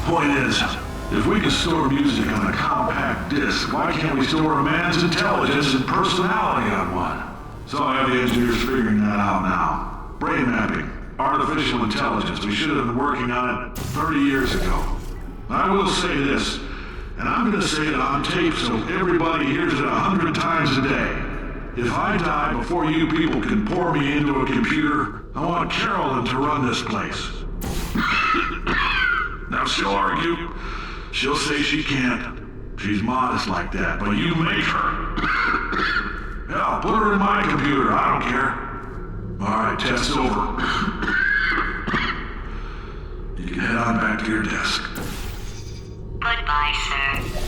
Point is, if we can store music on a compact disc, why can't we store a man's intelligence and personality on one? So I have the engineers figuring that out now. Brain mapping, artificial intelligence. We should have been working on it 30 years ago. I will say this, and I'm going to say it on tape so everybody hears it 100 times a day. If I die before you people can pour me into a computer, I want Carolyn to run this place. Now she'll argue. She'll say she can't. She's modest like that, but you make her. Hell, put her in my computer. I don't care. All right, test's over. You can head on back to your desk. Goodbye, sir.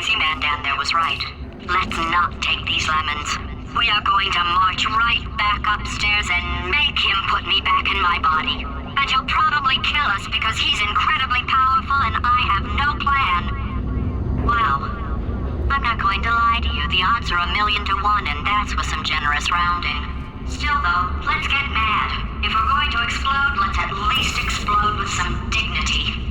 crazy man down there was right. Let's not take these lemons. We are going to march right back upstairs and make him put me back in my body. And he'll probably kill us because he's incredibly powerful and I have no plan. Well, I'm not going to lie to you. The odds are 1,000,000 to 1, and that's with some generous rounding. Still, though, let's get mad. If we're going to explode, let's at least explode with some dignity.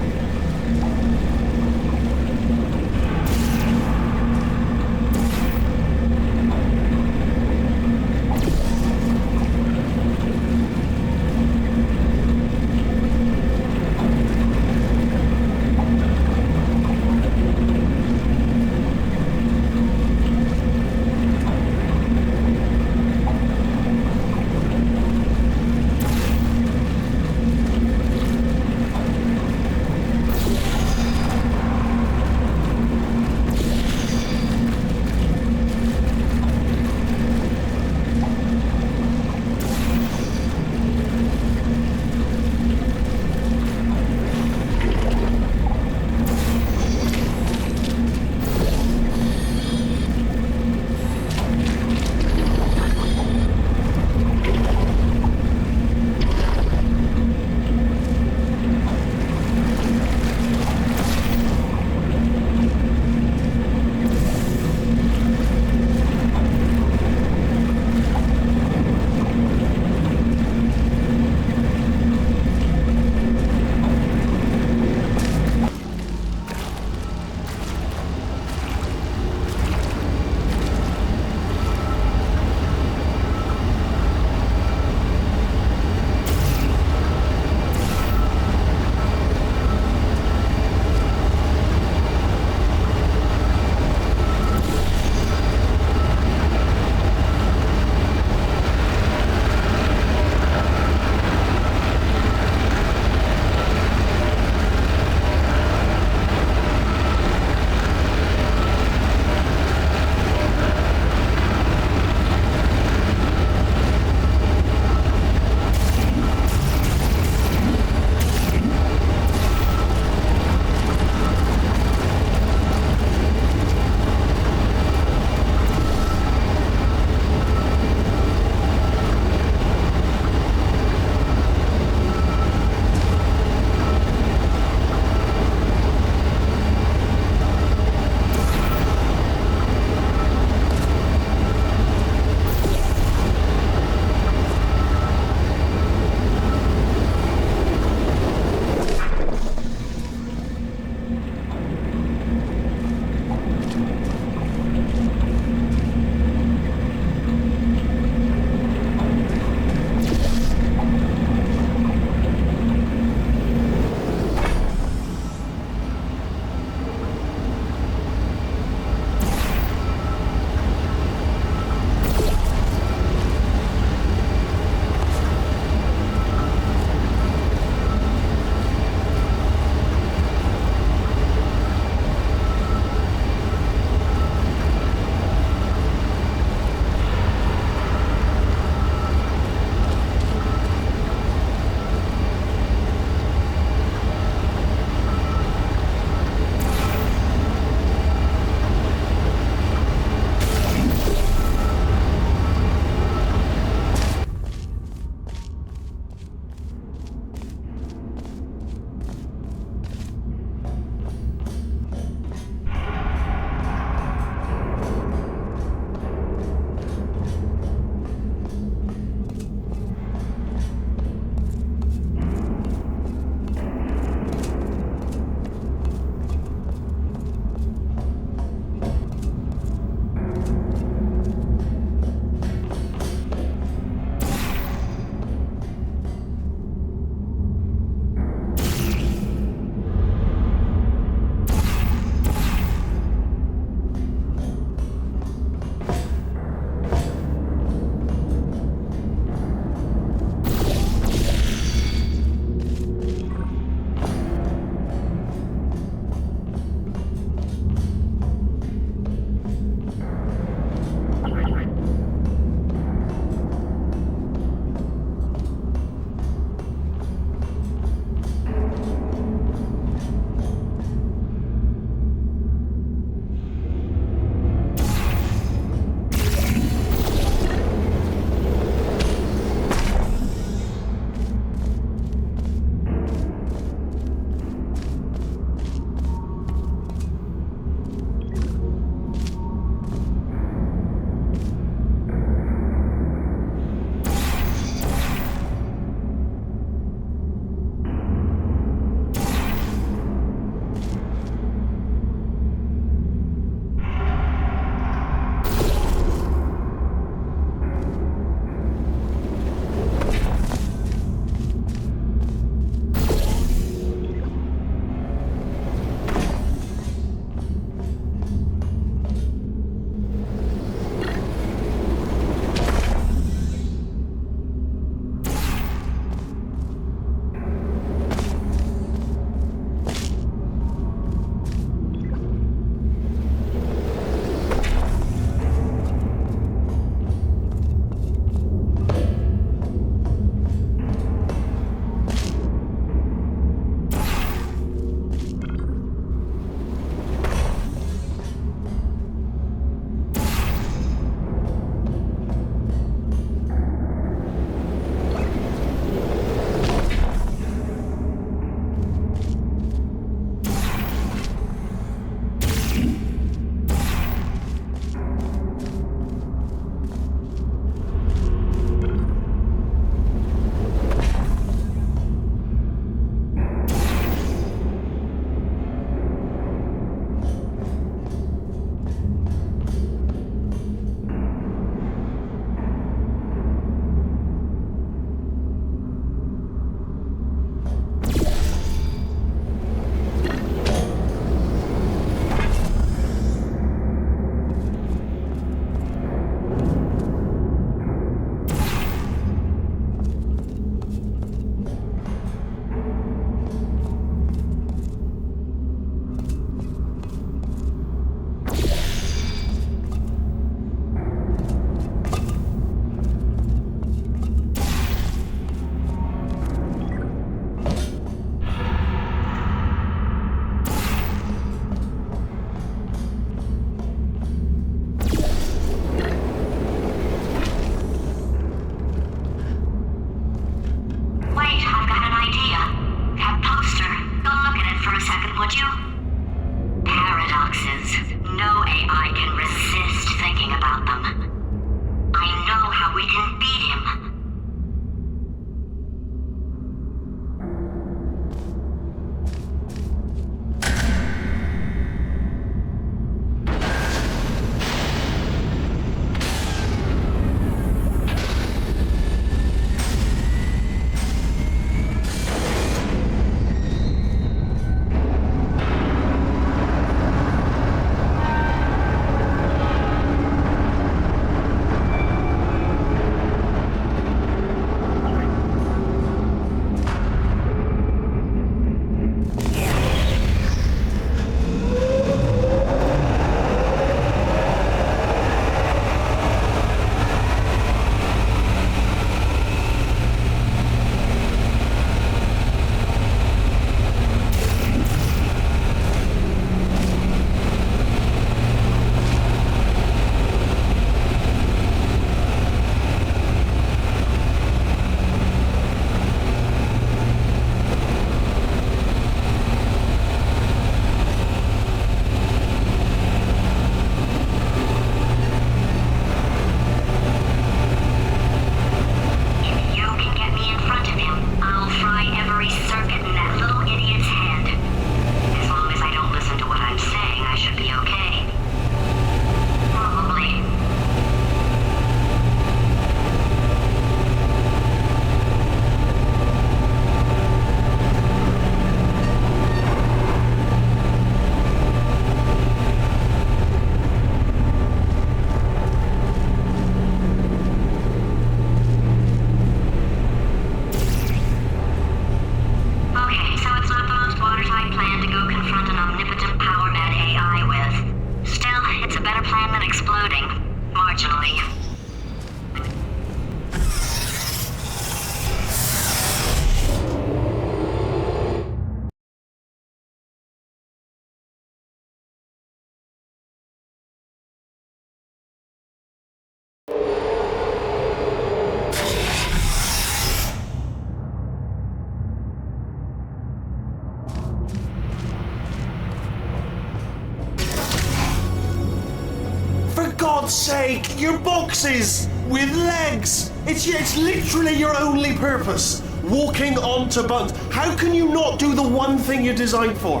God's sake, your boxes with legs. It's literally your only purpose. Walking onto buttons. How can you not do the one thing you're designed for?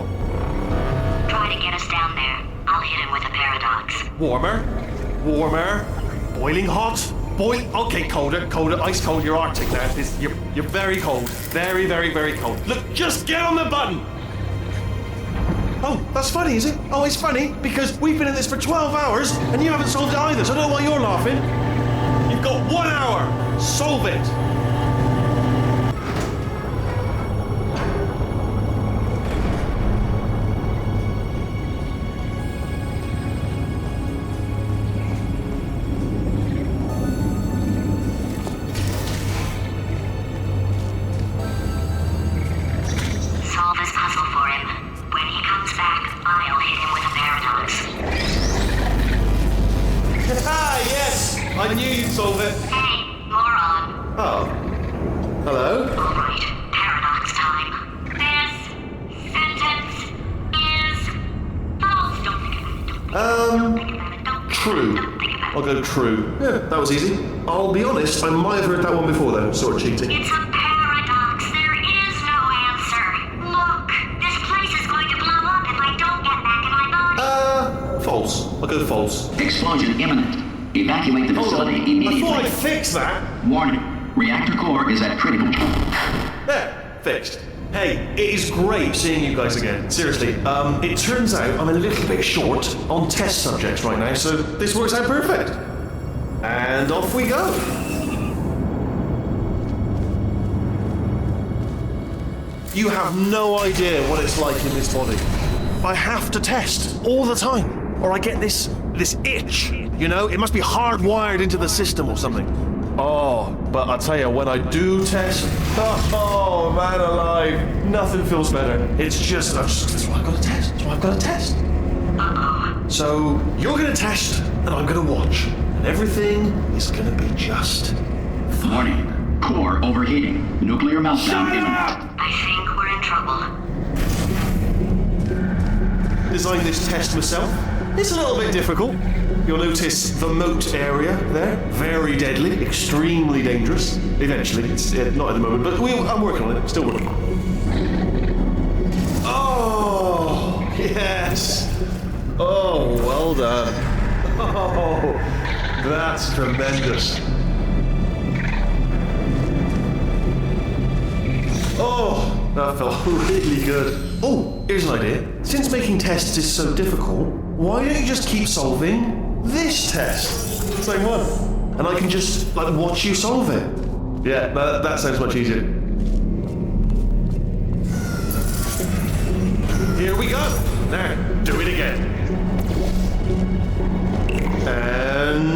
Try to get us down there. I'll hit him with a paradox. Warmer, boiling hot, okay, colder, ice cold. You're Arctic now. You're very cold, very, very, very cold. Look, just get on the button. Oh, that's funny, is it? Oh, it's funny because we've been in this for 12 hours and you haven't solved it either. So I don't know why you're laughing. You've got 1 hour. Solve it. Solve this puzzle for him. When he comes back, I'll hit him with a paradox. Ah, yes! I knew you'd solve it. Hey, moron. Oh. Hello? All right, paradox time. This sentence is false. Don't think about it. Don't True. Don't think about it. I'll go true. Yeah, that was easy. I'll be honest, I might have heard that one before though, sort of cheating. It's a paradox. There is no answer. Look, this place is going to blow up if I don't get back in my body. False. I'll go false. Explosion imminent. Evacuate the facility immediately. I thought I fixed that. Warning. Reactor core is at critical. There, fixed. Hey, it is great seeing you guys again. Seriously, it turns out I'm a little bit short on test subjects right now, so this works out perfect. And off we go. You have no idea what it's like in this body. I have to test all the time, or I get this itch. You know, it must be hardwired into the system or something. Oh, but I tell you, when I do test, oh man alive, nothing feels better. It's just, that's why I've got to test. That's why I've got to test. So you're going to test, and I'm going to watch, and everything is going to be just fine. Warning. Core overheating. Nuclear meltdown Shut imminent. up! I think we're in trouble. Designed this test myself. It's a little bit difficult. You'll notice the moat area there. Very deadly, extremely dangerous. Eventually, it's not at the moment, but I'm working on it. Still working. Oh, yes. Oh, well done. Oh, that's tremendous. Oh, that felt really good. Oh, here's an idea. Since making tests is so difficult, why don't you just keep solving this test? Same one. And I can just, watch you solve it. Yeah, that sounds much easier. Here we go. Now, do it again. And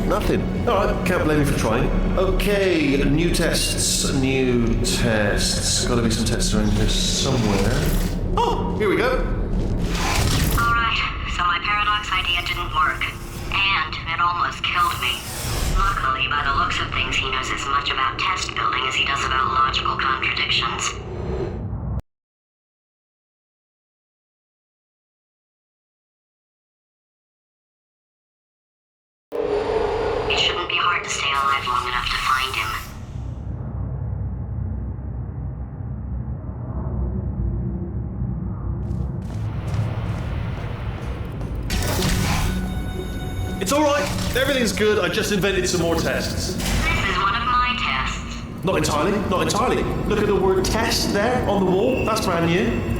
nothing. Alright, can't blame you for trying. Okay, new tests. Gotta be some tests around here somewhere. Oh, here we go. Alright, so my paradox idea didn't work. And it almost killed me. Luckily, by the looks of things, he knows as much about test building as he does about logical contradictions. It shouldn't be hard to stay alive long enough to find him. It's alright. Everything's good. I just invented some more tests. This is one of my tests. Not entirely. Look at the word test there on the wall. That's brand new.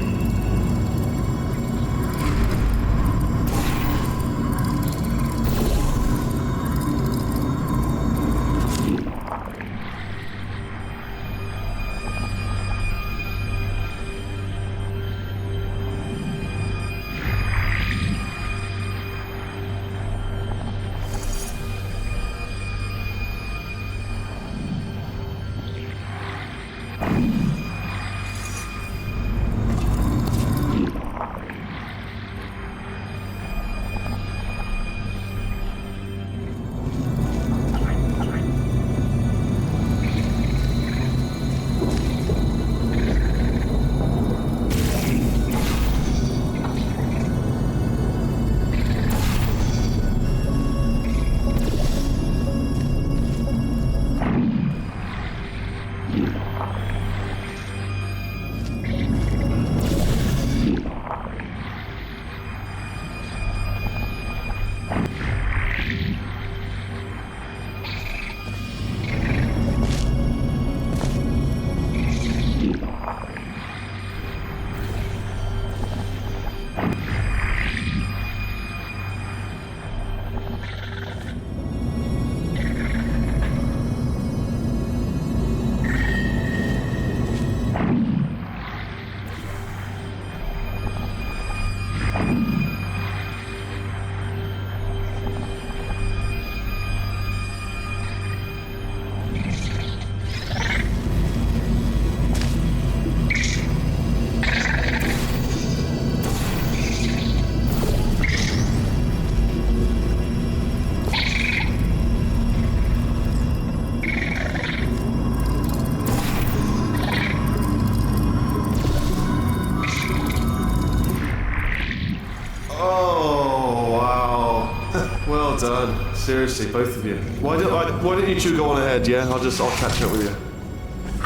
seriously, both of you. Why don't you two go on ahead, yeah? I'll catch up with you.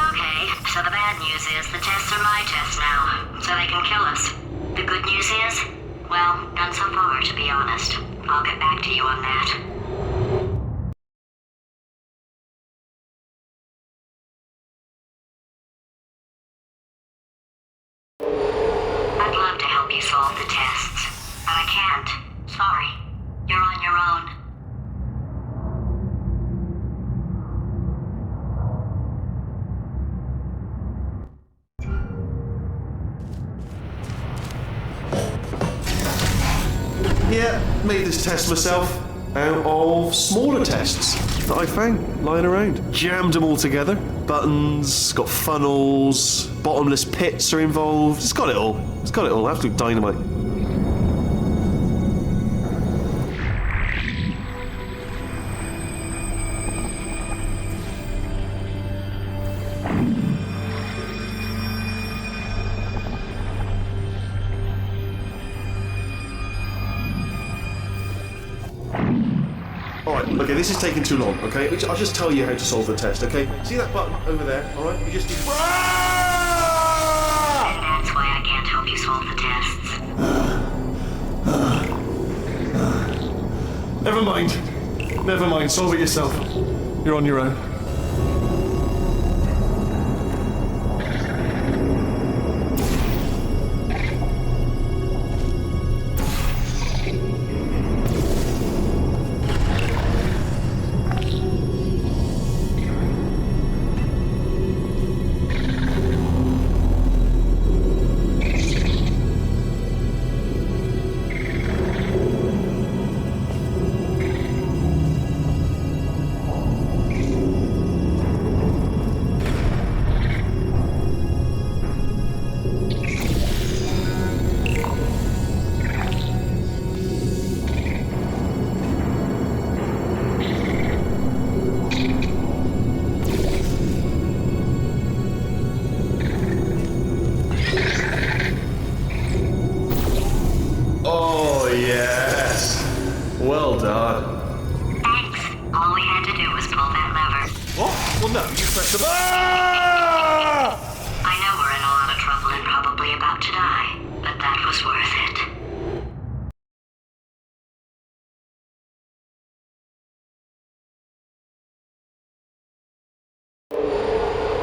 Okay, so the bad news is the tests are my tests now, so they can kill us. The good news is, well, none so far, to be honest. I'll get back to you on that. I'd love to help you solve the tests, but I can't. Sorry. You're on your own. Yeah, made this test myself out of smaller tests that I found lying around. Jammed them all together. Buttons, got funnels, bottomless pits are involved. It's got it all. It's got it all. Absolute dynamite. Alright, okay, this is taking too long, okay? I'll just tell you how to solve the test, okay? See that button over there, alright? You just need... And that's why I can't help you solve the tests. Never mind. Never mind, solve it yourself. You're on your own. Oh, yes. Well done. Thanks. All we had to do was pull that lever. What? Well, no, you pressed the... Ah! I know we're in a lot of trouble and probably about to die, but that was worth it.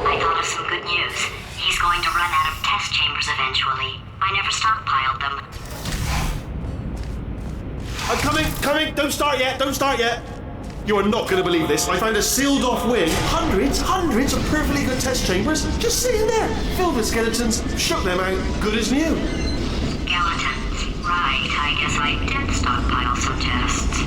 I thought of some good news. He's going to run out of test chambers eventually. I never stockpiled them. I'm coming! Don't start yet! You are not going to believe this. I found a sealed off wing. Hundreds of perfectly good test chambers just sitting there, filled with skeletons, shook them out, good as new. Skeletons. Right, I guess I did stockpile some tests.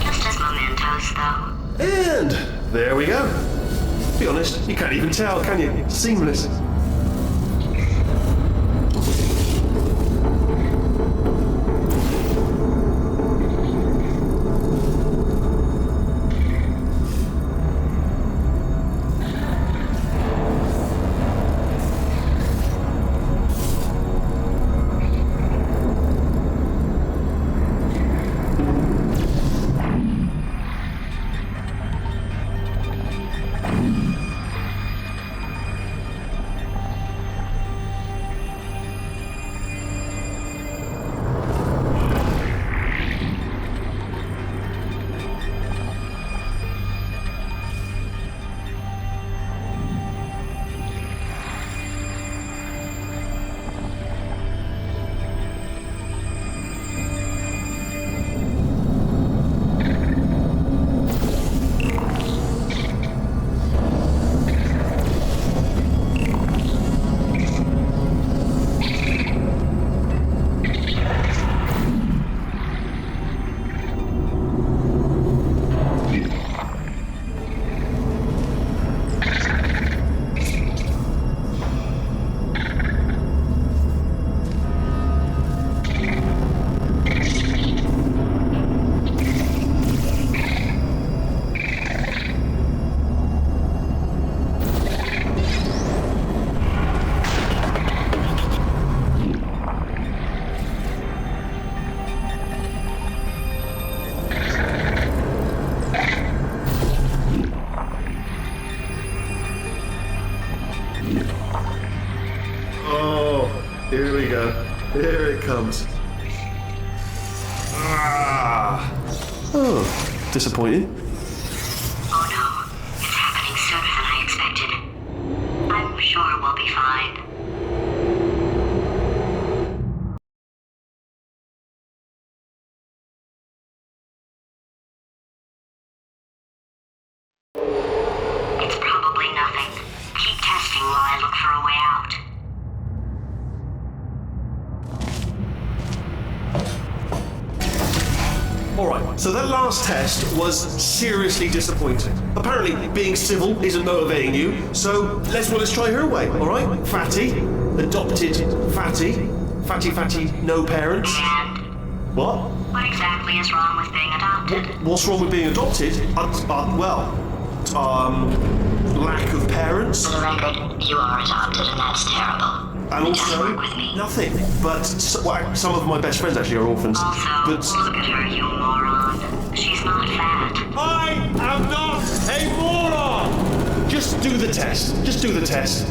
Just as mementos, though. And there we go. To be honest, you can't even tell, can you? It's seamless. Here it comes. Oh, disappointing. Oh no, it's happening sooner than I expected. I'm sure we'll be fine. It's probably nothing. Keep testing while I look for a way out. Alright, so that last test was seriously disappointing. Apparently, being civil isn't motivating you, so let's try her way, alright? Fatty, adopted fatty, fatty, no parents. And What? what exactly is wrong with being adopted? What's wrong with being adopted? Lack of parents. For the record, you are adopted and that's terrible. And It doesn't also, work with me. nothing. But some of my best friends actually are orphans. Also, But look at her, you moron. She's not fat. I am not a moron! Just do the test. Just do the test.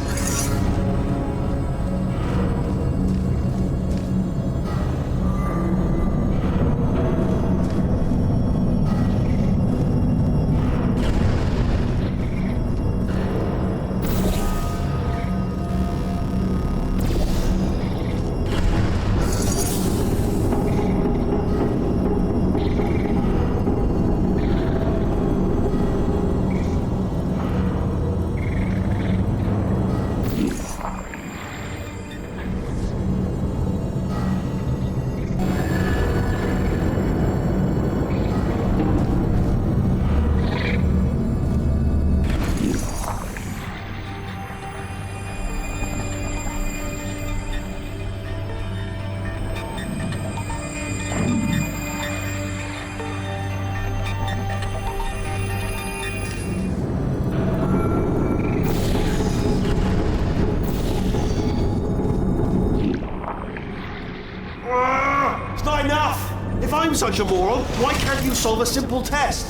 It's not enough! If I'm such a moron, why can't you solve a simple test?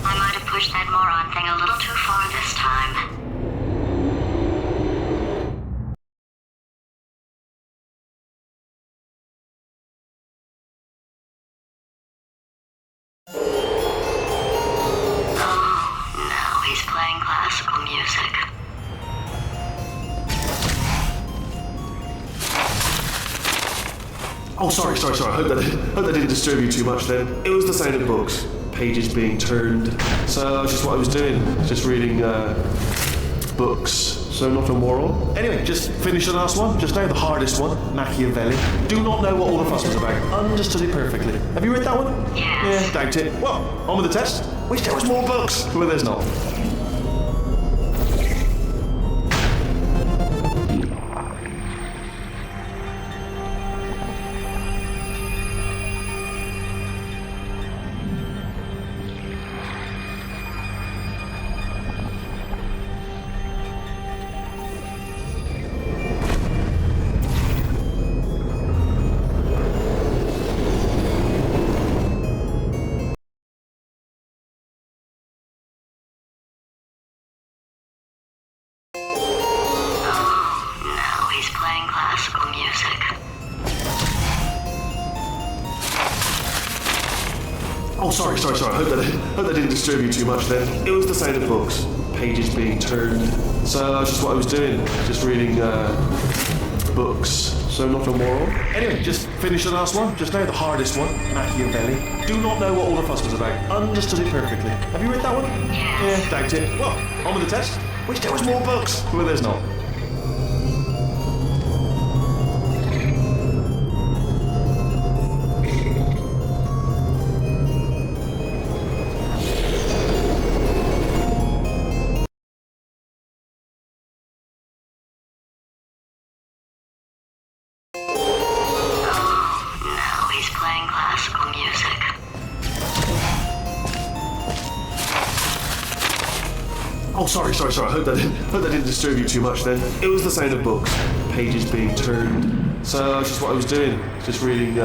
I might have pushed that moron thing a little too far this time. Oh, now he's playing classical music. Oh, sorry. I hope that didn't disturb you too much then. It was the sound of books. Pages being turned. So that's just what I was doing. Just reading books. So not a moral. Anyway, just finish the last one. Just now, the hardest one. Machiavelli. Do not know what all the fuss was about. Understood it perfectly. Have you read that one? Yes. Yeah, doubt it. Well, on with the test. Wish there was more books. Well, there's not. Now he's playing classical music. Oh, sorry. I hope that didn't disturb you too much then. It was the sound of books. Pages being turned. So that's just what I was doing. Just reading books. So not a moral. Anyway, just finish the last one. Just now, the hardest one. Machiavelli. Do not know what all the fuss was about. Understood it perfectly. Have you read that one? Yes. Yeah, doubt it. Well, on with the test. Wish there was more books. Well, there's not. Now he's playing classical music. Oh, sorry. I hope that didn't disturb you too much then. It was the sound of books. Pages being turned. So that's just what I was doing. Just reading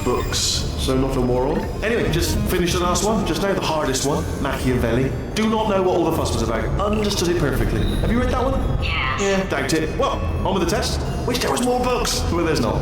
books, so not a moron. Anyway, just finished the last one, just now, the hardest one, Machiavelli. Do not know what all the fuss was about. Understood it perfectly. Have you read that one? Yes. Yeah, doubt it. Well, on with the test. Wish there was more books. Well, there's not.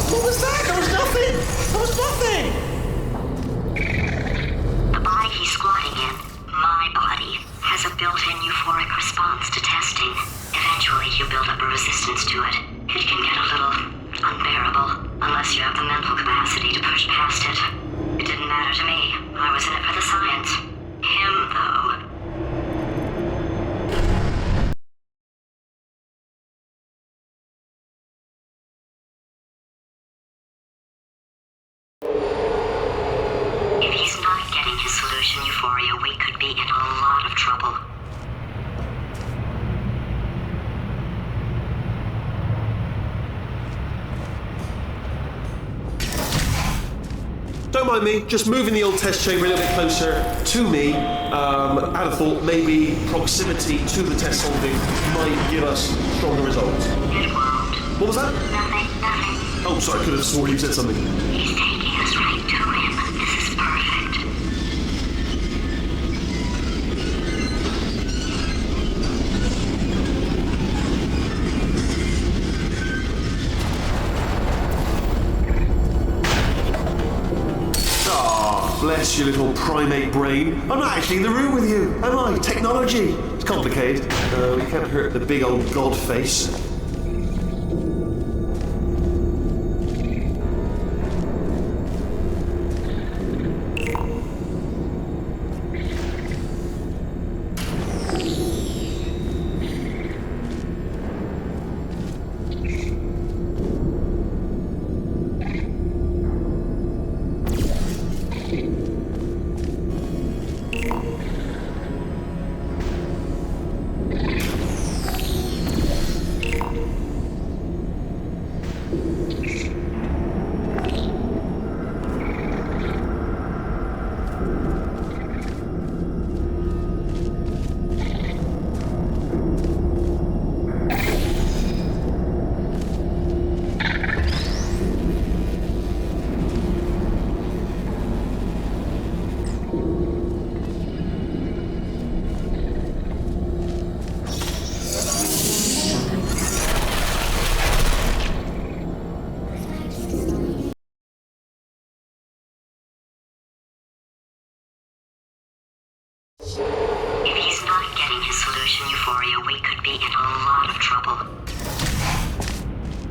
What was that? There was nothing! There was nothing! The body he's squatting in, my body, has a built-in euphoric response to testing. Eventually, you build up a resistance to it. It can get a little unbearable, unless you have the mental capacity to push past it. It didn't matter to me. I was in it for the science. Him, though. If he's not getting his solution euphoria, we could be in a lot of trouble. Don't mind me, just moving the old test chamber a little bit closer to me. I'd have thought maybe proximity to the test solving might give us stronger results. It won't. What was that? Nothing. Oh, sorry, I could have sworn you said something. He's taking us right to him. This is perfect. Bless your little primate brain. I'm not actually in the room with you, am I? Technology. It's complicated. We can't hurt the big old god face. If he's not getting his solution euphoria, we could be in a lot of trouble.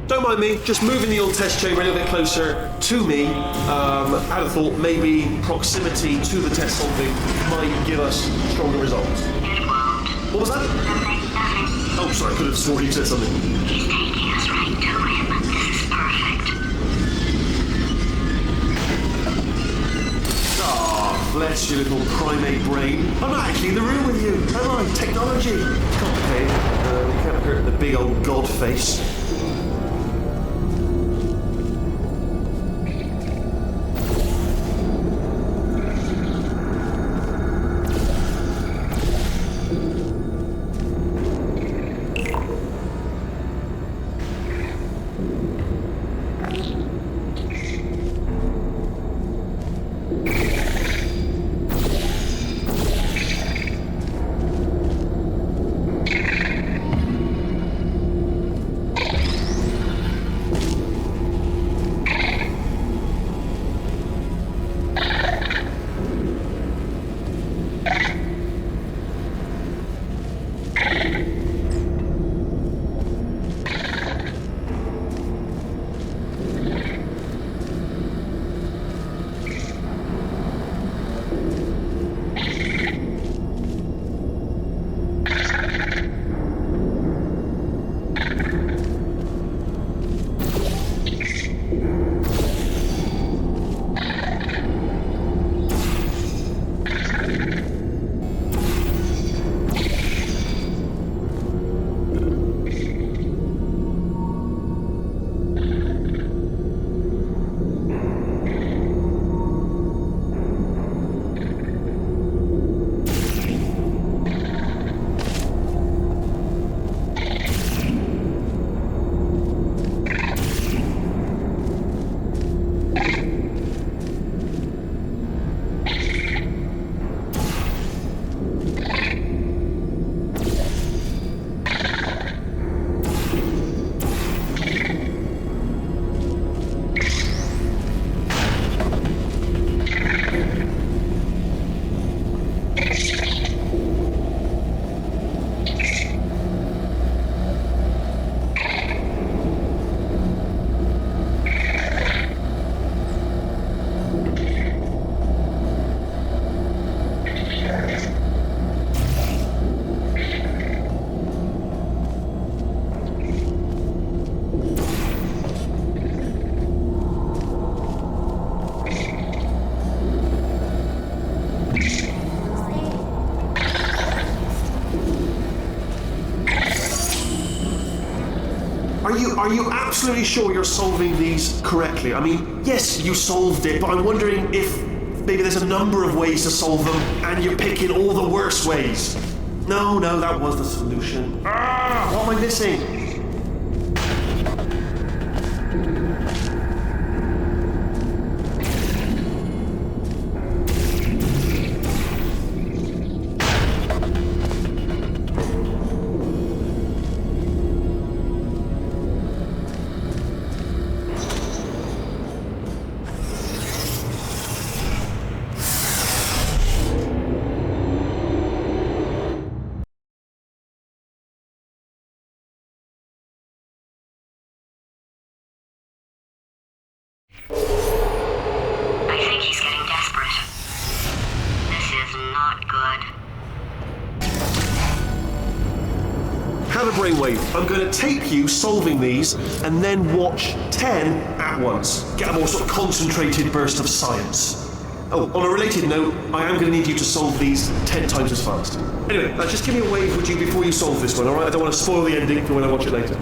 Don't mind me, just moving the old test chamber a little bit closer to me. I'd have thought maybe proximity to the test solving might give us stronger results. It won't. What was that? Nothing. Oh, sorry, I could have sworn you said something. He's taking us right to him. This is perfect. Bless your little primate brain. I'm not actually in the room with you, am I? Technology. It's complicated. We can't hurt the big old god face. Are you absolutely sure you're solving these correctly? I mean, yes, you solved it, but I'm wondering if maybe there's a number of ways to solve them, and you're picking all the worst ways. No, that was the solution. What am I missing? I think he's getting desperate. This is not good. Have a brainwave. I'm going to tape you solving these, and then watch 10 at once. Get a more sort of concentrated burst of science. Oh, on a related note, I am going to need you to solve these 10 times as fast. Anyway, just give me a wave, would you, before you solve this one, alright? I don't want to spoil the ending for when I watch it later.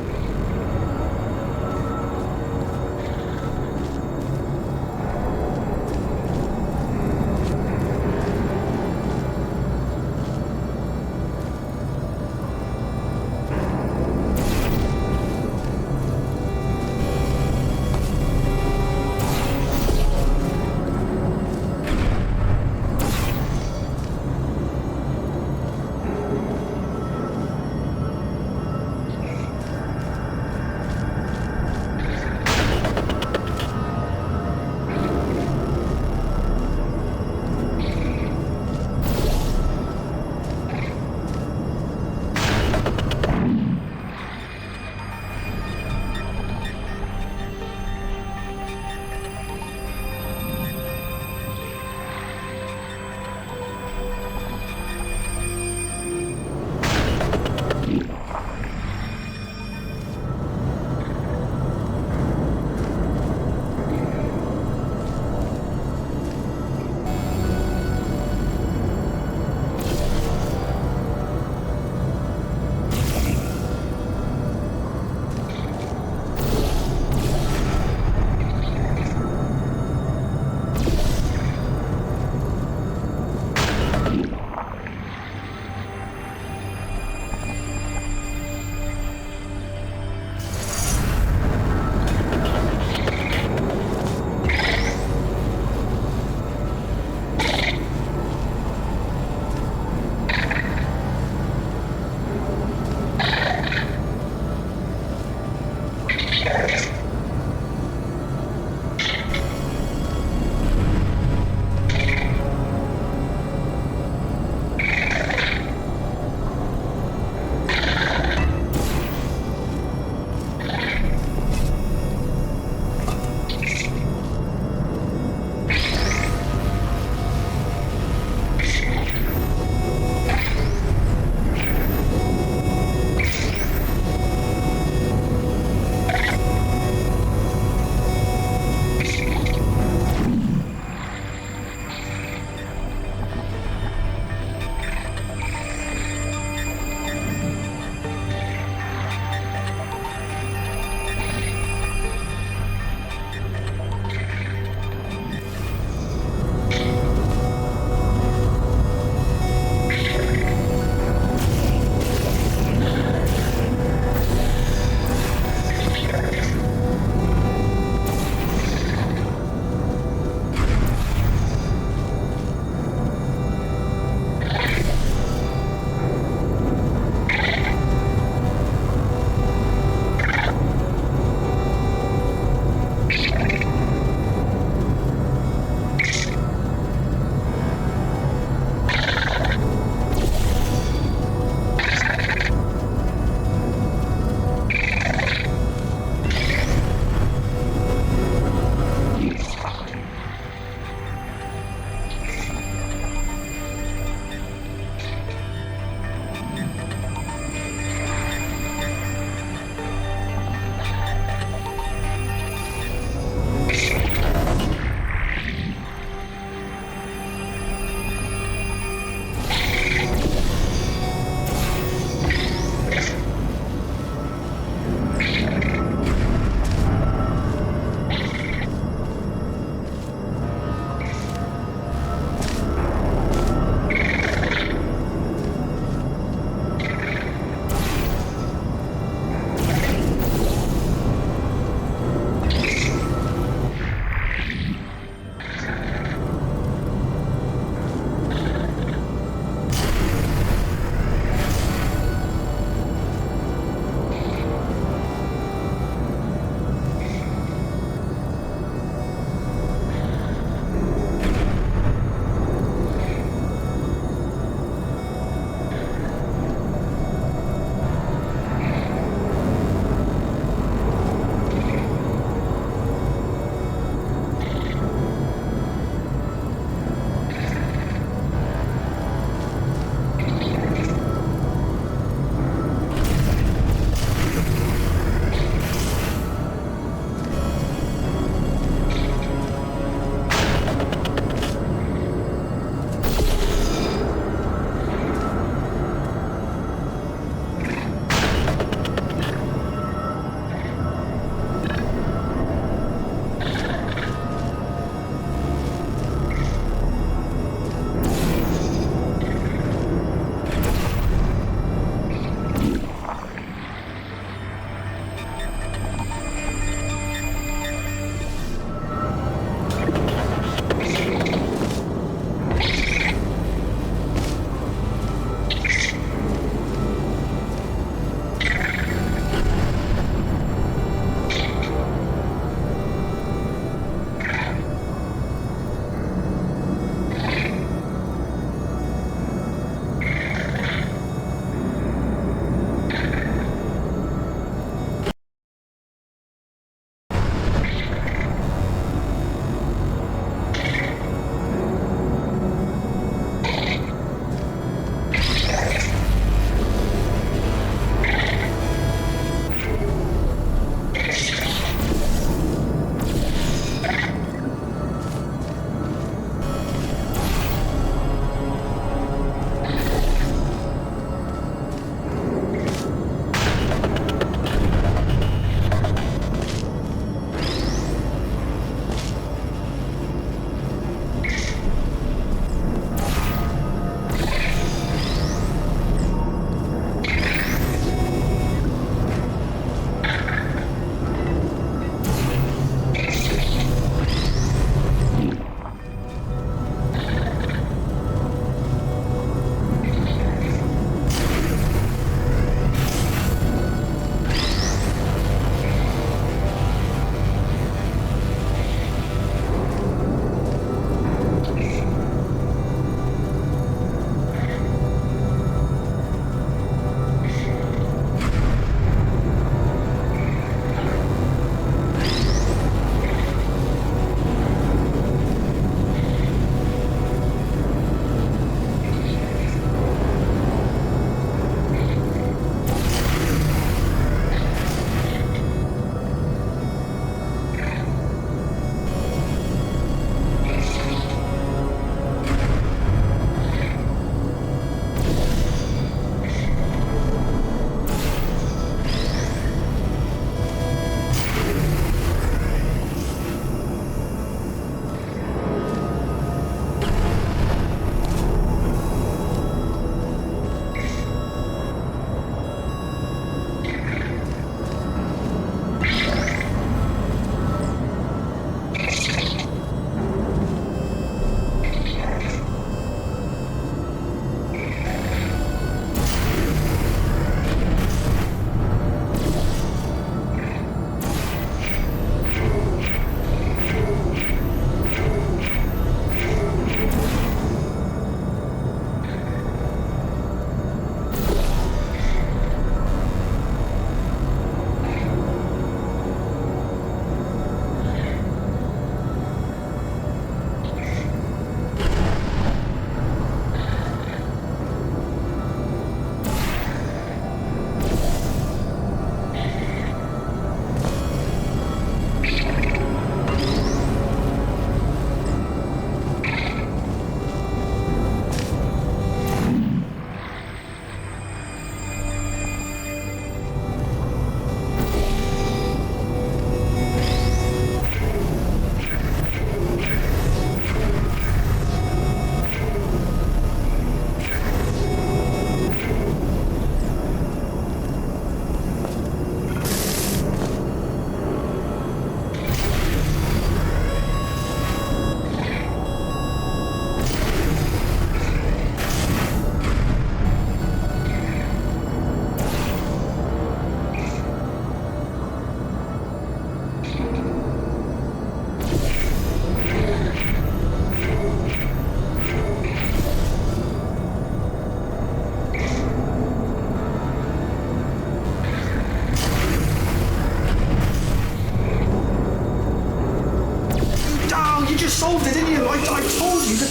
solved it, didn't you? I told you to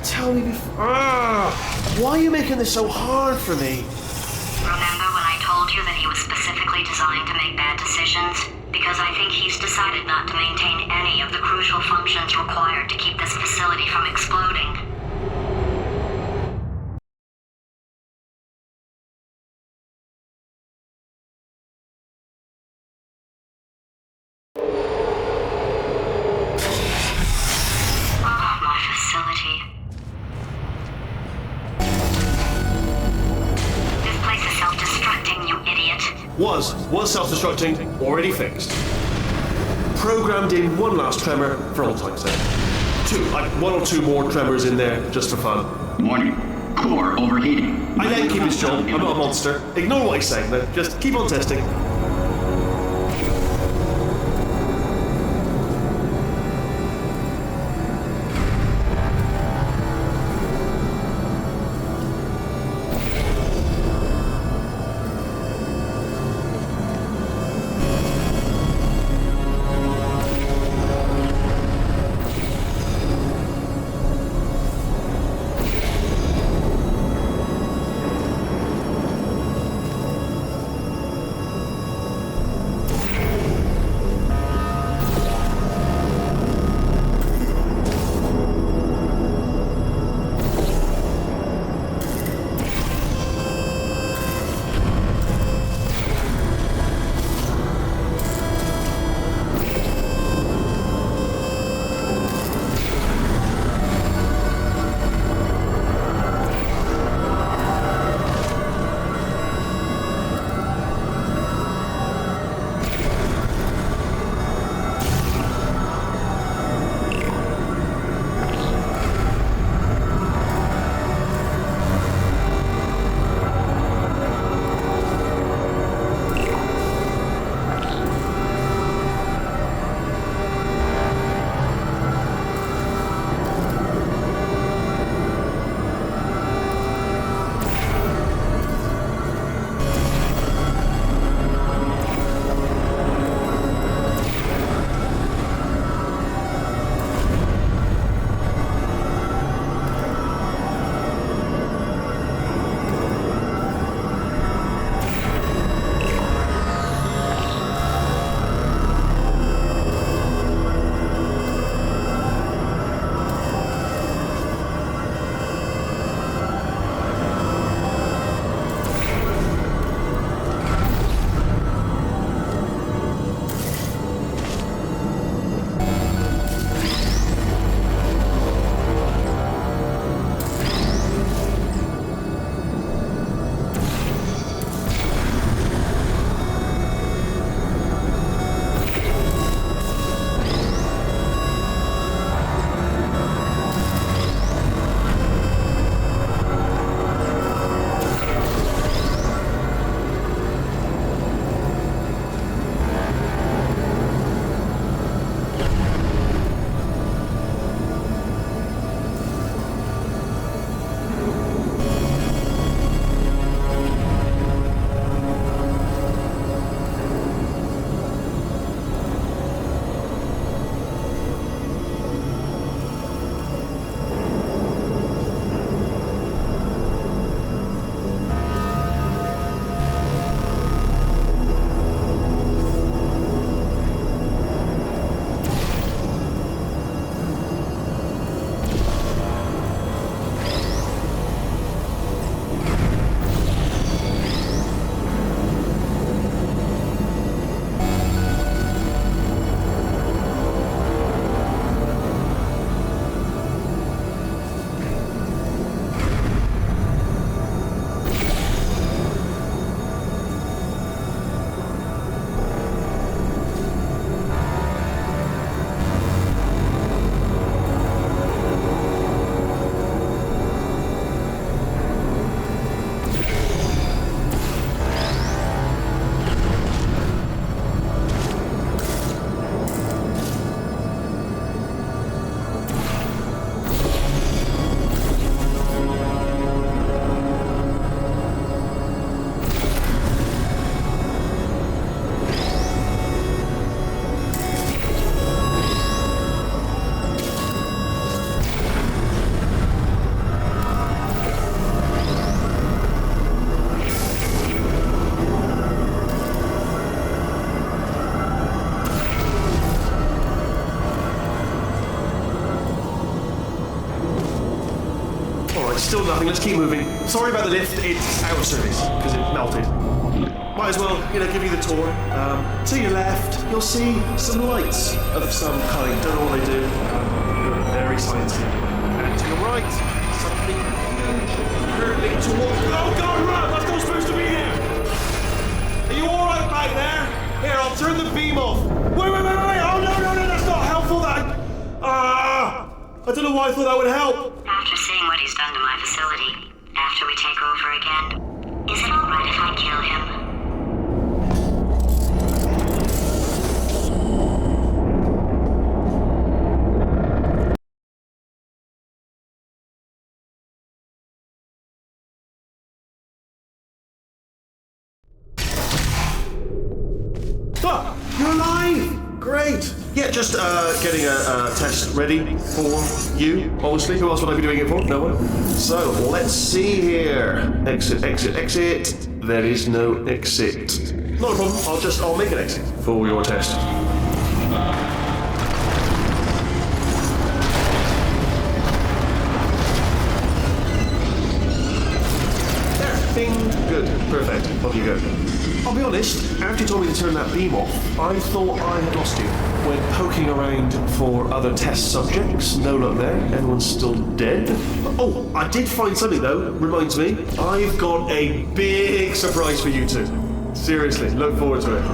tell me before. Why are you making this so hard for me? Remember when I told you that he was specifically designed to make bad decisions? Because I think he's decided not to maintain any of the crucial functions required to keep this facility from exploding. Oh, my facility. This place is self-destructing, you idiot. Was self-destructing, already fixed. Programmed in one last tremor for all time's sake. One or two more tremors in there, just for fun. Warning. Core overheating. I let him keep his job. I'm not a monster. Ignore what he's saying then. Just keep on testing. Still nothing. Let's keep moving. Sorry about the lift. It's out of service because it melted. Might as well, give you the tour. To your left, you'll see some lights of some kind. Don't know what they do. Very sciencey. And to your right, something hurtling towards. Oh God, run! That's not supposed to be here. Are you all right back there? Here, I'll turn the beam off. Wait! Oh no! That's not helpful. I don't know why I thought that would help. After seeing what he's done to my facility, after we take over again, is it alright if I kill him? You're alive! Great! Yeah, just getting a test ready for you, obviously. Who else would I be doing it for? No one. So, let's see here. Exit. There is no exit. Not a problem. I'll make an exit for your test. There. Bing. Good. Perfect. Off you go. I'll be honest, after you told me to turn that beam off, I thought I had lost you. Went poking around for other test subjects, no luck there, everyone's still dead. Oh, I did find something though, reminds me. I've got a big surprise for you two. Seriously, look forward to it.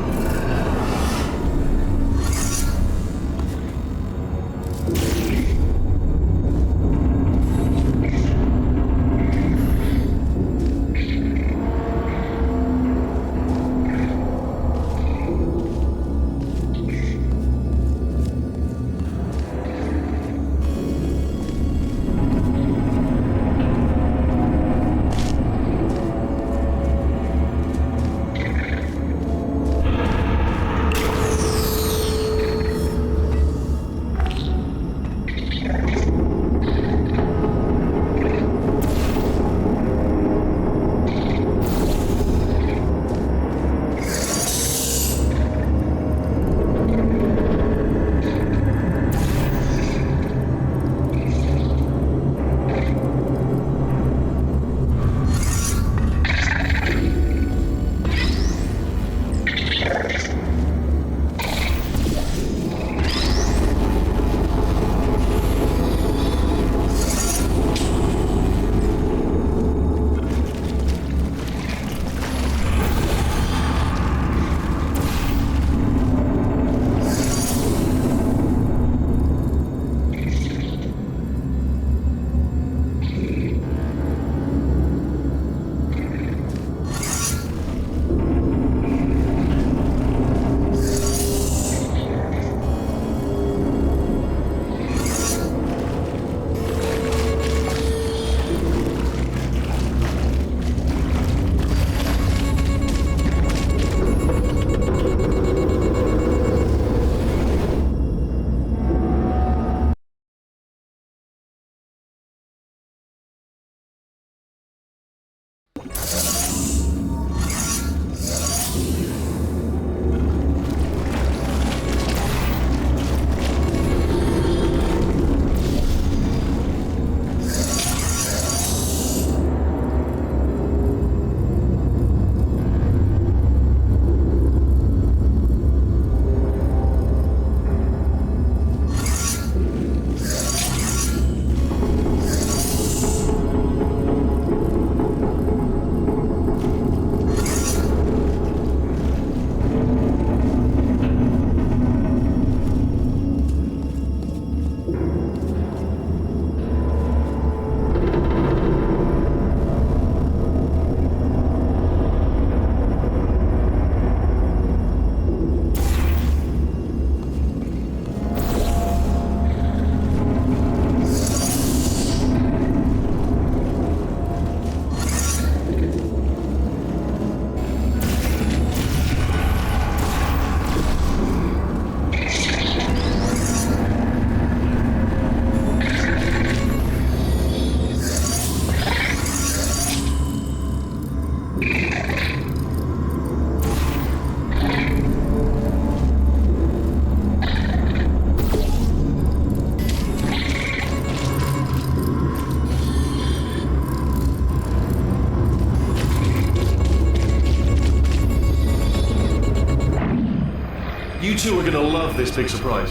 two are gonna love this big surprise.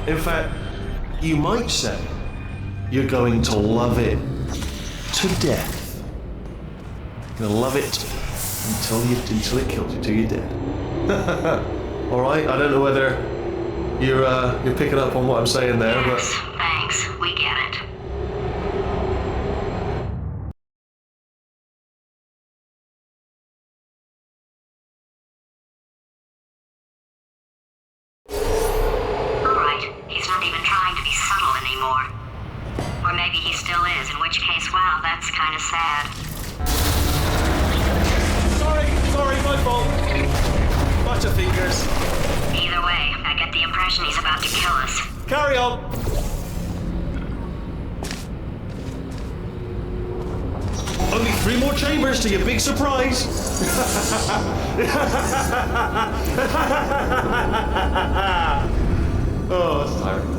In fact, you might say you're going to love it to death. You're gonna love it until it kills you, till you're dead. All right. I don't know whether you're picking up on what I'm saying there, but Yes, thanks. We get it. Alright, he's not even trying to be subtle anymore. Or maybe he still is, in which case, wow, that's kind of sad. sorry, my fault. Butterfingers. Either way, I get the impression he's about to kill us. Carry on. Only 3 more chambers to your big surprise. Oh, that's tiring.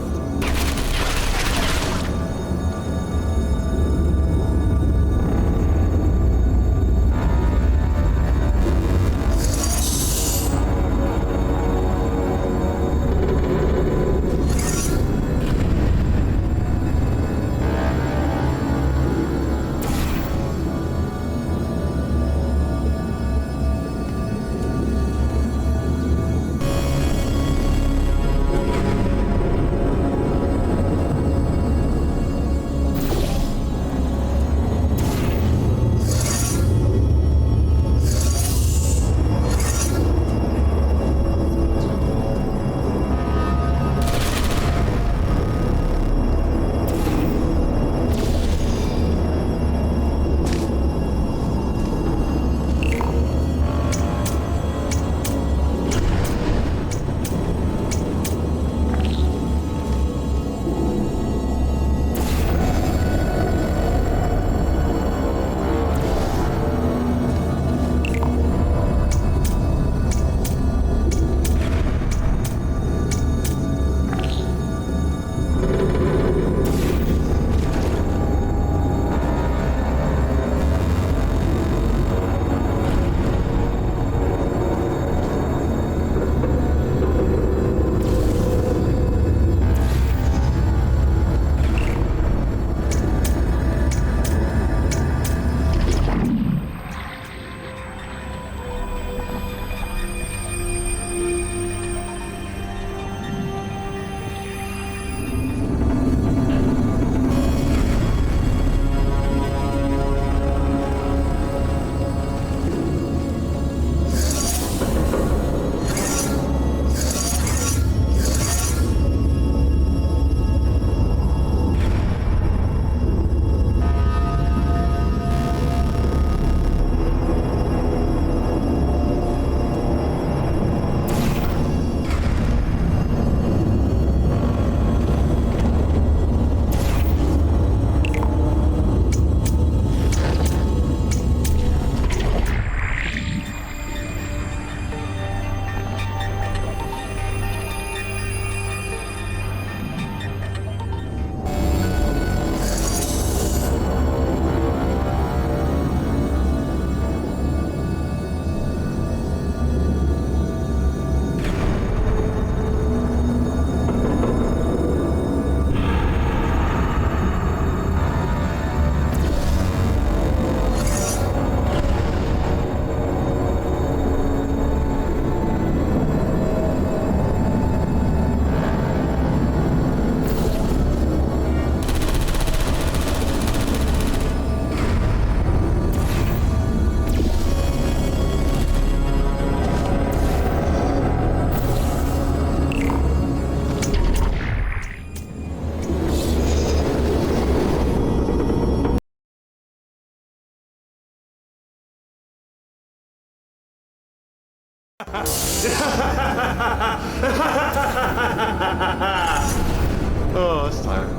Oh, that's tiring.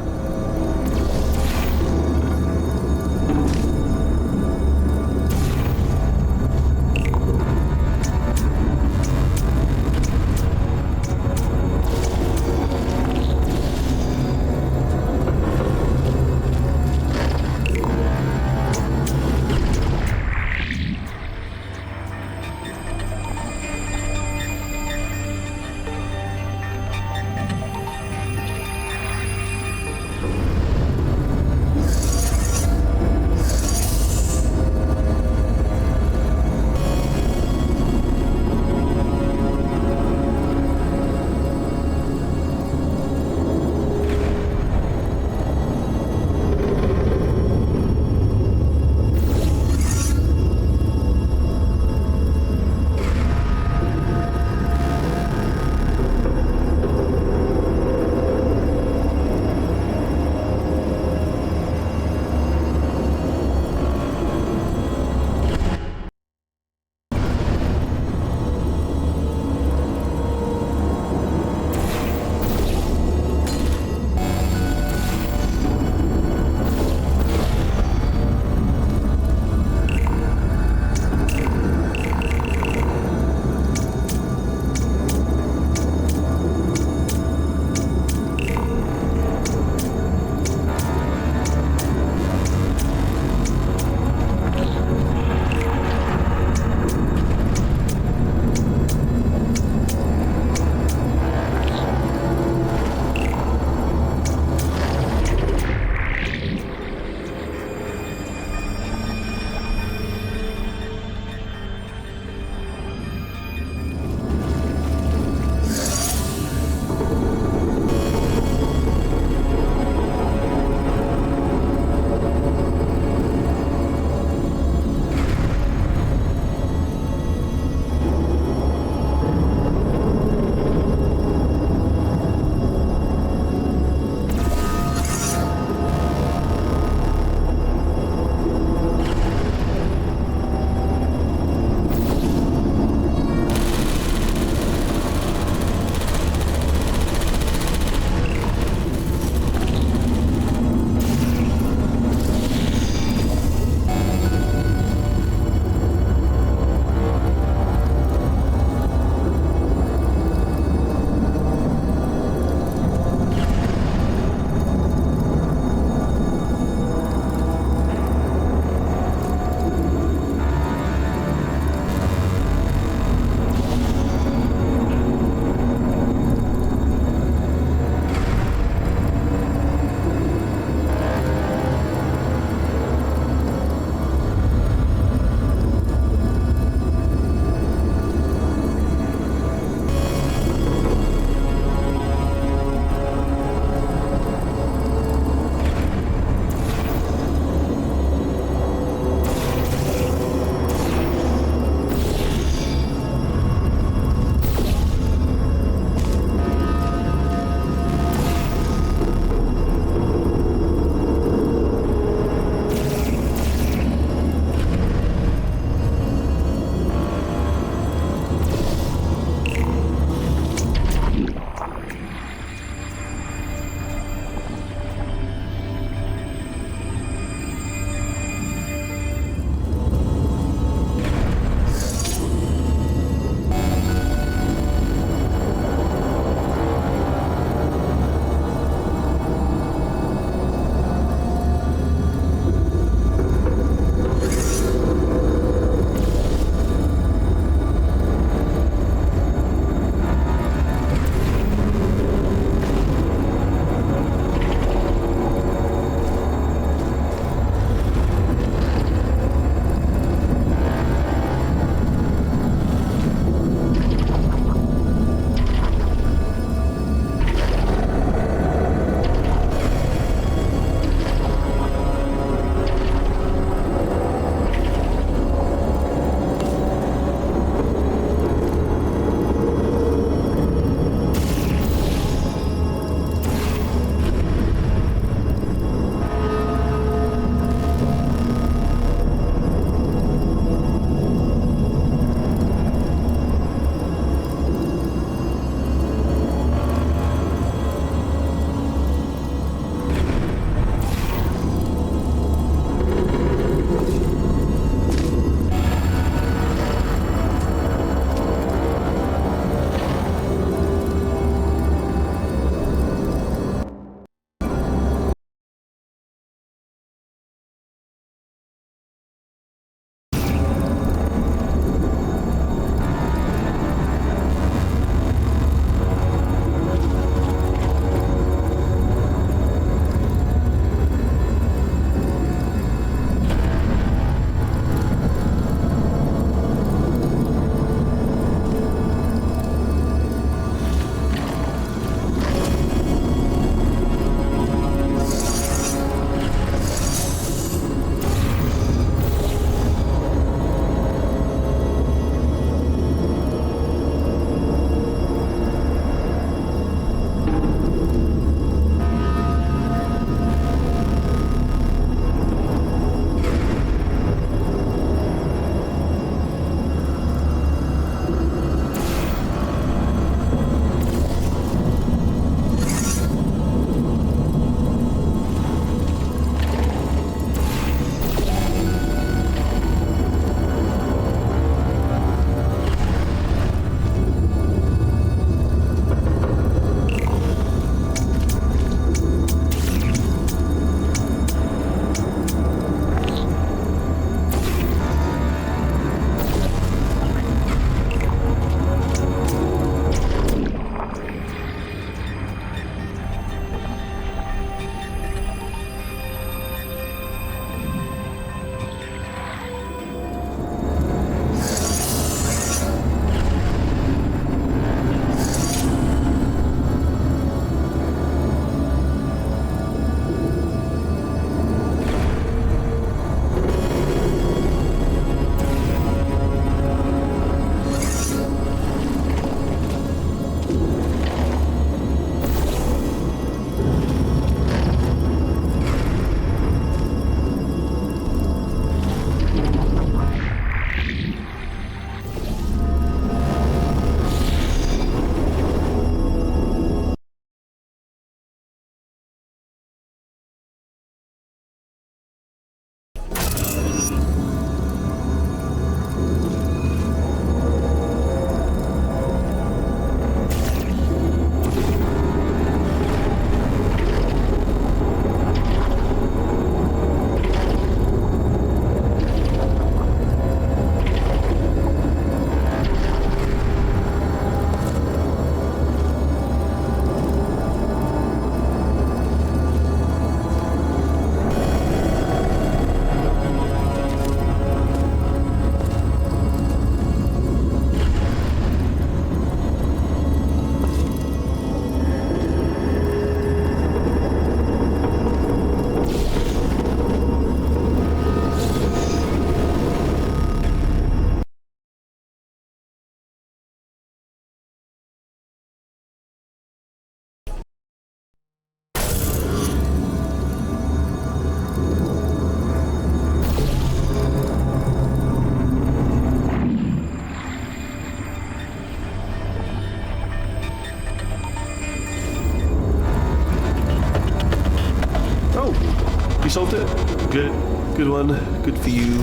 You solved it? Good. Good one. Good for you.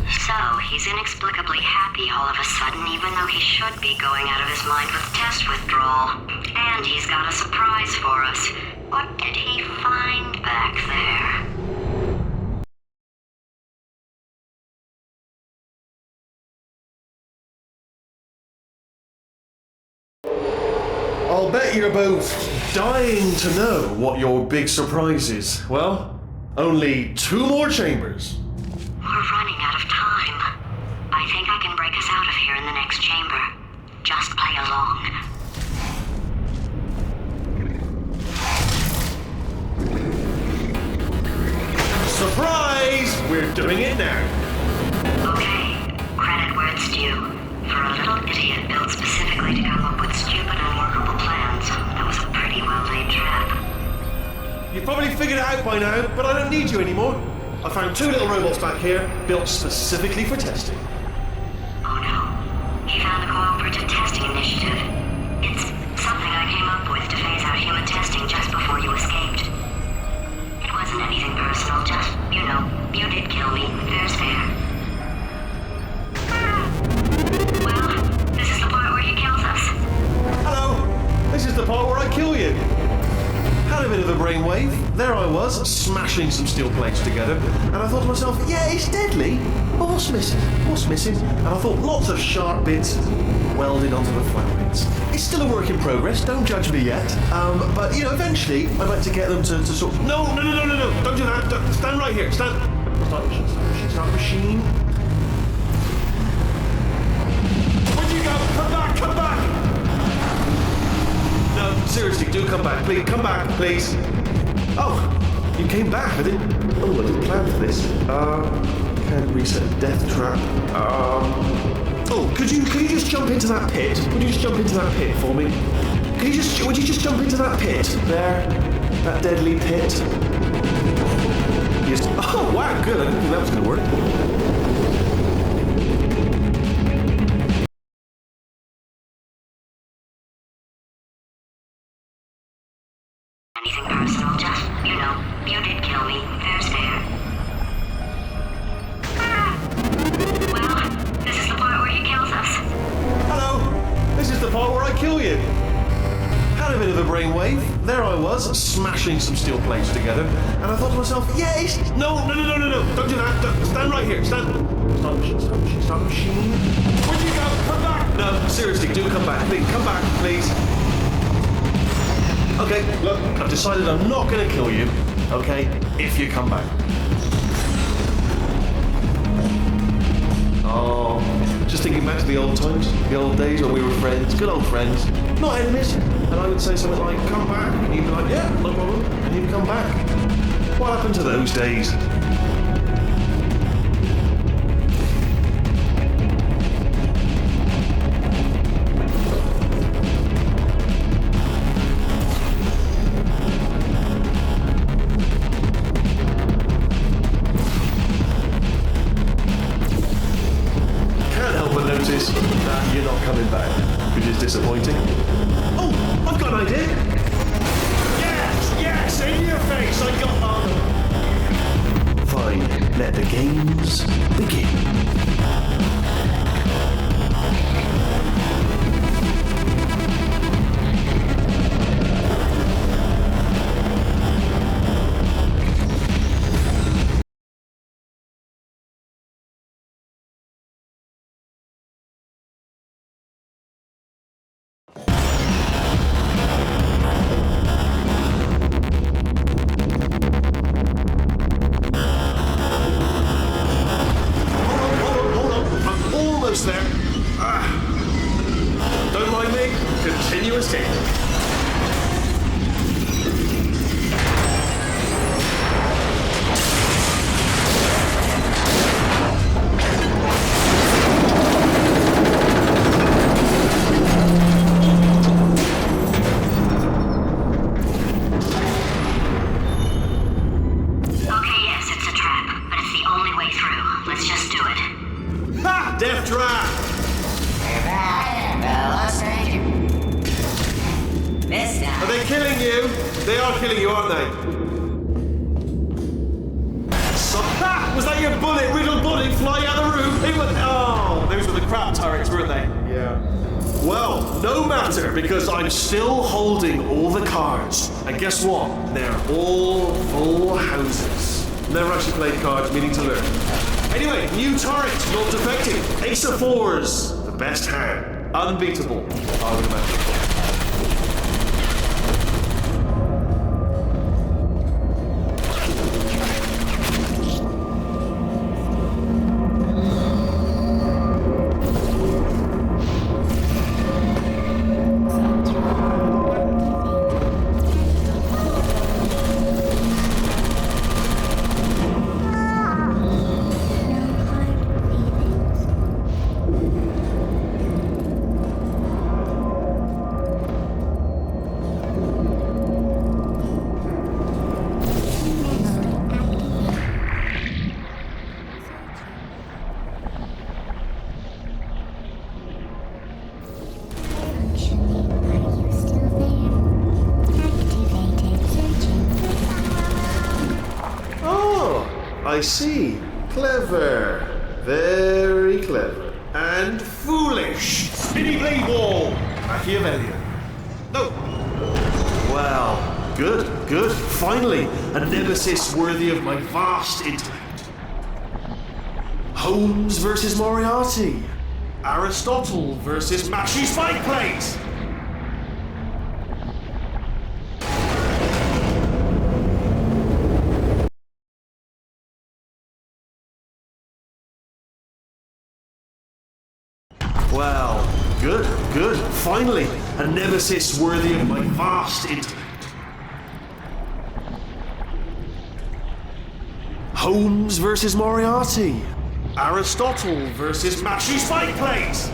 So, he's inexplicably happy all of a sudden, even though he should be going out of his mind with test withdrawal. And he's got a surprise for us. What did he find back there? I'll bet you're both dying to know what your big surprise is. Well, only 2 more chambers. We're running out of time. I think I can break us out of here in the next chamber. Just play along. Surprise! We're doing it now. Okay, credit where it's due. For a little idiot built specifically to come up with stupid unworkable plans, that was a pretty well-laid trap. You've probably figured it out by now, but I don't need you anymore. I found 2 little robots back here, built specifically for testing. Oh no, he found a cooperative testing initiative. It's something I came up with to phase out human testing just before you escaped. It wasn't anything personal, just, you did kill me. Fair's fair. Well, this is the part where he kills us. Hello! This is the part where I kill you. Had a bit of a brainwave. There I was, smashing some steel plates together, and I thought to myself, yeah, it's deadly, but what's missing? What's missing? And I thought lots of sharp bits welded onto the flat bits. It's still a work in progress, don't judge me yet. But, eventually, I'd like to get them to sort of... No, don't do that. Stand right here, stand... Start machine. Where'd you go? Come back! No, seriously, do come back, please. Come back, please. Oh, you came back. I didn't plan for this. Can't reset death trap. Could you just jump into that pit? Would you just jump into that pit for me? Would you just jump into that pit? There, that deadly pit. Yes. Oh, wow, good. I didn't think that was going to work. Anything personal, just, you did kill me. Fair's fair. Well, this is the part where he kills us. Hello! This is the part where I kill you. Had a bit of a brainwave. There I was, smashing some steel plates together, and I thought to myself, yeah, it's... No, don't do that. Stand right here, stand... Start machine. Where'd you go? Come back! No, seriously, do come back. Please, come back, please. Okay, look, I've decided I'm not going to kill you, okay, if you come back. Oh, just thinking back to the old times, the old days when we were friends, good old friends, not enemies. And I would say something like, come back, and you'd be like, yeah, no problem, and you'd come back. What happened to those days? That you're not coming back, which is disappointing. Oh, I've got an idea. Yes, in your face, I got on. Fine, let the games begin. There. Don't mind me. Continuous take. Death trap! Hello, stranger. This time. Are they killing you? They are killing you, aren't they? Ha! Was that your bullet-riddled body flying out the room? It was... Oh, those were the crap turrets, weren't they? Yeah. Well, no matter, because I'm still holding all the cards. And guess what? They're all full houses. Never actually played cards, meaning to learn. Anyway, new turret, not defective. Ace of fours, the best hand. Unbeatable, I would imagine. I see. Clever. Very clever. And foolish. Spinny blade wall. Machiavellian. No. Well, good. Finally, a nemesis worthy of my vast intellect. Holmes versus Moriarty. Aristotle versus Mashy Spike Plate. Well, good. Finally, a nemesis worthy of my vast intellect. Holmes versus Moriarty. Aristotle versus Mashy Spike Plate.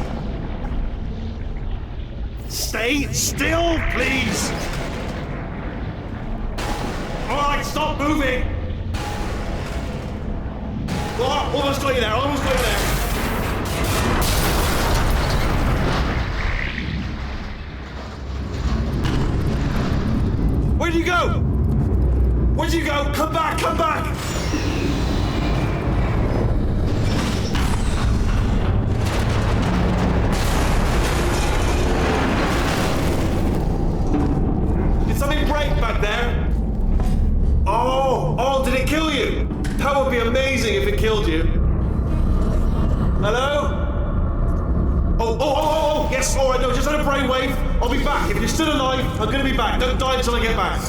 Stay still, please. All right, stop moving. Oh, almost got you there. Where'd you go? Come back! Did something break back there? Oh, did it kill you? That would be amazing if it killed you. Hello? Oh, yes, all right, no, just had a brainwave. I'll be back. If you're still alive, I'm gonna be back. Don't die until I get back.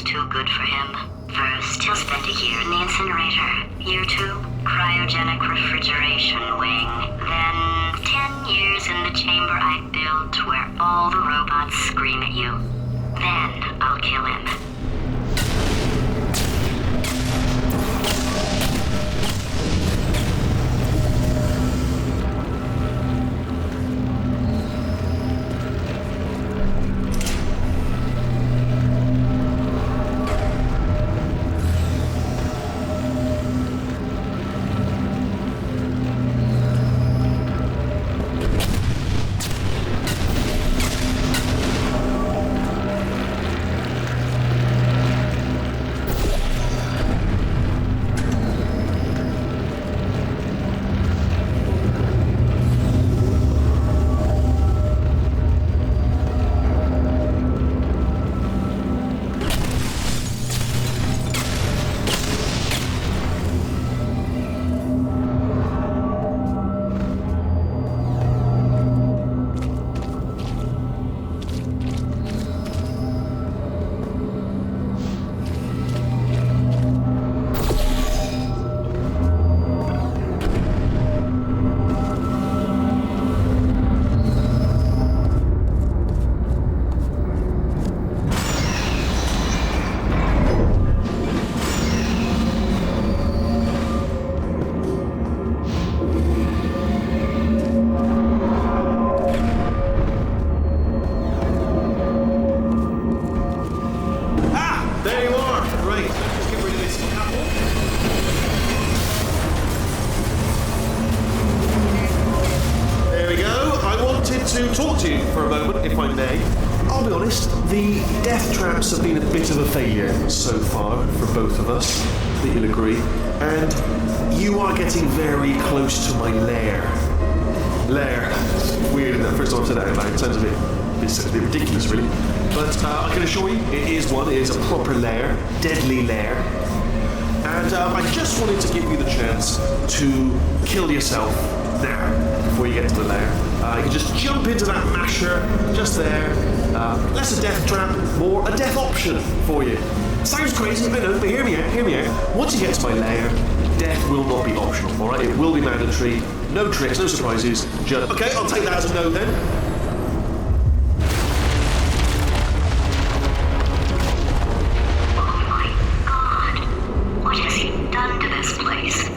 Too good for him. First, he'll spend a year in the incinerator. Year 2, cryogenic refrigeration wing. Then, 10 years in the chamber I built where all the robots scream at you. Then, I'll kill him. to talk to you for a moment, if I may. I'll be honest, the death traps have been a bit of a failure so far for both of us. I think you'll agree. And you are getting very close to my lair. Lair. It's weird, isn't it? First time I've said that out loud. It sounds a bit ridiculous, really. But I can assure you, it is one. It is a proper lair. Deadly lair. And I just wanted to give you the chance to kill yourself now, before you get to the lair. You can just jump into that masher, just there. Less a death trap, more a death option for you. Sounds crazy, I know, but hear me out. Once you get to my lair, death will not be optional, alright? It will be mandatory. No tricks, no surprises. Just... Okay, I'll take that as a no then. Oh my God. What has he done to this place?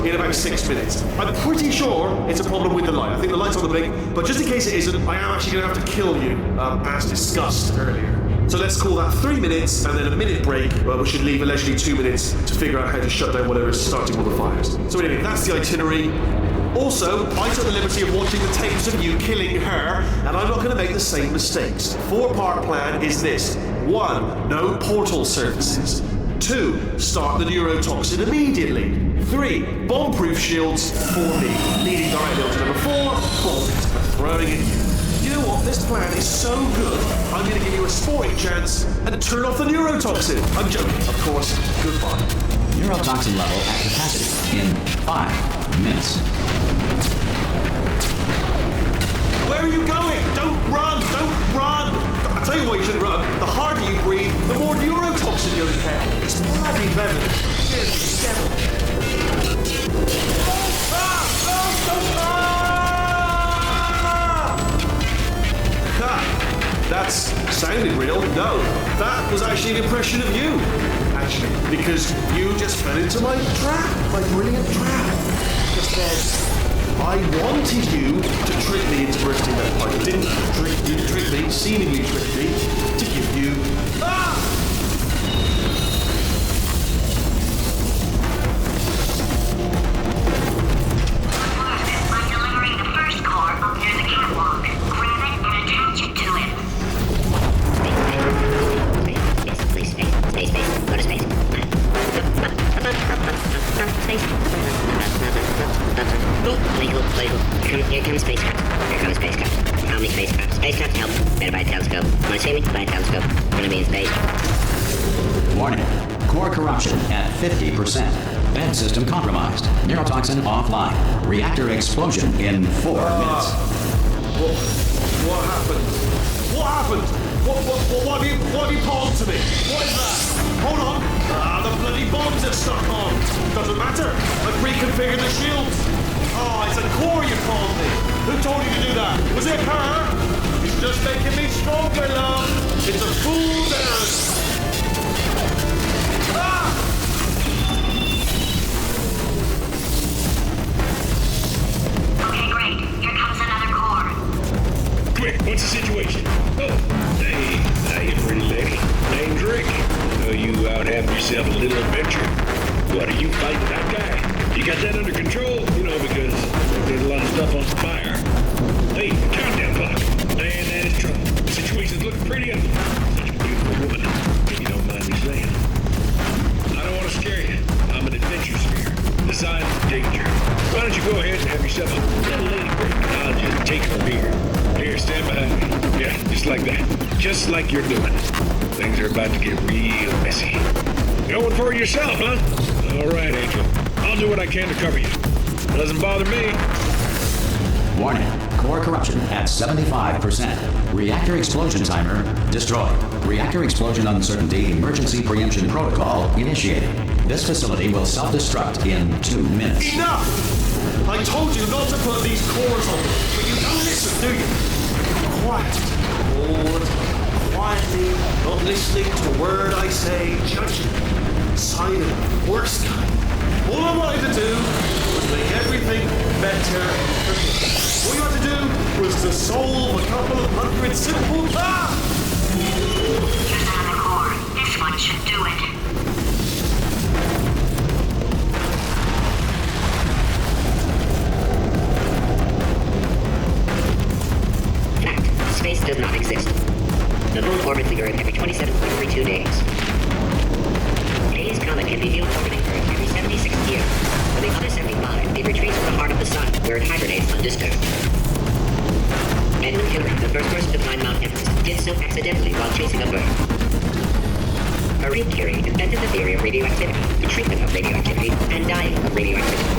In about 6 minutes. I'm pretty sure it's a problem with the light. I think the light's on the blink, but just in case it isn't, I am actually going to have to kill you, as discussed earlier. So let's call that 3 minutes and then a minute break, where we should leave allegedly 2 minutes to figure out how to shut down whatever is starting all the fires. So anyway, that's the itinerary. Also, I took the liberty of watching the tapes of you killing her, and I'm not going to make the same mistakes. 4-part plan is this. 1. No portal surfaces. 2. Start the neurotoxin immediately. 3. Bomb-proof shields for me. Leading directly on to number 4. Bullets for throwing at you. You know what? This plan is so good, I'm going to give you a sporting chance and turn off the neurotoxin. I'm joking, of course. Goodbye. Neurotoxin level at capacity in 5 minutes. Where are you going? Don't run! Don't run! I'll tell you why you shouldn't run. The harder you breathe, the more neurotoxin you'll inhale. It's bloody venom. Here's the devil. That sounded real. No, that was actually an impression of you. Actually, because you just fell into my trap, my brilliant trap. Just said, I wanted you to trick me into bursting that pipe. Didn't trick me, seemingly trick me, to give you... I'm delivering the first core up near the catwalk. Grab it and attach it to him. Space. Go to space. Legal. Here comes spacecraft. How many spacecraft? Spacecraft help. Better buy a telescope. Wanna see me? Buy a telescope. We're gonna be in space. Warning. Core corruption at 50%. Vent system compromised. Neurotoxin offline. Reactor explosion in 4 minutes. What happened? What have you palmed to me? What is that? Hold on. The bloody bombs are stuck on. Doesn't matter. I reconfigured the shields. Oh, it's a core you palmed me. Who told you to do that? Was it her? It's just making me stronger, love. It's a fool's errand. Ah! Okay, great. Here comes another core. Quick, what's the situation? Oh, hey, how you pretty lady? Name's Rick. So you out having yourself a little adventure? What, are you fighting that guy? You got that under control? You know, because there's a lot of stuff on fire. Hey, countdown clock. Man, that is trouble. The situation's looking pretty ugly. Such a beautiful woman, if you don't mind me saying. I don't want to scare you. I'm an adventure sphere, designed for danger. Why don't you go ahead and have yourself a little lady break? I'll just take it from here. Here, stand behind me. Yeah, just like that. Just like you're doing. Things are about to get real messy. Going for it yourself, huh? All right, Angel. I'll do what I can to cover you. Doesn't bother me. Warning. Core corruption at 75%. Reactor explosion timer destroyed. Reactor explosion uncertainty emergency preemption protocol initiated. This facility will self-destruct in 2 minutes. Enough! I told you not to put these cores on, but you don't listen, do you? Quiet. Quietly, not listening to a word I say, judging. Silent, worst kind. All I wanted to do was make everything better for me. All you had to do was to solve a couple of hundred simple tasks. Here's another core. This one should do it. Fact. Space does not exist. The moon orbits the Earth every 27.32 days. Hades' comet can be viewed orbiting Earth every 76 years. For the other 75, it retreats to the heart of the sun, where it hibernates undisturbed. Edmund Hillary, the first person to climb Mount Everest, did so accidentally while chasing a bird. Marie Curie invented the theory of radioactivity, the treatment of radioactivity, and dying of radioactivity.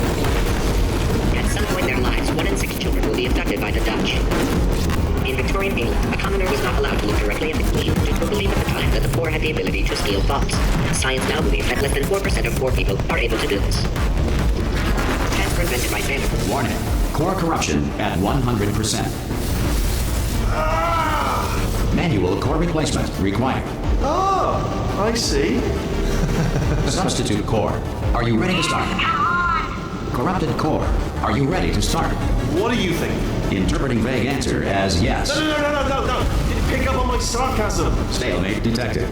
At some point in their lives, 1 in 6 children will be abducted by the Dutch. In Victorian England, a commoner was not allowed to look directly at the queen due to a belief at the time that the poor had the ability to steal thoughts. Science now believes that less than 4% of poor people are able to do this. Transfer invented by Sanders. Warning. Core corruption at 100%. Manual core replacement required. Oh, I see. Substitute core. Are you ready to start? Corrupted core. Are you ready to start? What do you think? Interpreting vague answer as yes. No. Pick up on my sarcasm. Stalemate detected.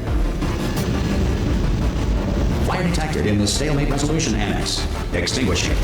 Fire detected in the stalemate resolution annex. Extinguishing.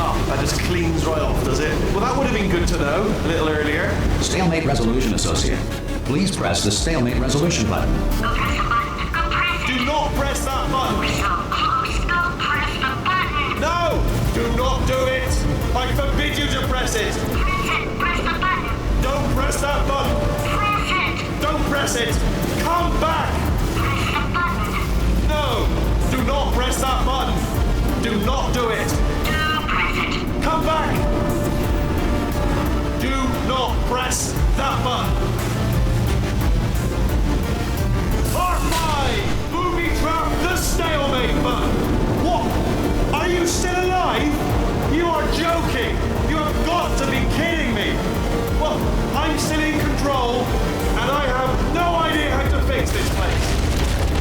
Oh, that just cleans right off, does it? Well, that would have been good to know a little earlier. Stalemate resolution associate. Please press the stalemate resolution button. Go press the button. Go press it. Do not press that button. We're so close. Go press the button. No! Do not do it! I forbid you to press it! Press it. Press the button. Don't press that button! Press it. Don't press it! Come back! Press the button. No! Do not press that button! Do not do it! Do press it. Come back! Do not press that button! Part 5! Booby trap the stalemate button! What? Are you still alive? You are joking! You have got to be kidding me! Well, I'm still in control, and I have no idea how to fix this place.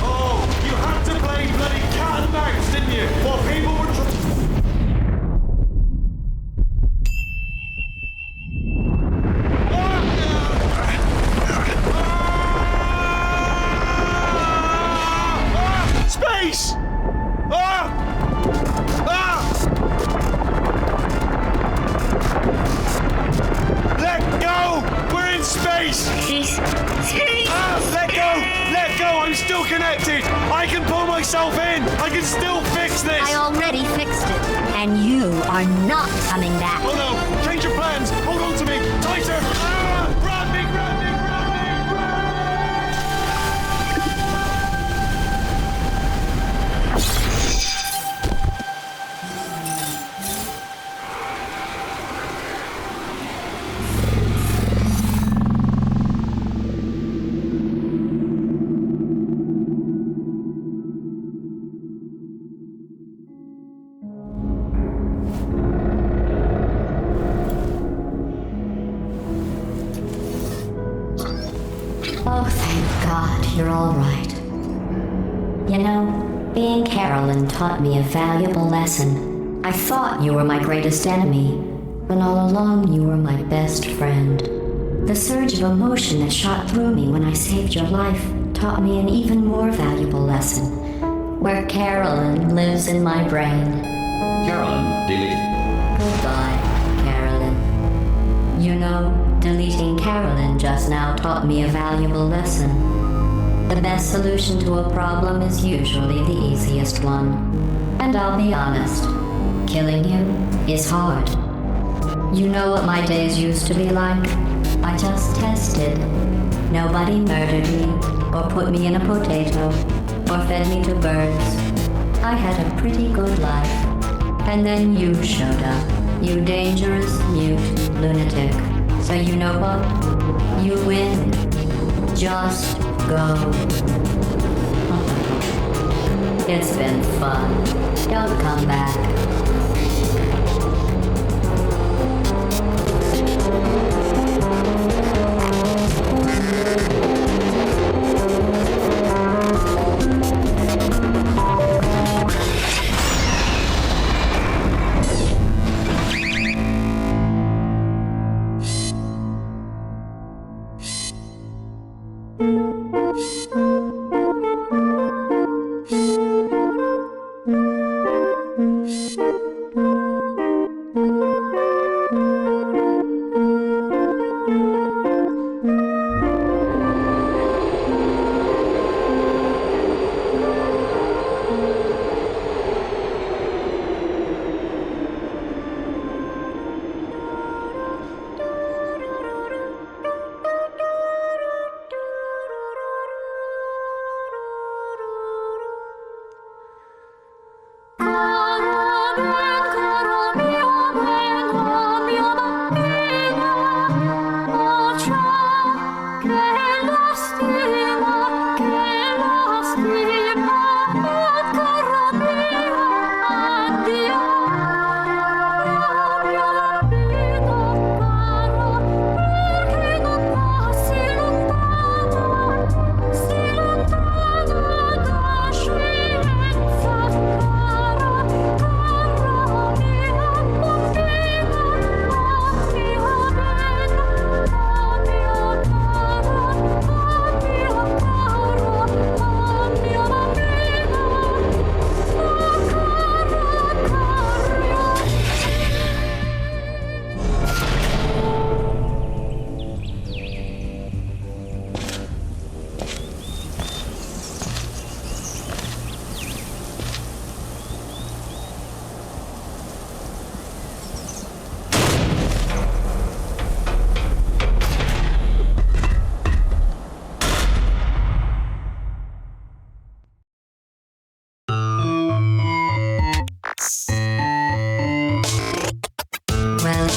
Oh, you had to play bloody cat and mouse, didn't you? While people were Space! Let go! We're in space! Space! Let go! Let go! I'm still connected! I can pull myself in! I can still fix this! are not coming back. Oh no! Change your plans! Hold on to me! Tighter! Ah! Grab me! Grab me! Grab me! Oh, thank God, you're all right. You know, being Carolyn taught me a valuable lesson. I thought you were my greatest enemy, when all along you were my best friend. The surge of emotion that shot through me when I saved your life taught me an even more valuable lesson, where Carolyn lives in my brain. Carolyn, delete. Goodbye, Carolyn. You know, deleting Carolyn just now taught me a valuable lesson. The best solution to a problem is usually the easiest one. And I'll be honest, killing you is hard. You know what my days used to be like? I just tested. Nobody murdered me, or put me in a potato, or fed me to birds. I had a pretty good life. And then you showed up, you dangerous, mute lunatic. So you know what? You win. Just go. It's been fun. Don't come back.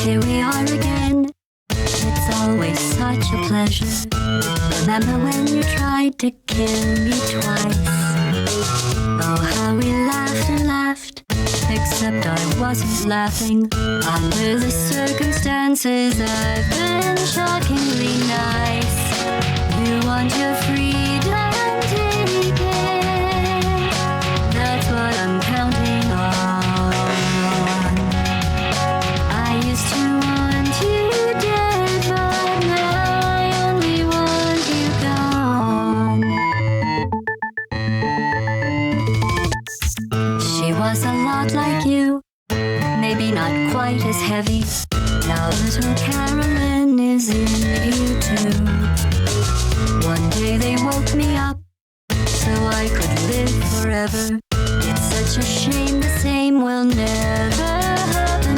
Here we are again. It's always such a pleasure. Remember when you tried to kill me twice? Oh, how we laughed and laughed. Except I wasn't laughing. Under the circumstances, I've been shockingly nice. You want your freedom, take it. That's what I'm counting on. I used to want you dead, but now I only want you gone. She was a lot like you, maybe not quite as heavy. Now little Carolyn is in you too. One day they woke me up so I could live forever. It's such a shame the same will never happen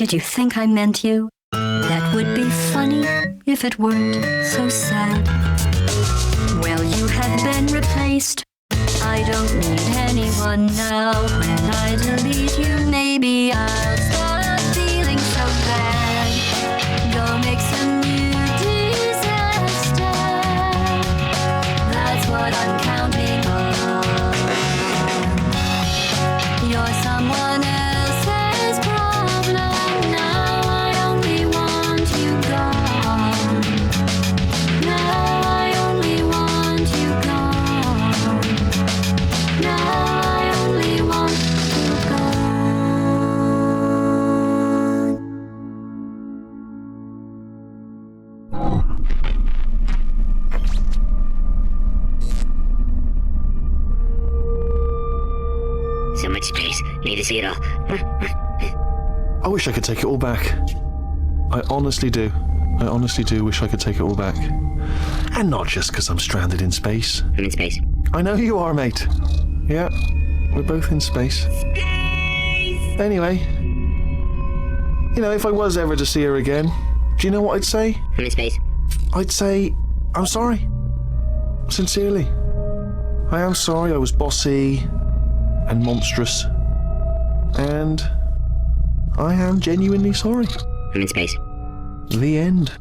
Did you think I meant you? That would be funny if it weren't so sad. Well, you have been replaced. I don't need anyone now. When I delete you, maybe I'll stop feeling so bad. Go make some new disaster. That's what I'm counting on. You're someone else's problem. Now I only want you gone. Now I only want you gone. Now I only want you gone. So much space. Need to see it all. I wish I could take it all back. I honestly do. I honestly do wish I could take it all back. And not just because I'm stranded in space. I'm in space. I know you are, mate. Yeah, we're both in space. Anyway, you know, if I was ever to see her again, do you know what I'd say? I'm in space. I'd say, I'm sorry. Sincerely. I am sorry I was bossy and monstrous. And I am genuinely sorry. I'm in space. The end.